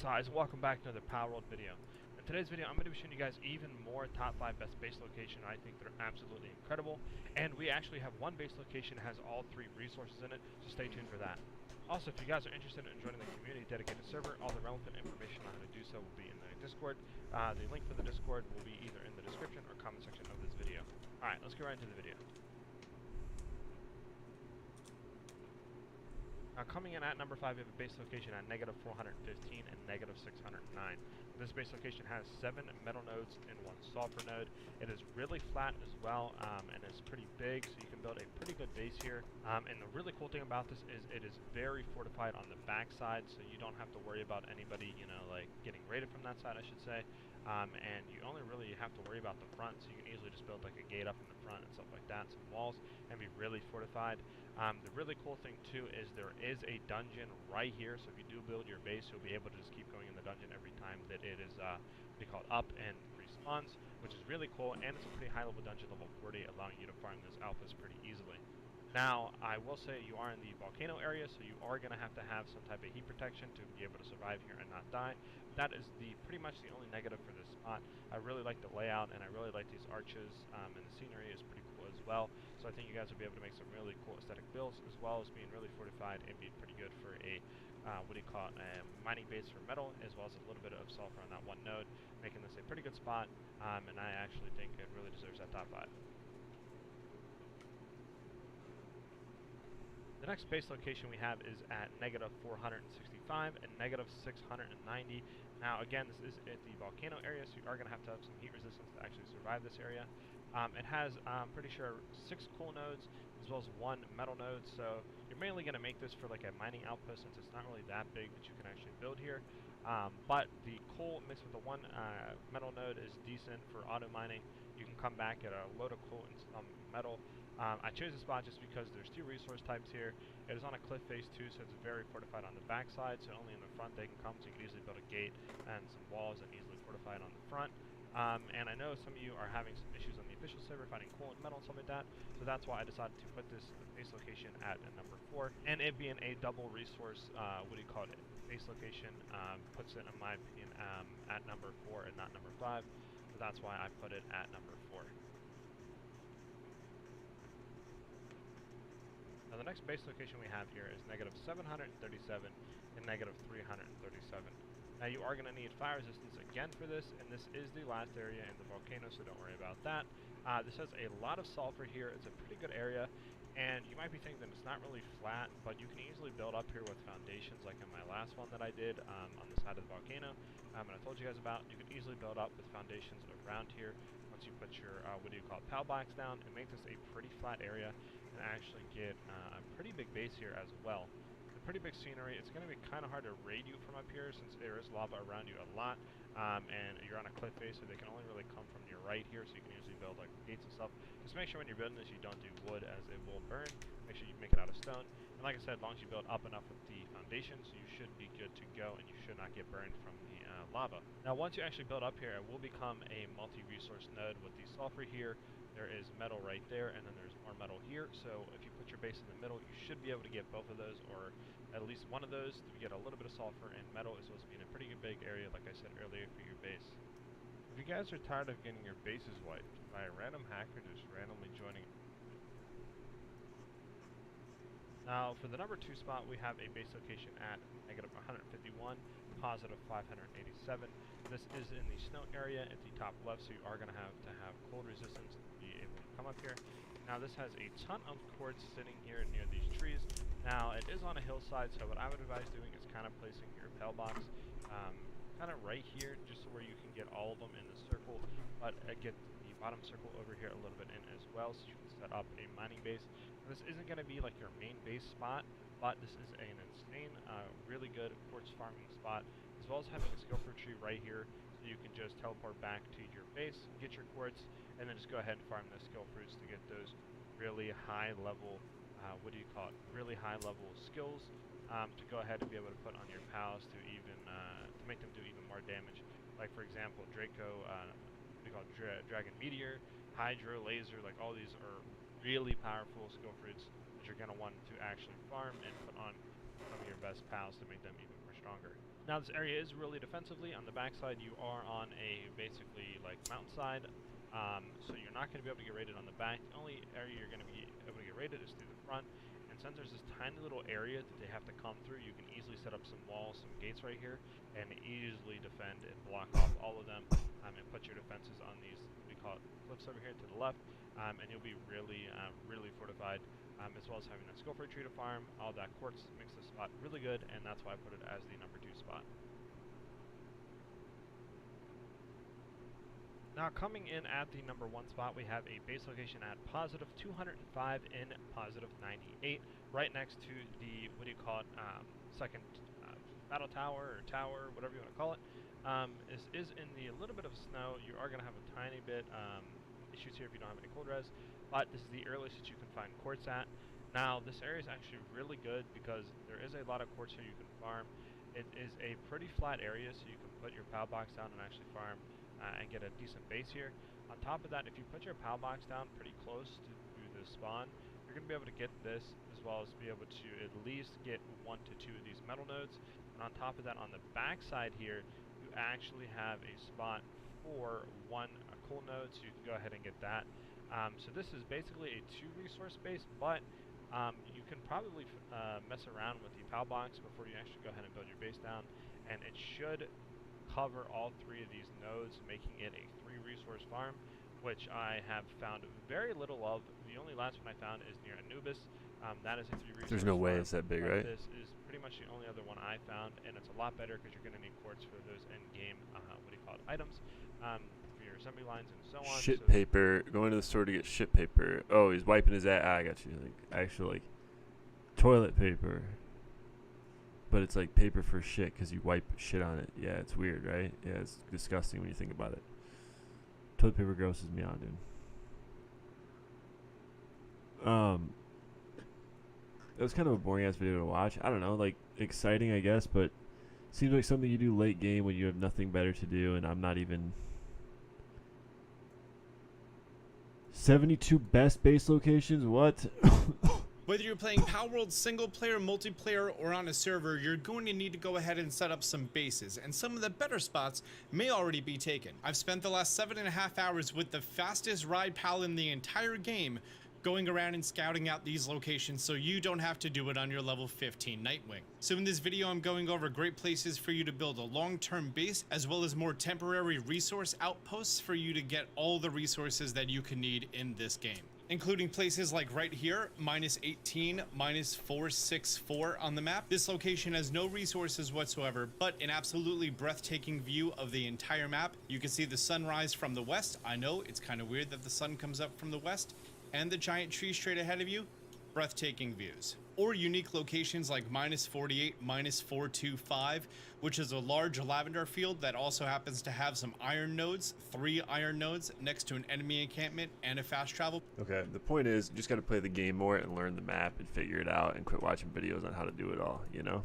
Guys, welcome back to another Power World video. In today's video, I'm going to be showing you guys even more top 5 best base location. I think they're absolutely incredible, and we actually have one base location that has all 3 resources in it, so stay tuned for that. Also, if you guys are interested in joining the community dedicated server, all the relevant information on how to do so will be in the Discord. The link for the Discord will be either in the description or comment section of this video. Alright, let's get right into the video. Now, coming in at number 5, we have a base location at -415 and -609. This base location has 7 metal nodes and 1 sulfur node. It is really flat as well, and it's pretty big, so you can build a pretty good base here. And the really cool thing about this is it is very fortified on the back side, so you don't have to worry about anybody, you know, like getting raided from that side, I should say. And you only really have to worry about the front, so you can easily just build like a gate up in the front and stuff like that, some walls, and be really fortified. The really cool thing too is there is a dungeon right here, so if you do build your base, you'll be able to just keep going in the dungeon every time that it is, what do you call it, up and respawns, which is really cool, and it's a pretty high level dungeon, level 40, allowing you to farm those alphas pretty easily. Now, I will say you are in the volcano area, so you are going to have some type of heat protection to be able to survive here and not die. That is pretty much the only negative for this spot. I really like the layout, and I really like these arches, and the scenery is pretty cool as well. So I think you guys will be able to make some really cool aesthetic builds, as well as being really fortified and being pretty good for a, what do you call it, a mining base for metal, as well as a little bit of sulfur on that one node, making this a pretty good spot, and I actually think it really deserves that top 5. The next base location we have is at -465 and -690. Now again, this is at the volcano area, so you are going to have some heat resistance to actually survive this area. It has, I'm pretty sure, 6 coal nodes as well as 1 metal node, so you're mainly going to make this for like a mining outpost since it's not really that big that you can actually build here. But the coal mixed with the 1 metal node is decent for auto mining. You can come back at a load of coal and some metal. I chose this spot just because there's 2 resource types here. It is on a cliff face too, so it's very fortified on the back side, so only in the front they can come, so you can easily build a gate and some walls and easily fortified on the front. And I know some of you are having some issues on the official server finding coal and metal and stuff like that, so that's why I decided to put this base location at number 4. And it being a double resource, what do you call it, base location, puts it, in my opinion, at number 4 and not number 5, so that's why I put it at number 4. Now the next base location we have here is -737 and -337. Now you are going to need fire resistance again for this, and this is the last area in the volcano, so don't worry about that. This has a lot of sulfur here. It's a pretty good area, and you might be thinking that it's not really flat, but you can easily build up here with foundations like in my last one that I did on the side of the volcano, and I told you guys about. You can easily build up with foundations around here once you put your, what do you call it, pal blocks down, and make this a pretty flat area, and actually get a pretty big base here as well. It's a pretty big scenery. It's going to be kind of hard to raid you from up here since there is lava around you a lot, and you're on a cliff face, so they can only really come from your right here, so you can usually build like gates and stuff. Just make sure when you're building this you don't do wood, as it will burn. Make sure you make it out of stone, and like I said, as long as you build up enough with the foundations, you should be good to go, and you should not get burned from the lava. Now once you actually build up here, it will become a multi-resource node with the sulfur here. There is metal right there, and then there's more metal here, so if you put your base in the middle, you should be able to get both of those, or at least one of those, to get a little bit of sulfur and metal, as well as being a pretty good big area, like I said earlier, for your base. If you guys are tired of getting your bases wiped by a random hacker just randomly joining... Now, for the number 2 spot, we have a base location at -151, +587. This is in the snow area at the top left, so you are going to have cold resistance to be able to come up here. Now, this has a ton of quartz sitting here near these trees. Now, it is on a hillside, so what I would advise doing is kind of placing your pell box kind of right here, just so where you can get all of them in the circle, but get the bottom circle over here a little bit in as well, so you can set up a mining base. Now, this isn't going to be like your main base spot, but this is an insane, really good quartz farming spot, as well as having a skill fruit tree right here, so you can just teleport back to your base, get your quartz, and then just go ahead and farm the skill fruits to get those really high level, what do you call it, really high level skills, to go ahead and be able to put on your pals to even, to make them do even more damage. Like for example, Draco, what do you call it, Dragon Meteor, Hydro, Laser, like all these are really powerful skill fruits that you're going to want to actually farm and put on some of your best pals to make them even more stronger. Now this area is really defensively. On the backside you are on a basically like mountainside, so you're not going to be able to get raided on the back. The only area you're going to be able to get raided is through the front, and And since there's this tiny little area that they have to come through, you can easily set up some walls, some gates right here, and easily defend and block off all of them, and put your defenses on these, we call it cliffs over here to the left, and you'll be really, really fortified, as well as having that Scope tree to farm. All that quartz makes this spot really good, and that's why I put it as the number 2 spot. Now coming in at the number 1 spot, we have a base location at positive 205 in positive 98, right next to the, what do you call it, second battle tower or tower, whatever you want to call it. This is in the a little bit of snow. You are going to have a tiny bit issues here if you don't have any cold res, but this is the earliest that you can find quartz at. Now this area is actually really good because there is a lot of quartz here you can farm. It is a pretty flat area, so you can put your POW box down and actually farm and get a decent base here. On top of that, if you put your POW box down pretty close to the spawn, you're going to be able to get this, as well as be able to at least get 1 to 2 of these metal nodes. And on top of that, on the back side here, you actually have a spot for 1 coal node, so you can go ahead and get that. So this is basically a 2 resource base, but you can probably mess around with the POW box before you actually go ahead and build your base down, and it should cover all 3 of these nodes, making it a 3 resource farm, which I have found very little of. The only last one I found is near Anubis. That is a 3 resource There's no way farm, it's that big, right? This is pretty much the only other one I found, and it's a lot better because you're going to need quartz for those end game, what do you call it, items, for your assembly lines and so on. Shit so paper. Going to the store to get shit paper. Oh, he's wiping his ass. I got you. Like, actually, like, toilet paper. But it's like paper for shit because you wipe shit on it. Yeah, it's weird, right? Yeah, it's disgusting when you think about it. Toilet paper grosses me out, dude. It was kind of a boring ass video to watch. I don't know, like exciting, I guess, but seems like something you do late game when you have nothing better to do, and I'm not even. 72 best base locations? What? Whether you're playing Palworld single player, multiplayer, or on a server, you're going to need to go ahead and set up some bases, and some of the better spots may already be taken. I've spent the last 7.5 hours with the fastest ride pal in the entire game, going around and scouting out these locations so you don't have to do it on your level 15 Nightwing. So in this video, I'm going over great places for you to build a long-term base, as well as more temporary resource outposts for you to get all the resources that you can need in this game, including places like right here, -18, -464 on the map. This location has no resources whatsoever, but an absolutely breathtaking view of the entire map. You can see the sunrise from the west. I know it's kind of weird that the sun comes up from the west, and the giant tree straight ahead of you. Breathtaking views. Or unique locations like -48, -425, which is a large lavender field that also happens to have some iron nodes, 3 iron nodes next to an enemy encampment and a fast travel. Okay, the point is, you just got to play the game more and learn the map and figure it out and quit watching videos on how to do it all, you know?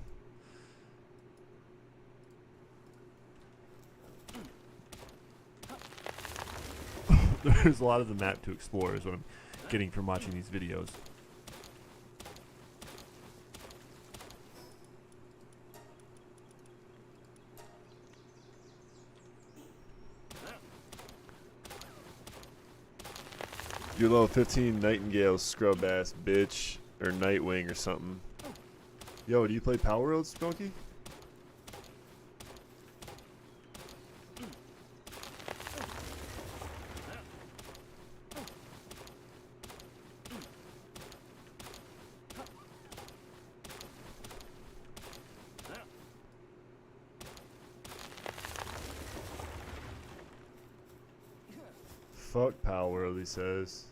There's a lot of the map to explore is what I'm getting from watching these videos. You're level 15 Nightingale scrub ass bitch, or Nightwing or something. Yo, do you play Palworld, Spunky? Fuck Palworld, he says.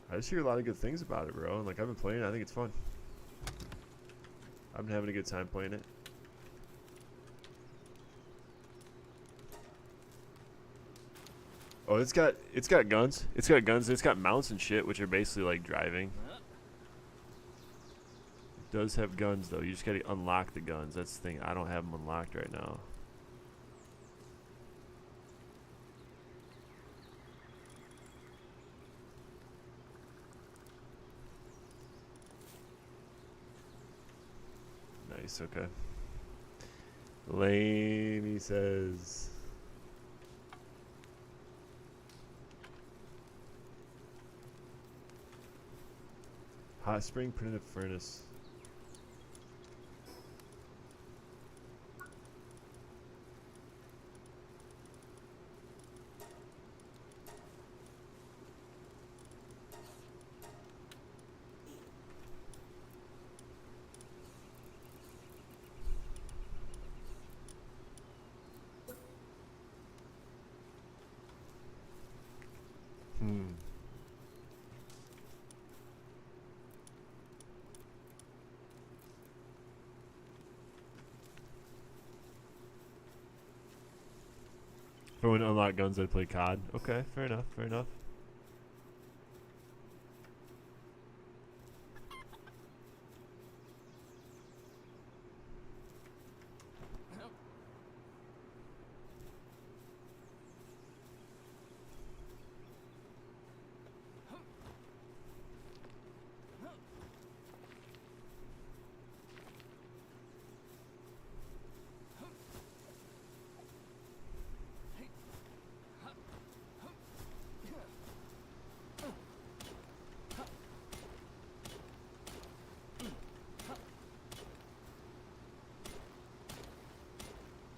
I just hear a lot of good things about it, bro. And like, I've been playing it. I think it's fun. I've been having a good time playing it. Oh, it's got guns. It's got guns. It's got mounts and shit, which are basically like driving. It does have guns though. You just gotta unlock the guns. That's the thing. I don't have them unlocked right now. Nice, okay. Lame, he says. Hot spring primitive furnace. For when unlock guns, I'd play COD. Okay, fair enough, fair enough.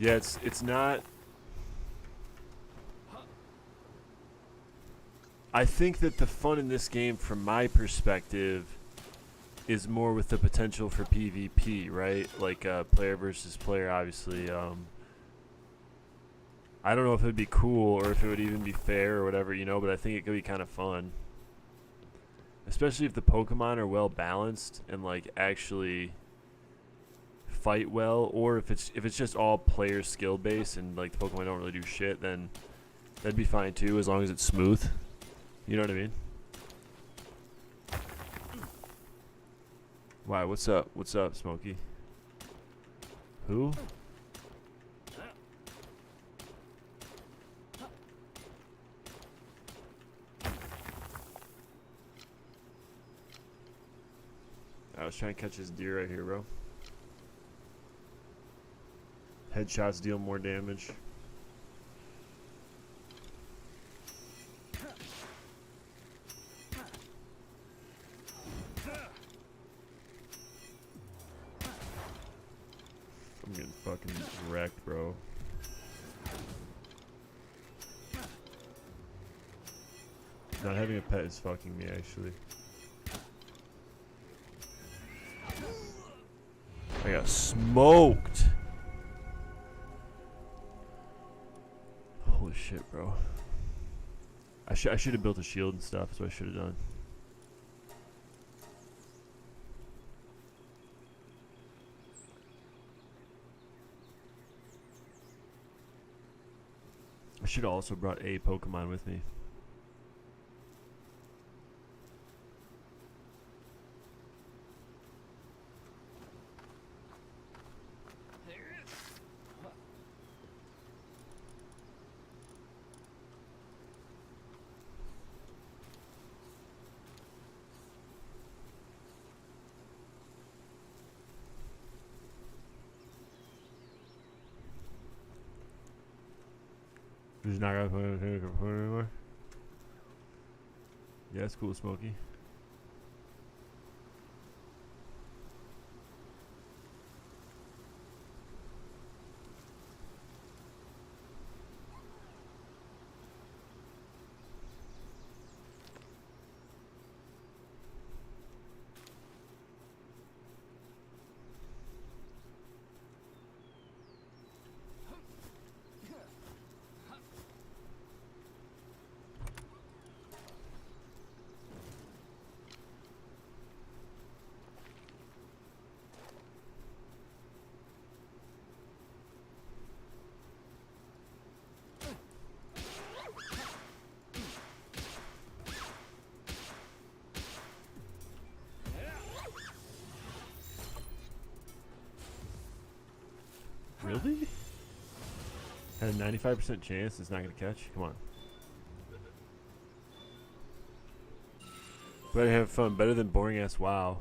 Yeah, it's not. I think that the fun in this game, from my perspective, is more with the potential for PvP, right? Like player versus player, obviously. I don't know if it would be cool or if it would even be fair or whatever, you know, but I think it could be kind of fun. Especially if the Pokemon are well balanced and like actually fight well, or if it's just all player skill based and like the Pokemon don't really do shit, then that'd be fine too, as long as it's smooth. You know what I mean? Why? What's up? What's up, Smokey? Who? I was trying to catch this deer right here, bro. Headshots deal more damage. I'm getting fucking wrecked, bro. Not having a pet is fucking me, actually. I got smoked. Holy shit, bro. I should have built a shield and stuff. That's what I should have done. I should have also brought a Pokemon with me. He's not gonna put it in the computer anymore. Yeah, it's cool, Smokey. Really? Had a 95% chance it's not going to catch? Come on. Better have fun. Better than boring ass WoW.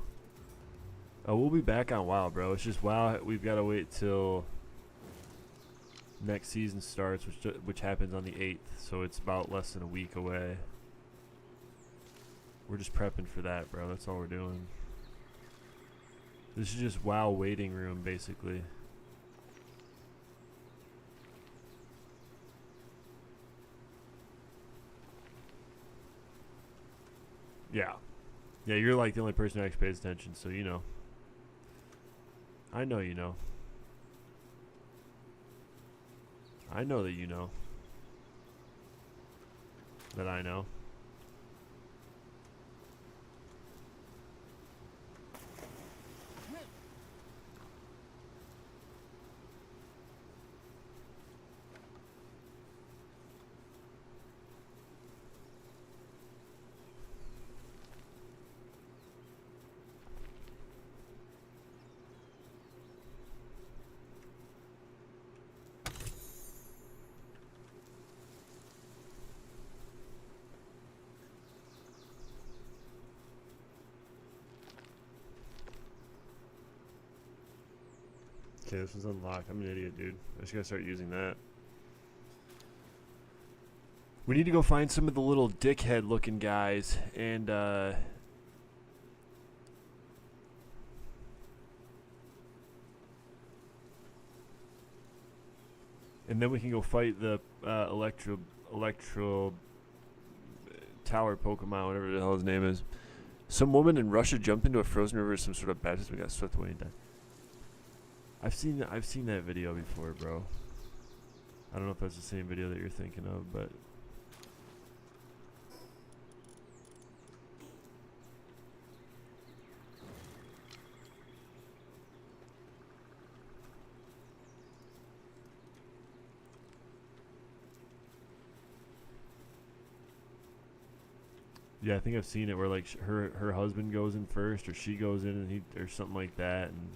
Oh, we'll be back on WoW, bro. It's just WoW. We've got to wait till next season starts, which happens on the 8th. So it's about less than a week away. We're just prepping for that, bro. That's all we're doing. This is just WoW waiting room, basically. Yeah. Yeah, you're like the only person who actually pays attention, so you know. I know you know. I know that you know. That I know. Okay, this one's unlocked. I'm an idiot, dude. I just gotta start using that. We need to go find some of the little dickhead looking guys and then we can go fight the electro tower Pokemon, whatever the hell his name is. Some woman in Russia jumped into a frozen river, some sort of baptism, got swept away and died. I've seen that video before, bro. I don't know if that's the same video that you're thinking of, but yeah, I think I've seen it where like her husband goes in first, or she goes in and or something like that, and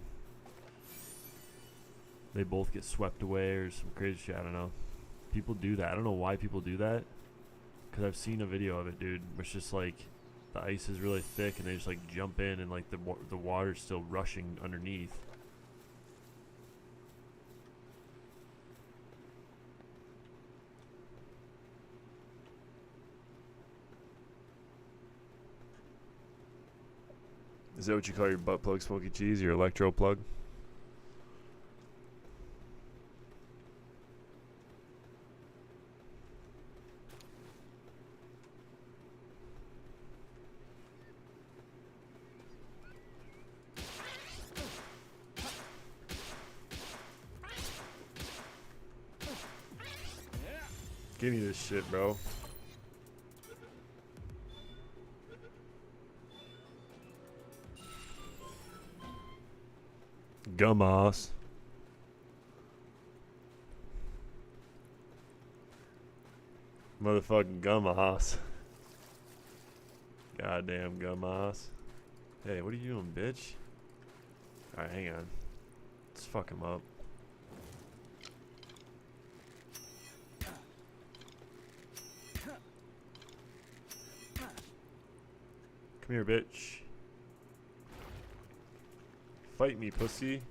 they both get swept away or some crazy shit. I don't know. People do that. I don't know why people do that. Because I've seen a video of it, dude. Where it's just like the ice is really thick and they just like jump in and like the water's still rushing underneath. Is that what you call your butt plug, Smoky Cheese? Your electro plug? Give me this shit, bro. Gummas. Motherfucking gummas. Goddamn gummas. Hey, what are you doing, bitch? Alright, hang on. Let's fuck him up. Come here, bitch. Fight me, pussy.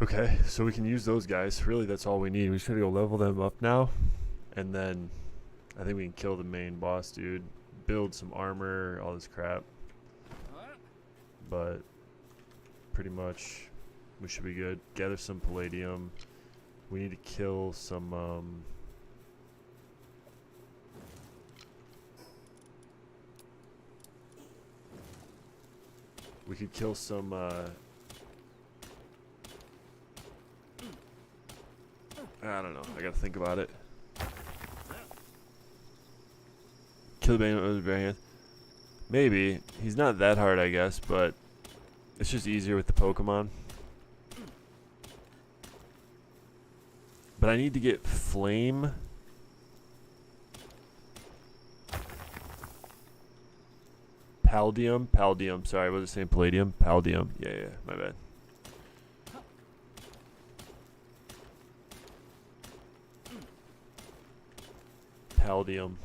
Okay, so we can use those guys. Really, that's all we need. We just gotta go level them up now. And then I think we can kill the main boss, dude. Build some armor, all this crap. But pretty much we should be good. Gather some palladium. We need to kill some we could kill some I don't know. I gotta think about it. Kill the bandit with his bare hands. Maybe. He's not that hard, I guess, but it's just easier with the Pokemon. But I need to get flame. Palladium. Sorry, I wasn't saying palladium. Palladium. Yeah, my bad. Palladium.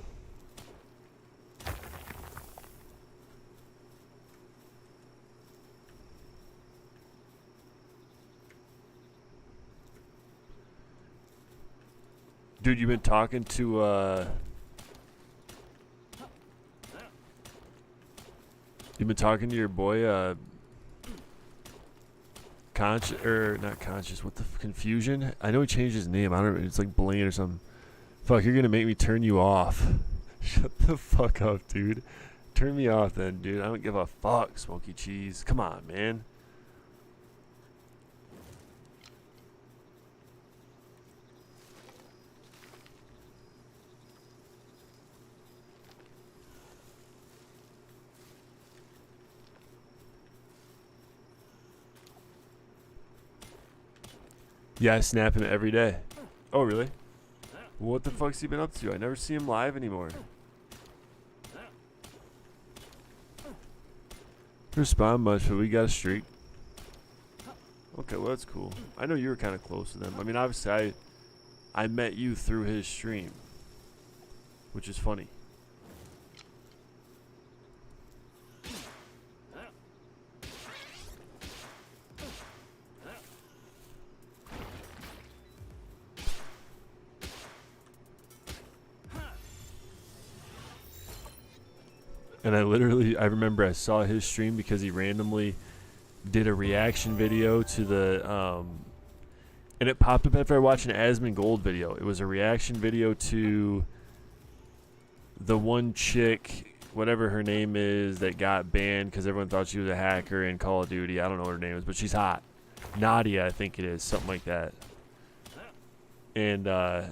Dude, you've been talking to, you've been talking to your boy, not conscious, what the confusion? I know he changed his name. I don't know, it's like Blaine or something. Fuck, you're gonna make me turn you off. Shut the fuck up, dude. Turn me off then, dude. I don't give a fuck, Smokey Cheese. Come on, man. Yeah, I snap him every day. Oh, really? What the fuck's he been up to? I never see him live anymore. Don't respond much, but we got a streak. Okay, well that's cool. I know you were kind of close to them. I mean, obviously I met you through his stream, which is funny. And I remember I saw his stream because he randomly did a reaction video to the, and it popped up after I watched an Asmongold video. It was a reaction video to the one chick, whatever her name is, that got banned because everyone thought she was a hacker in Call of Duty. I don't know what her name is, but she's hot. Nadia, I think it is, something like that. And,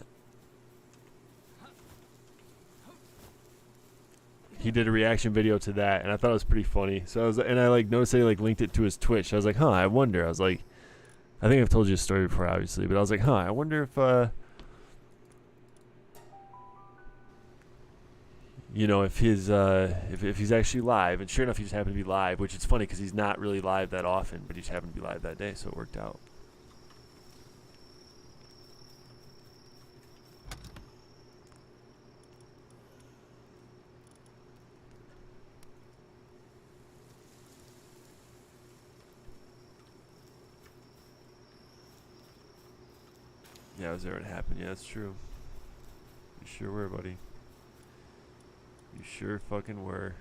he did a reaction video to that, and I thought it was pretty funny. So I like noticed that he like linked it to his Twitch. I was like, huh, I wonder. I was like, I think I've told you a story before, obviously, but I was like, huh, I wonder if you know, if his if he's actually live. And sure enough, he just happened to be live, which is funny because he's not really live that often, but he just happened to be live that day, so it worked out. Yeah, I was there when it happened. Yeah, that's true. You sure were, buddy. You sure fucking were.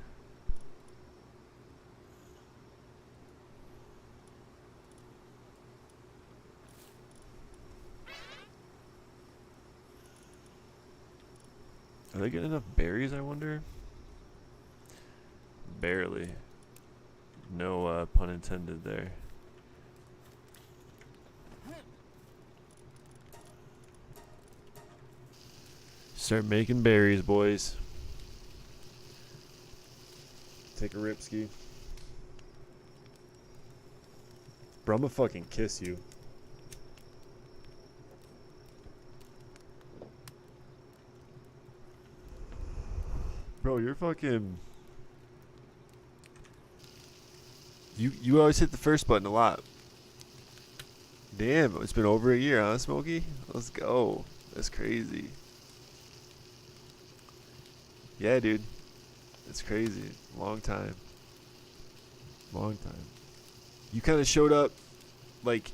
Are they getting enough berries, I wonder? Barely. No pun intended there. Start making berries, boys. Take a ripski. Bro, I'ma fucking kiss you. Bro, you're fucking... You always hit the first button a lot. Damn, it's been over a year, huh, Smokey? Let's go. That's crazy. Yeah, dude. It's crazy. Long time. Long time. You kind of showed up, like,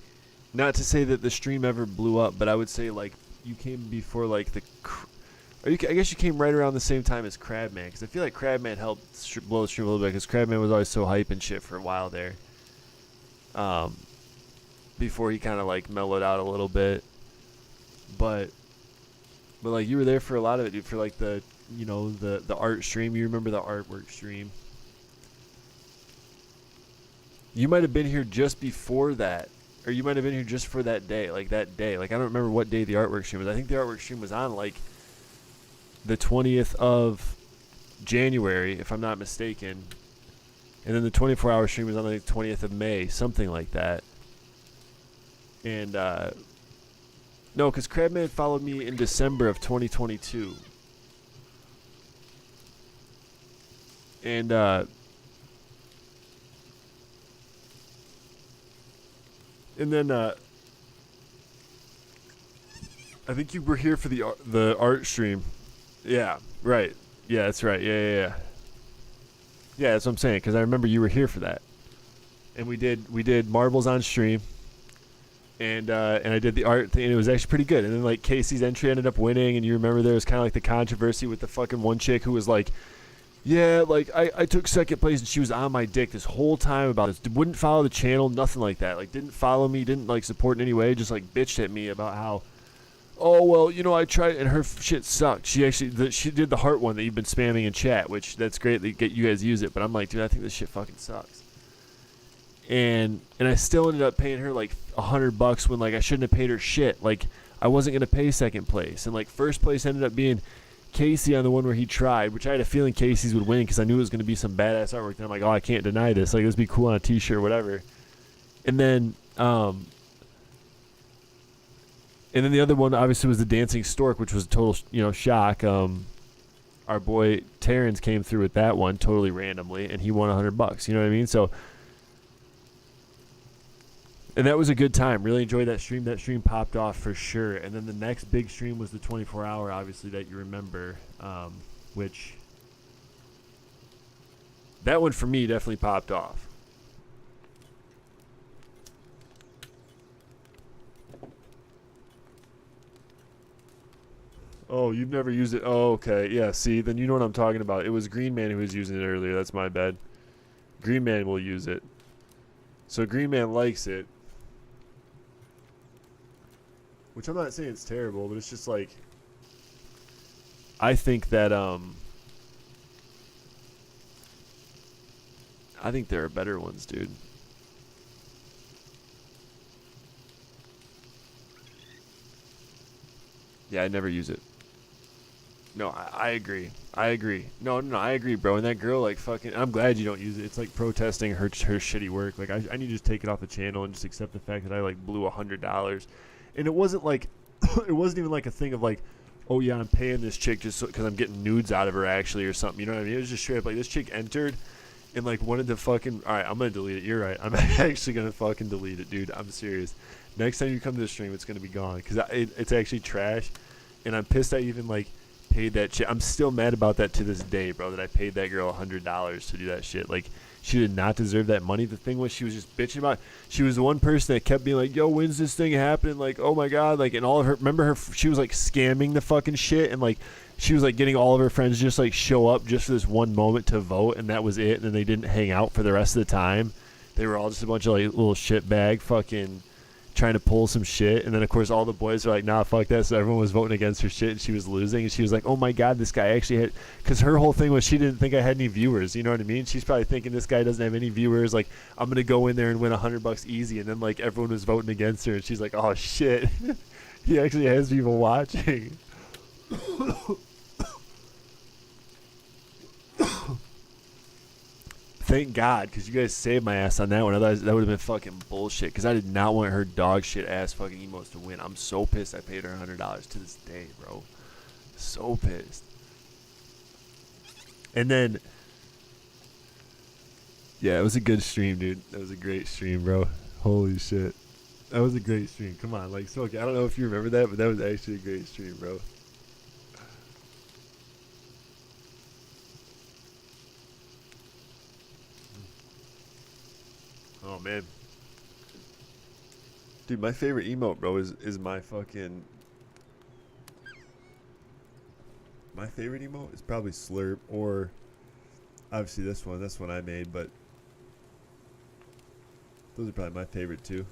not to say that the stream ever blew up, but I would say, like, you came before, like, I guess you came right around the same time as Crabman, because I feel like Crabman helped blow the stream a little bit, because Crabman was always so hype and shit for a while there. Before he kind of, like, mellowed out a little bit. But, like, you were there for a lot of it, dude, for, like, the... You know, the art stream. You remember the artwork stream. You might have been here just before that. Or you might have been here just for that day. Like, that day. Like, I don't remember what day the artwork stream was. I think the artwork stream was on, like, the 20th of January, if I'm not mistaken. And then the 24-hour stream was on, like, the 20th of May. Something like that. And, No, because Crabman followed me in December of 2022. And, then, I think you were here for the art stream. Yeah, right. Yeah, that's right. Yeah. Yeah, that's what I'm saying, because I remember you were here for that. And we did marbles on stream. And I did the art thing, and it was actually pretty good. And then, like, Casey's entry ended up winning, and you remember there was kind of, like, the controversy with the fucking one chick who was like, yeah, like, I took second place, and she was on my dick this whole time about this. Wouldn't follow the channel, nothing like that. Like, didn't follow me, didn't, like, support in any way, just, like, bitched at me about how, oh, well, you know, I tried, and her shit sucked. She actually, she did the heart one that you've been spamming in chat, which, that's great that you guys use it, but I'm like, dude, I think this shit fucking sucks. And I still ended up paying her, like, $100 when, like, I shouldn't have paid her shit. Like, I wasn't going to pay second place. And, like, first place ended up being Casey on the one where he tried, which I had a feeling Casey's would win because I knew it was going to be some badass artwork. And I'm like, oh, I can't deny this. Like, this would be cool on a t-shirt or whatever. And then the other one, obviously, was the Dancing Stork, which was a total, shock. Our boy Terrence came through with that one totally randomly, and he won $100. You know what I mean? So, and that was a good time. Really enjoyed that stream. That stream popped off for sure. And then the next big stream was the 24-hour, obviously, that you remember, which that one for me definitely popped off. Oh, you've never used it? Oh, okay. Yeah, see, then you know what I'm talking about. It was Green Man who was using it earlier. That's my bad. Green Man will use it. So Green Man likes it. Which I'm not saying it's terrible, but it's just like, I think that, I think there are better ones, dude. Yeah, I never use it. No, I agree. I agree. No, I agree, bro. And that girl, like, fucking, I'm glad you don't use it. It's like protesting her shitty work. Like, I need to just take it off the channel and just accept the fact that I, like, blew $100. And it wasn't like, it wasn't even like a thing of like, oh yeah, I'm paying this chick just because I'm getting nudes out of her actually or something. You know what I mean? It was just straight up like this chick entered and like wanted to fucking, all right, I'm going to delete it. You're right. I'm actually going to fucking delete it, dude. I'm serious. Next time you come to the stream, it's going to be gone because it's actually trash. And I'm pissed I even like paid that shit. I'm still mad about that to this day, bro, that I paid that girl $100 to do that shit. Like, she did not deserve that money. The thing was, she was just bitching about it. She was the one person that kept being like, yo, when's this thing happening? Like, oh my God. Like, and all of her, remember her, she was like scamming the fucking shit. And like, she was like getting all of her friends just like show up just for this one moment to vote. And that was it. And then they didn't hang out for the rest of the time. They were all just a bunch of like little shitbag fucking trying to pull some shit. And then of course all the boys were like, nah, fuck that. So everyone was voting against her shit and she was losing. And she was like, oh my God, this guy actually had, because her whole thing was she didn't think I had any viewers. You know what I mean? She's probably thinking this guy doesn't have any viewers. Like, I'm going to go in there and win $100 easy. And then like everyone was voting against her and she's like, oh shit. He actually has people watching. Thank God, because you guys saved my ass on that one. Otherwise, that would have been fucking bullshit. Because I did not want her dog shit ass fucking emotes to win. I'm so pissed I paid her $100 to this day, bro. So pissed. And then, yeah, it was a good stream, dude. That was a great stream, bro. Holy shit. That was a great stream. Come on, like, Smokey, I don't know if you remember that, but that was actually a great stream, bro. Oh man, dude, my favorite emote, bro, is my fucking. My favorite emote is probably Slurp or, obviously this one. That's one I made, but those are probably my favorite too.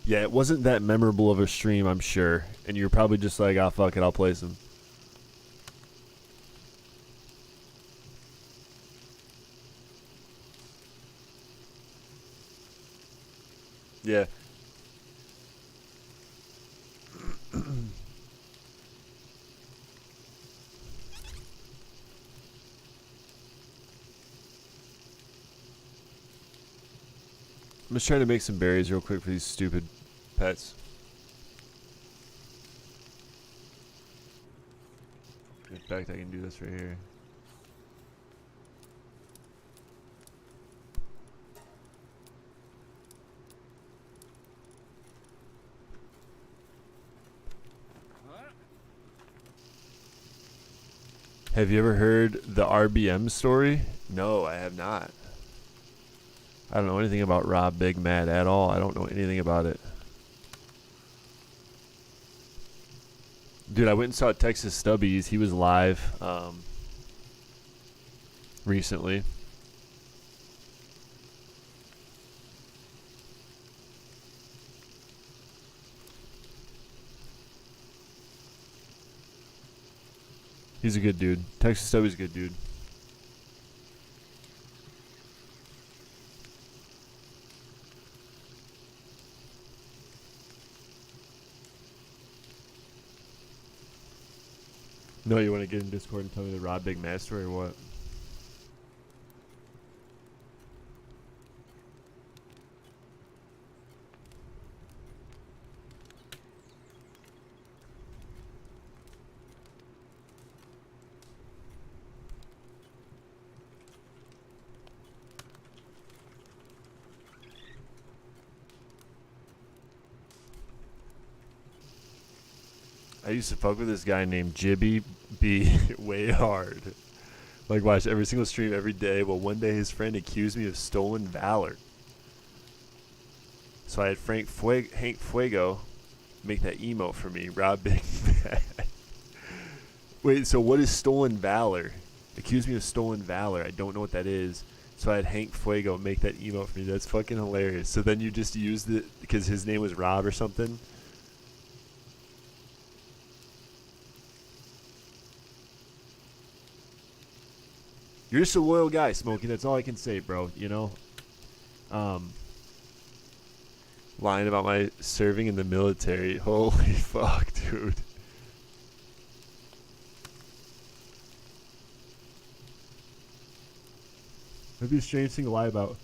Yeah, it wasn't that memorable of a stream, I'm sure, and you're probably just like, oh fuck it, I'll play some. Yeah. I'm just trying to make some berries real quick for these stupid pets. In fact, I can do this right here. Have you ever heard the RBM story? No, I have not. I don't know anything about Rob Big Mad at all. I don't know anything about it. Dude, I went and saw Texas Stubbies. He was live recently. He's a good dude. Texas Stubby's a good dude. No, you want to get in Discord and tell me the Rob Big Mad story or what? I used to fuck with this guy named Jibby B way hard. Like, watch every single stream every day. Well, one day his friend accused me of stolen valor. So I had Hank Fuego make that emote for me. Rob Big Mad. Wait, so what is stolen valor? Accused me of stolen valor. I don't know what that is. So I had Hank Fuego make that emote for me. That's fucking hilarious. So then you just used it because his name was Rob or something? You're just a loyal guy, Smokey. That's all I can say, bro. You know? Lying about my serving in the military. Holy fuck, dude. That'd be a strange thing to lie about.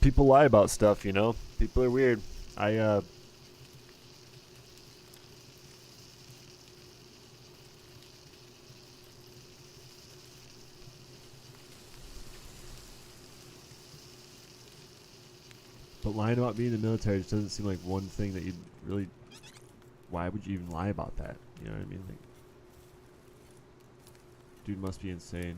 People lie about stuff, you know? People are weird. But lying about being in the military just doesn't seem like one thing that you'd really... Why would you even lie about that? You know what I mean? Like, dude must be insane.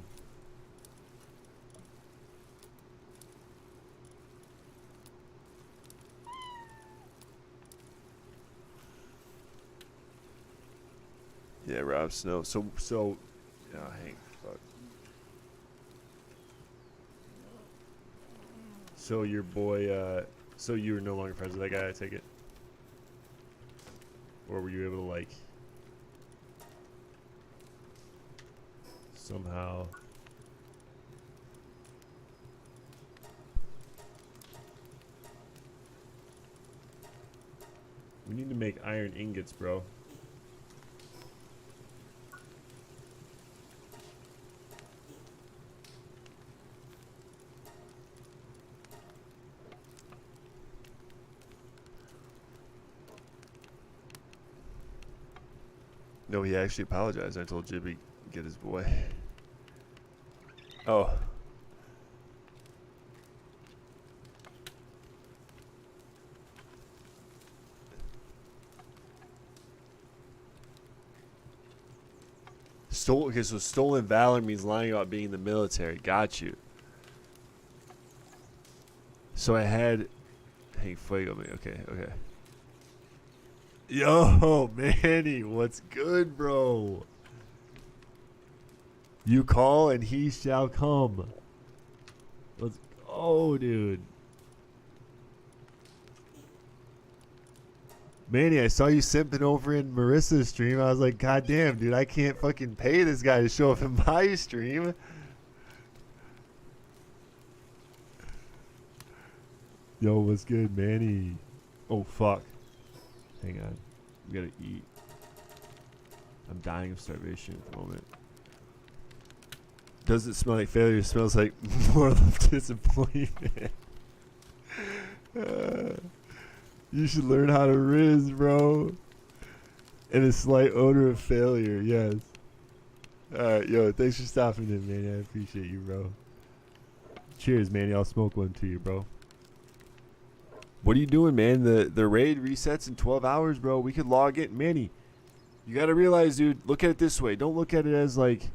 Yeah, Rob Snow. So, yeah, Hank, fuck. So your boy, so you were no longer friends with that guy, I take it? Or were you able to, like, somehow... We need to make iron ingots, bro. No, he actually apologized. I told Jibby get his boy. Oh. Okay, so stolen valor means lying about being in the military. Got you. So I had Hank Fuego. Okay. Yo, Manny, what's good, bro? You call and he shall come. Let's go, dude. Manny, I saw you simping over in Marissa's stream. I was like, God damn, dude, I can't fucking pay this guy to show up in my stream. Yo, what's good, Manny? Oh, fuck. Hang on. We gotta eat. I'm dying of starvation at the moment. Doesn't smell like failure. It smells like more of disappointment. You should learn how to riz, bro. And a slight odor of failure, yes. Alright, yo, thanks for stopping in, man. I appreciate you, bro. Cheers, Manny. I'll smoke one to you, bro. What are you doing, man? The raid resets in 12 hours, bro. We could log it. Manny, you got to realize, dude, look at it this way. Don't look at it as, like,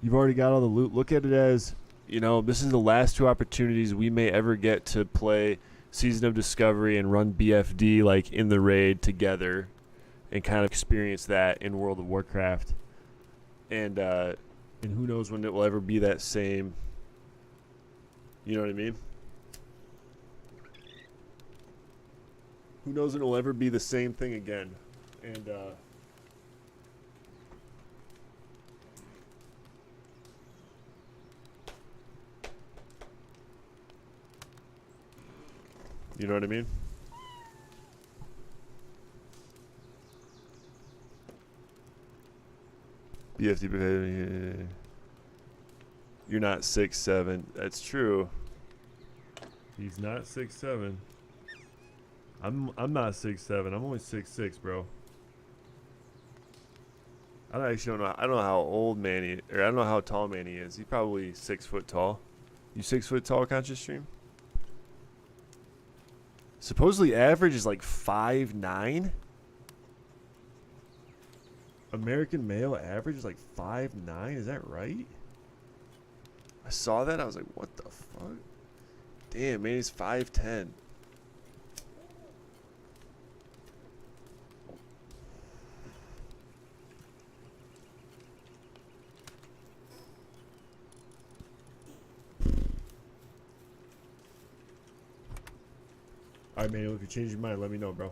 you've already got all the loot. Look at it as, you know, this is the last 2 opportunities we may ever get to play Season of Discovery and run BFD, like, in the raid together and kind of experience that in World of Warcraft. And who knows when it will ever be that same. You know what I mean? Who knows when it will ever be the same thing again. And you know what I mean? BFD. You're not 6'7". That's true. He's not 6'7". I'm not 6'7". I'm only 6'6", bro. I don't know. I don't know how old Manny, or I don't know how tall Manny is. He's probably 6 foot tall. You 6 foot tall, Conscious Stream? Supposedly average is like 5'9". American male average is like 5'9". Is that right? I saw that. I was like, what the fuck? Damn, man, he's 5'10". Alright, man, if you change your mind, let me know, bro.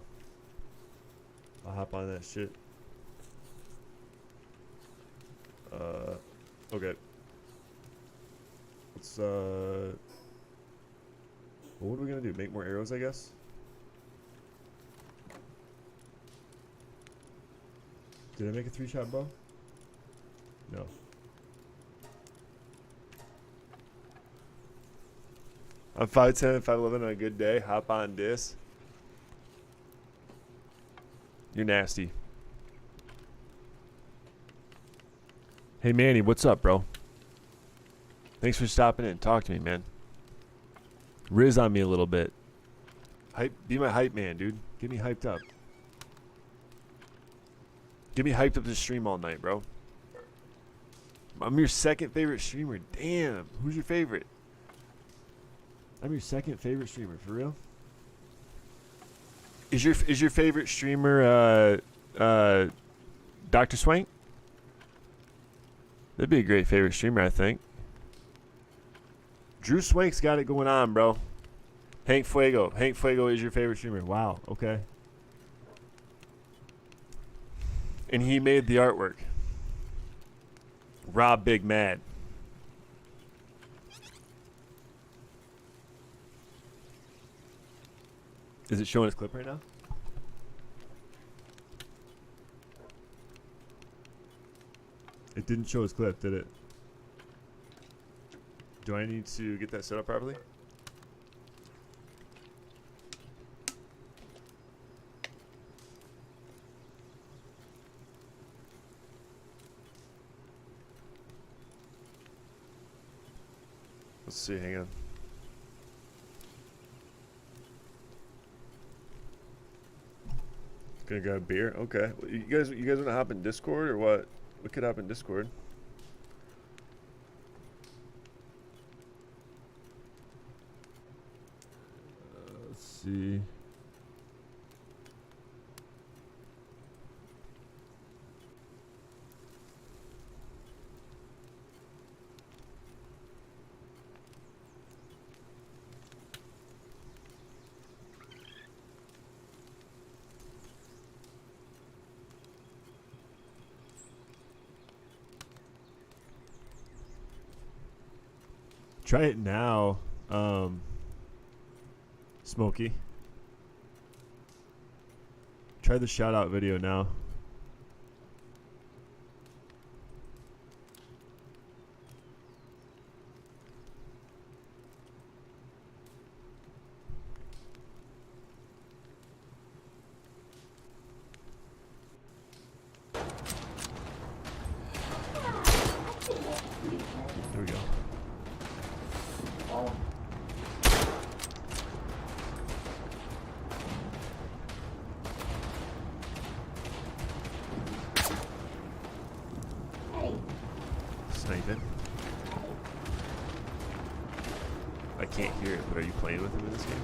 I'll hop on that shit. Okay. Let's, well, what are we gonna do? Make more arrows, I guess? Did I make a 3-shot bow? No. I'm 5'10", 5'11" on a good day. Hop on this. You're nasty. Hey, Manny, what's up, bro? Thanks for stopping in. Talk to me, man. Riz on me a little bit. Be my hype man, dude. Get me hyped up. Get me hyped up to stream all night, bro. I'm your second favorite streamer. Damn. Who's your favorite? I'm your second favorite streamer, for real? Is your favorite streamer Dr. Swank? That'd be a great favorite streamer, I think. Drew Swank's got it going on, bro. Hank Fuego. Hank Fuego is your favorite streamer. Wow, okay. And he made the artwork. Rob Big Mad. Is it showing his clip right now? It didn't show his clip, did it? Do I need to get that set up properly? Let's see, hang on. Gonna grab a beer? Okay. Well, you guys wanna hop in Discord or what? We could hop in Discord. Let's see. Try it now, Smokey. Try the shout out video now. I can't hear it, but are you playing with him in this game?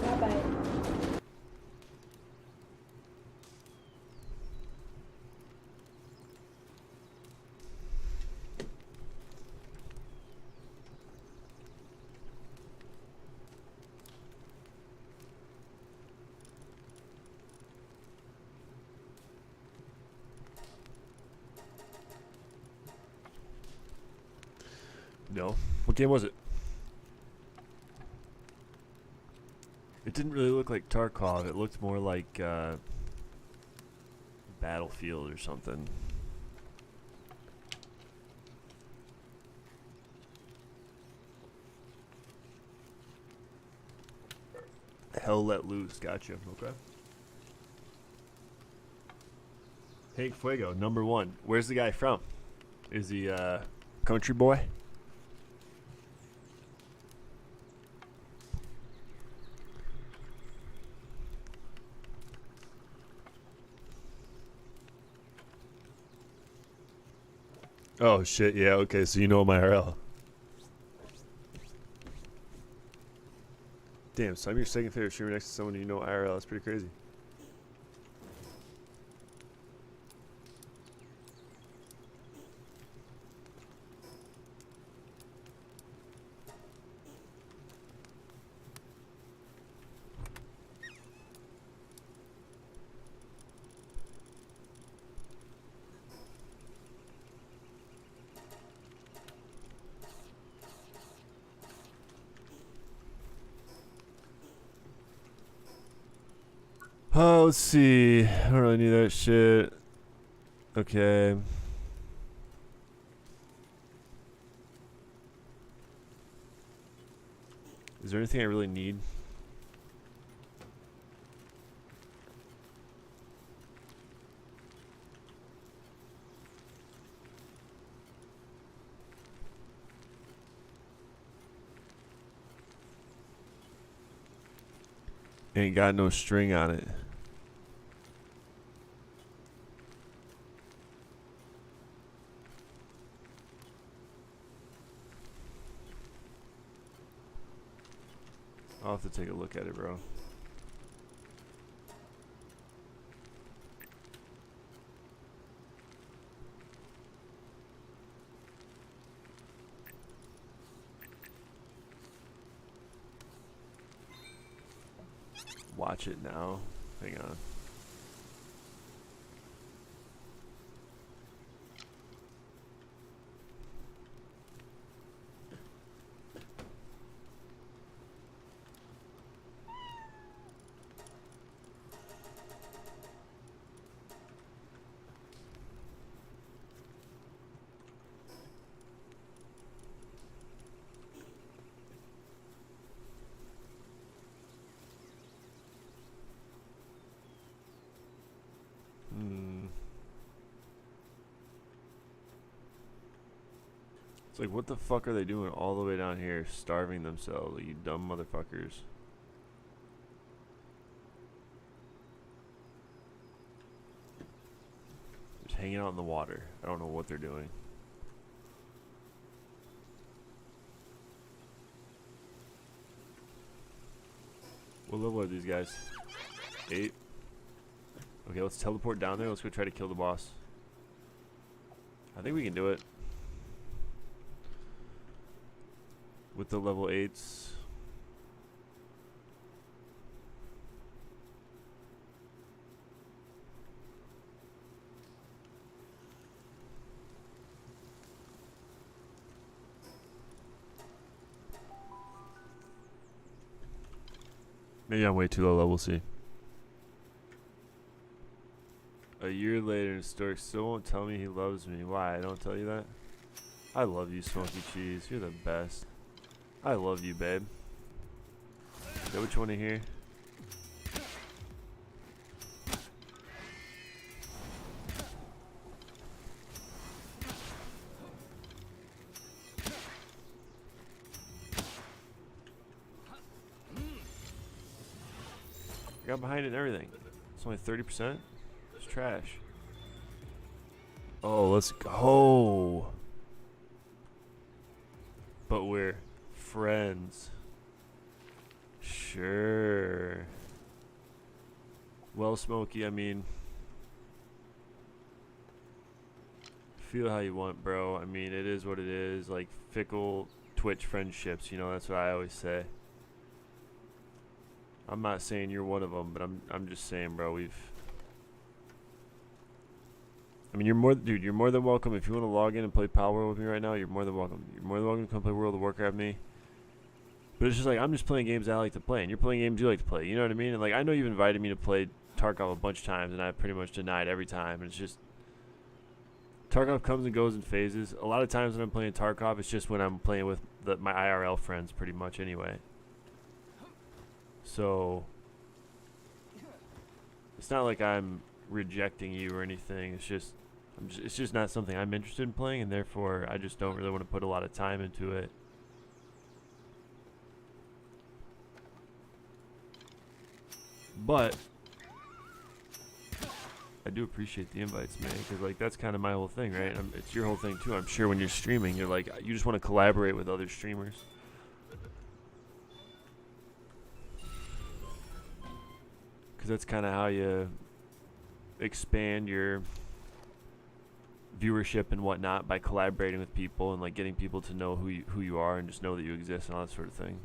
Bye-bye. No. What game was it? It didn't really look like Tarkov. It looked more like Battlefield or something. Hell Let Loose. Gotcha. Okay. Hank Fuego, #1. Where's the guy from? Is he country boy? Oh shit, yeah, okay, so you know my IRL. Damn, so I'm your second favorite streamer next to someone you know IRL. That's pretty crazy. Oh, let's see. I don't really need that shit. Okay. Is there anything I really need? Ain't got no string on it. I'll have to take a look at it, bro. Watch it now. Hang on. It's like, what the fuck are they doing all the way down here, starving themselves, you dumb motherfuckers? Just hanging out in the water. I don't know what they're doing. What level are these guys? 8. Okay, let's teleport down there. Let's go try to kill the boss. I think we can do it. With the level 8s. Maybe I'm way too low level, we'll see. A year later, Stork still won't tell me he loves me. Why? I don't tell you that? I love you, Smoky Cheese. You're the best. I love you, babe. Is that what you want to hear? I got behind it and everything. It's only 30%. It's trash. Oh, let's go. friends. Sure. Well, Smokey, I mean, feel how you want, bro. I mean, it is what it is. Like, fickle Twitch friendships, you know, that's what I always say. I'm not saying you're one of them, but I'm just saying, bro, I mean, you're more than welcome. If you want to log in and play Power World with me right now, you're more than welcome. You're more than welcome to come play World of Warcraft with me. But it's just like, I'm just playing games I like to play, and you're playing games you like to play. You know what I mean? And like, I know you've invited me to play Tarkov a bunch of times, and I've pretty much denied every time. And it's just, Tarkov comes and goes in phases. A lot of times when I'm playing Tarkov, it's just when I'm playing with my IRL friends, pretty much anyway. So it's not like I'm rejecting you or anything. It's just not something I'm interested in playing, and therefore I just don't really want to put a lot of time into it. But I do appreciate the invites, man, because like that's kind of my whole thing, right? It's your whole thing too. I'm sure when you're streaming, you're like, you just want to collaborate with other streamers. Because that's kind of how you expand your viewership and whatnot, by collaborating with people and like getting people to know who you are and just know that you exist and all that sort of thing.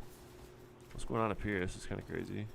What's going on up here? This is kind of crazy.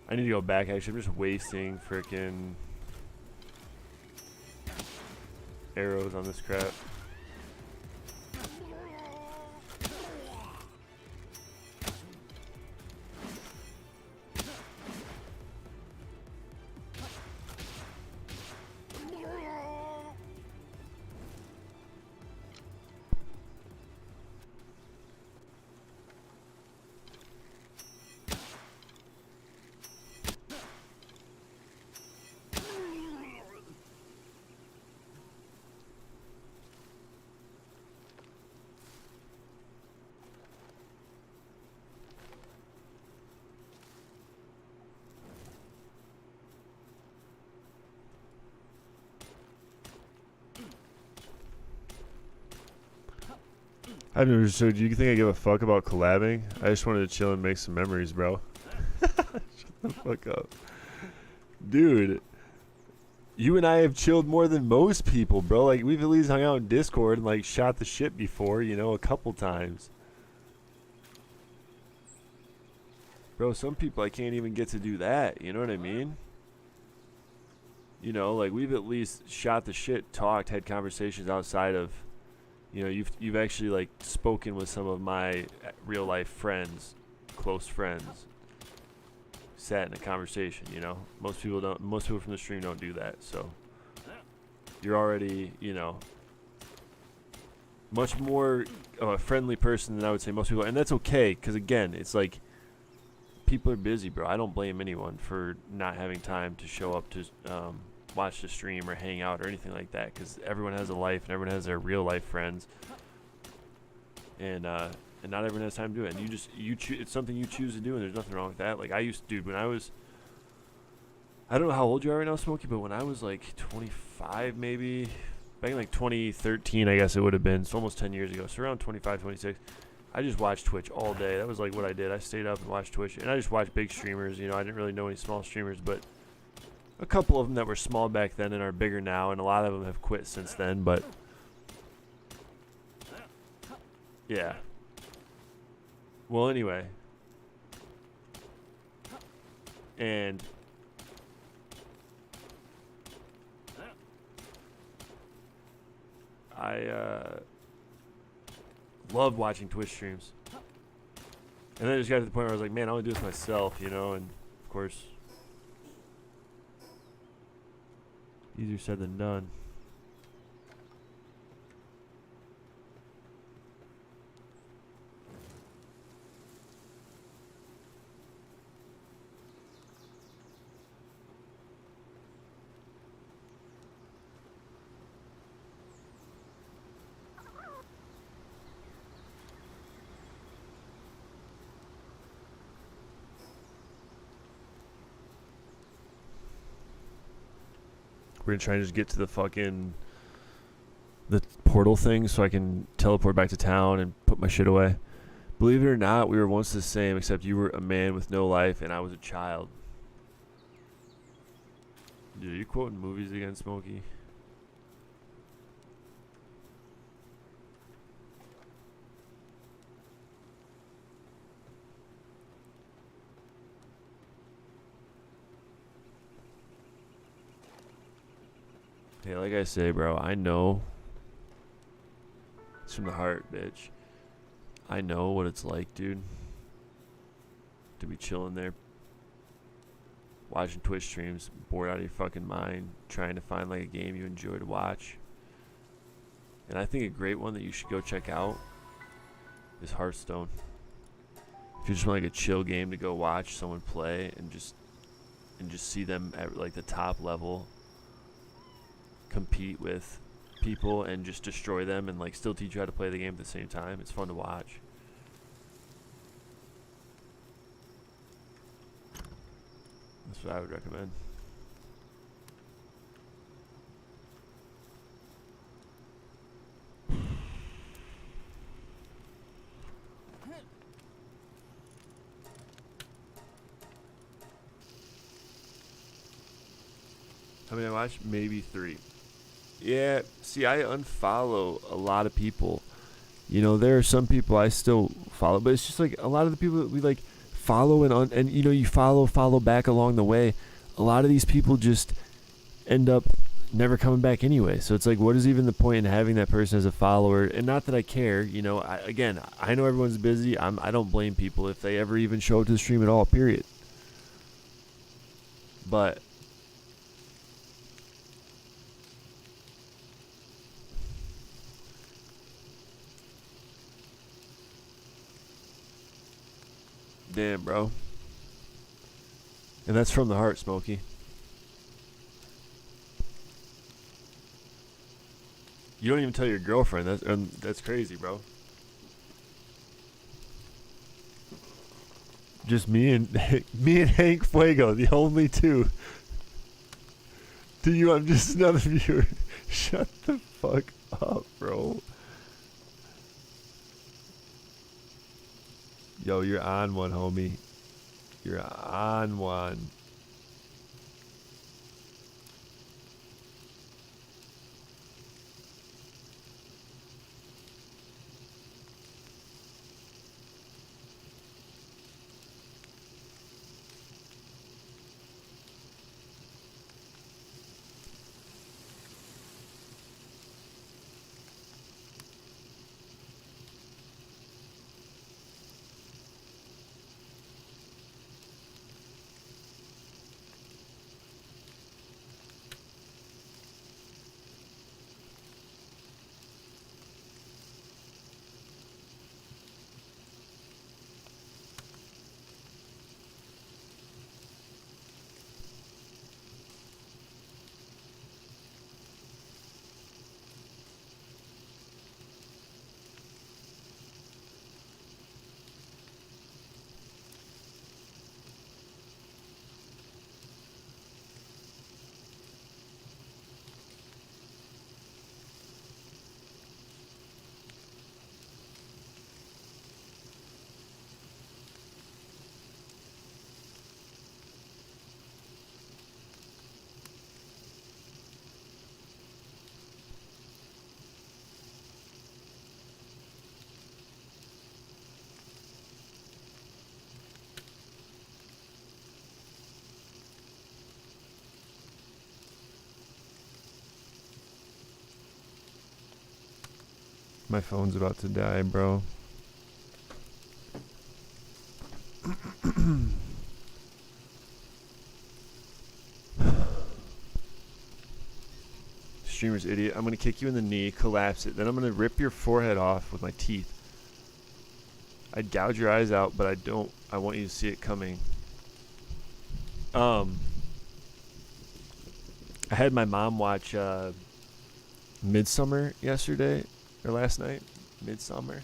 I need to go back, actually. I'm just wasting frickin' arrows on this crap. I've never. So, do you think I give a fuck about collabing? I just wanted to chill and make some memories, bro. Shut the fuck up, dude. You and I have chilled more than most people, bro. Like, we've at least hung out in Discord and like shot the shit before, you know, a couple times. Bro, some people I can't even get to do that. You know what I mean? You know, like, we've at least shot the shit, talked, had conversations outside of. You know, you've actually like spoken with some of my real life friends, close friends. Sat in a conversation, you know. Most people don't. Most people from the stream don't do that. So you're already, you know, much more of a friendly person than I would say most people. And that's okay, because again, it's like people are busy, bro. I don't blame anyone for not having time to show up to watch the stream or hang out or anything like that, because everyone has a life and everyone has their real life friends, and not everyone has time to do it. And it's something you choose to do, and there's nothing wrong with that. Like, I used to, dude, when I don't know how old you are right now, Smokey, but when I was like 25, maybe back in like 2013, I guess it would have been. It's almost 10 years ago, so around 25, 26. I just watched Twitch all day. That was like what I did. I stayed up and watched Twitch, and I just watched big streamers. You know, I didn't really know any small streamers, but a couple of them that were small back then and are bigger now, and a lot of them have quit since then, but yeah. Well, anyway. And I loved watching Twitch streams. And then I just got to the point where I was like, man, I want to do this myself, you know, and of course, easier said than done. We're gonna try and just get to the fucking the portal thing so I can teleport back to town and put my shit away. Believe it or not, we were once the same, except you were a man with no life and I was a child. Dude, are you quoting movies again, Smokey? Hey, like I say, bro, I know. It's from the heart, bitch. I know what it's like, dude. To be chilling there, watching Twitch streams, bored out of your fucking mind, trying to find like a game you enjoy to watch. And I think a great one that you should go check out is Hearthstone. If you just want like a chill game to go watch someone play and just see them at like the top level compete with people and just destroy them and like still teach you how to play the game at the same time. It's fun to watch. That's what I would recommend. I mean, I watched maybe 3. Yeah, see, I unfollow a lot of people. You know, there are some people I still follow, but it's just like a lot of the people that we like follow and you know, you follow back along the way. A lot of these people just end up never coming back anyway. So it's like, what is even the point in having that person as a follower? And not that I care, you know. I know everyone's busy. I don't blame people if they ever even show up to the stream at all. Period. But damn, bro. And that's from the heart, Smokey. You don't even tell your girlfriend. That's crazy, bro. Just me and Hank Fuego, the only two. To you, I'm just another viewer. Shut the fuck up, bro. Yo, you're on one, homie. You're on one. My phone's about to die, bro. Streamer's idiot. I'm gonna kick you in the knee, collapse it, then I'm gonna rip your forehead off with my teeth. I'd gouge your eyes out, but I want you to see it coming. I had my mom watch Midsummer yesterday, or last night. Midsummer.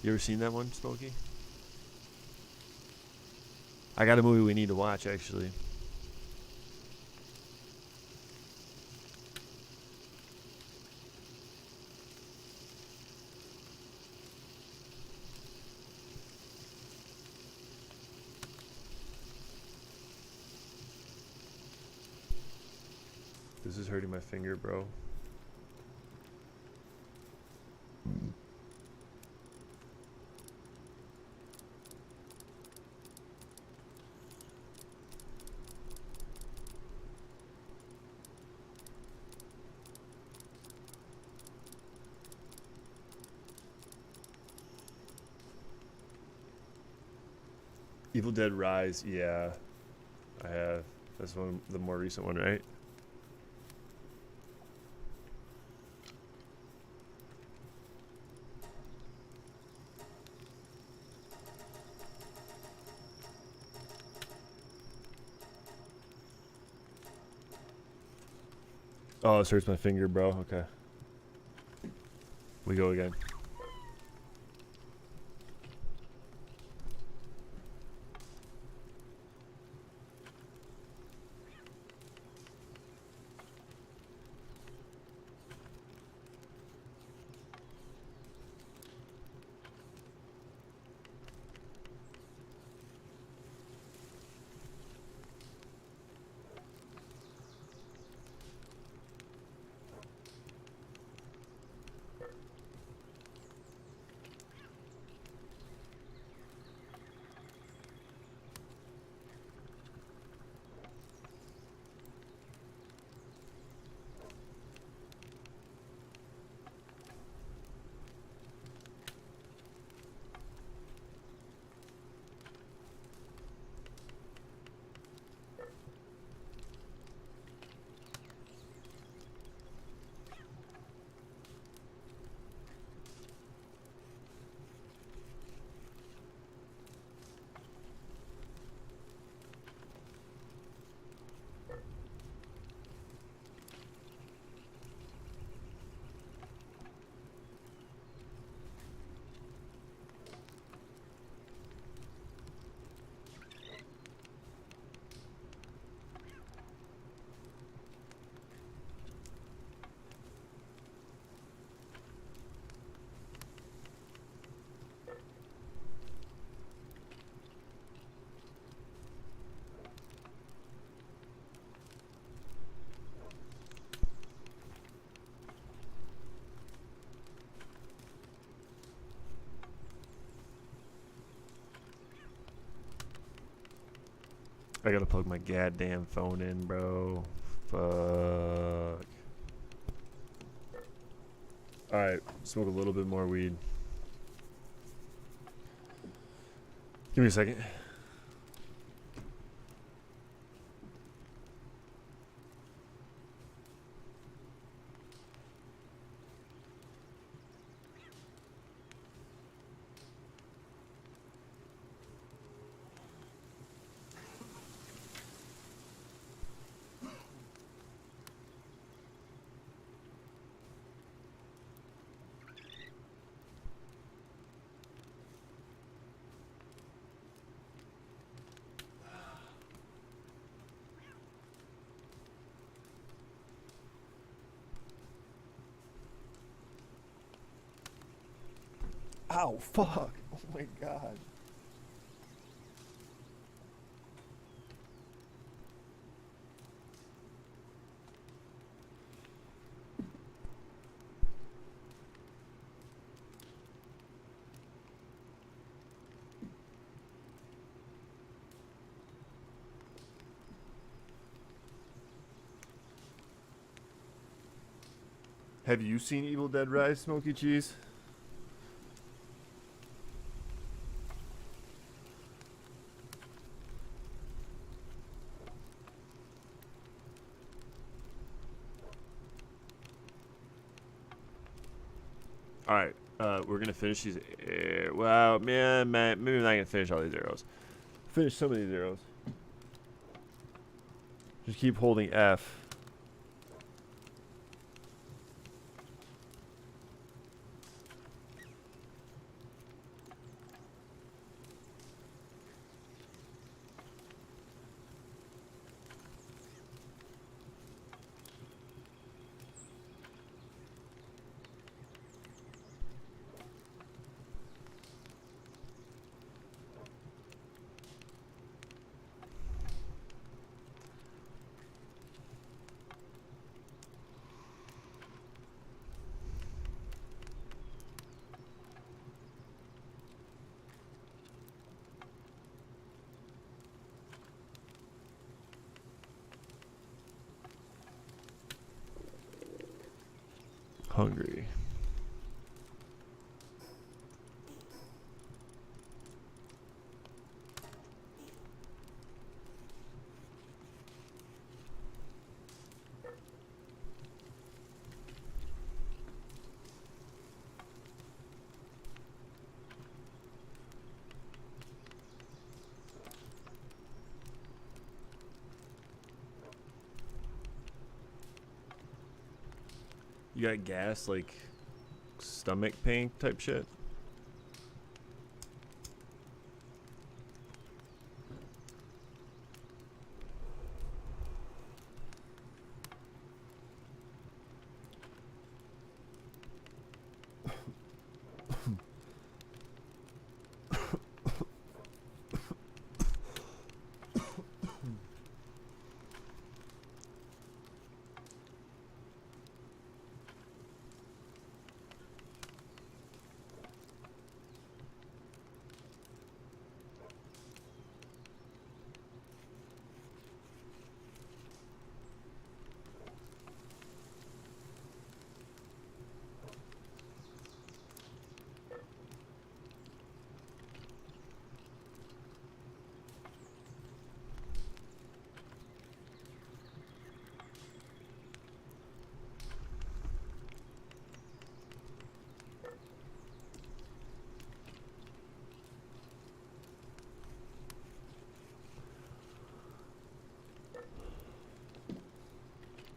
You ever seen that one, Smokey? I got a movie we need to watch, actually. This is hurting my finger, bro. Evil Dead Rise, yeah, I have. That's one, the more recent one, right? Oh, this hurts my finger, bro. Okay. We go again. I gotta plug my goddamn phone in, bro. Fuck. Alright, smoke a little bit more weed. Give me a second. Ow, fuck. Oh my god. Have you seen Evil Dead Rise, Smokey Cheese? Alright, we're gonna finish these. Well, man, maybe I'm not gonna finish all these arrows. Finish some of these arrows. Just keep holding F. hungry. You got gas, like stomach pain type shit?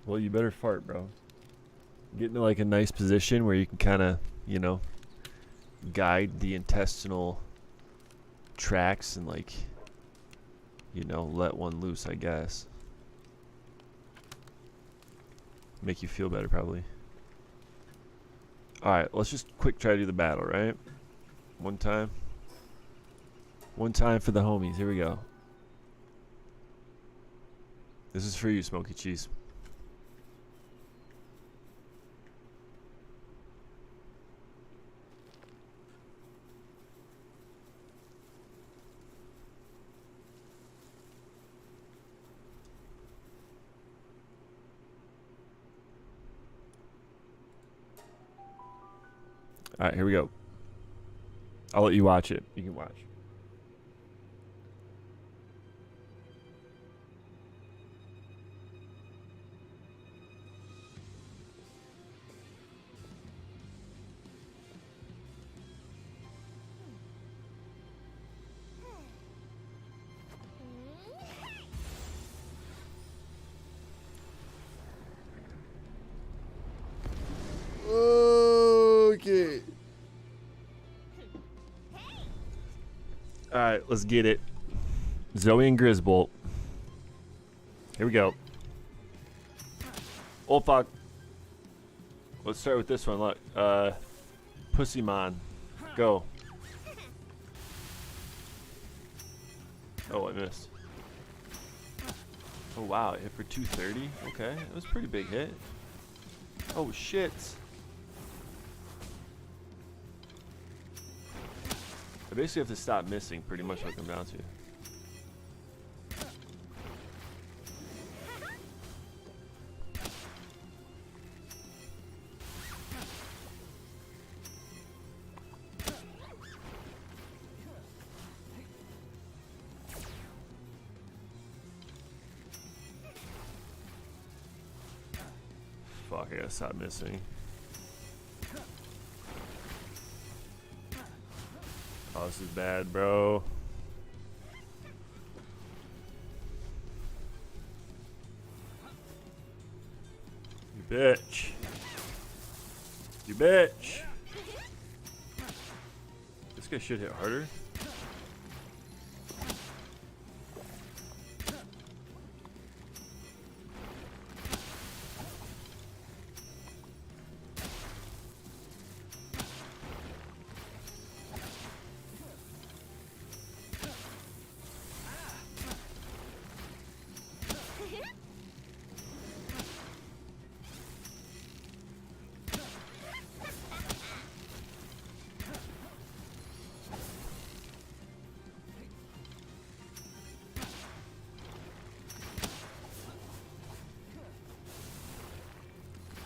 Well, you better fart, bro. Get into like a nice position where you can kind of, you know, guide the intestinal tracts and like, you know, let one loose, I guess. Make you feel better, probably. Alright, let's just quick try to do the battle, right? One time. One time for the homies. Here we go. This is for you, Smokey Cheese. Alright, here we go. I'll let you watch it. You can watch. Okay. Alright, let's get it. Zoe and Grisbolt. Here we go. Oh fuck. Let's start with this one. Look. Pussymon. Go. Oh, I missed. Oh wow, it hit for 230. Okay, it was a pretty big hit. Oh shit. I basically have to stop missing, pretty much what it comes down to. Fuck, I gotta stop missing. Oh, this is bad, bro. You bitch. You bitch. This guy should hit harder.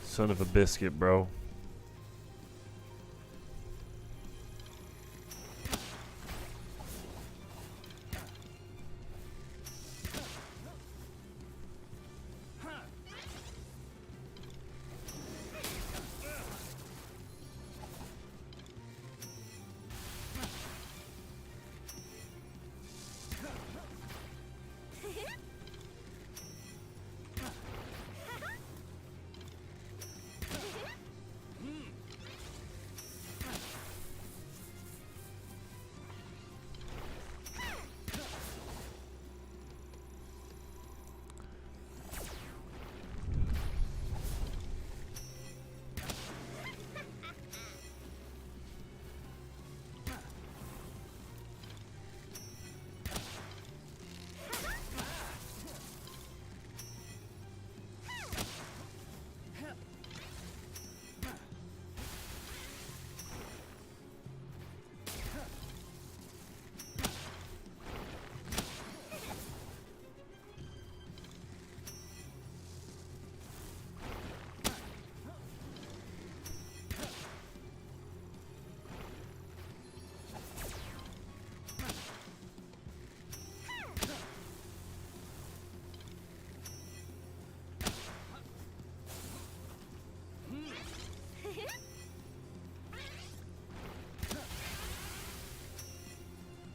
Son of a biscuit, bro.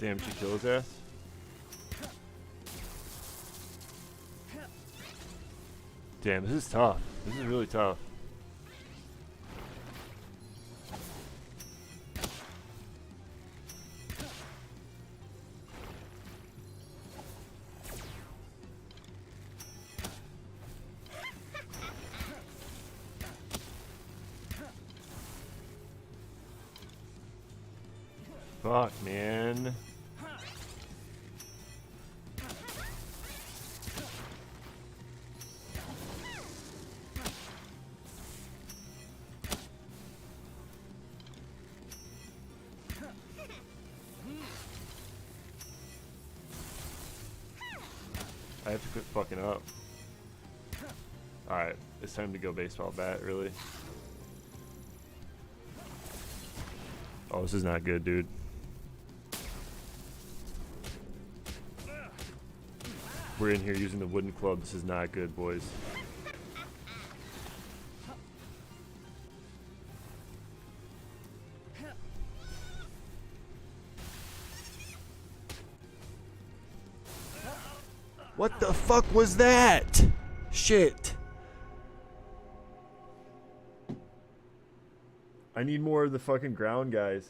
Damn, she kill his ass. Damn, this is tough. This is really tough. Fuck, man. I have to quit fucking up. Alright, it's time to go baseball bat, really. Oh, this is not good, dude. We're in here using the wooden club. This is not good, boys. What the fuck was that? Shit. I need more of the fucking ground, guys.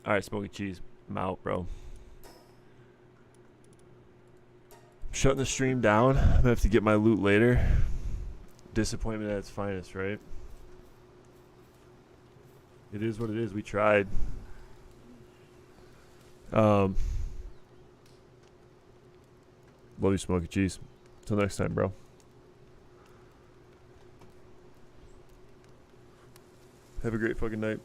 Alright, Smoky Cheese. I'm out, bro. Shutting the stream down. I'm gonna have to get my loot later. Disappointment at its finest, right? It is what it is. We tried. Love you, Smoky Cheese. Till next time, bro. Have a great fucking night.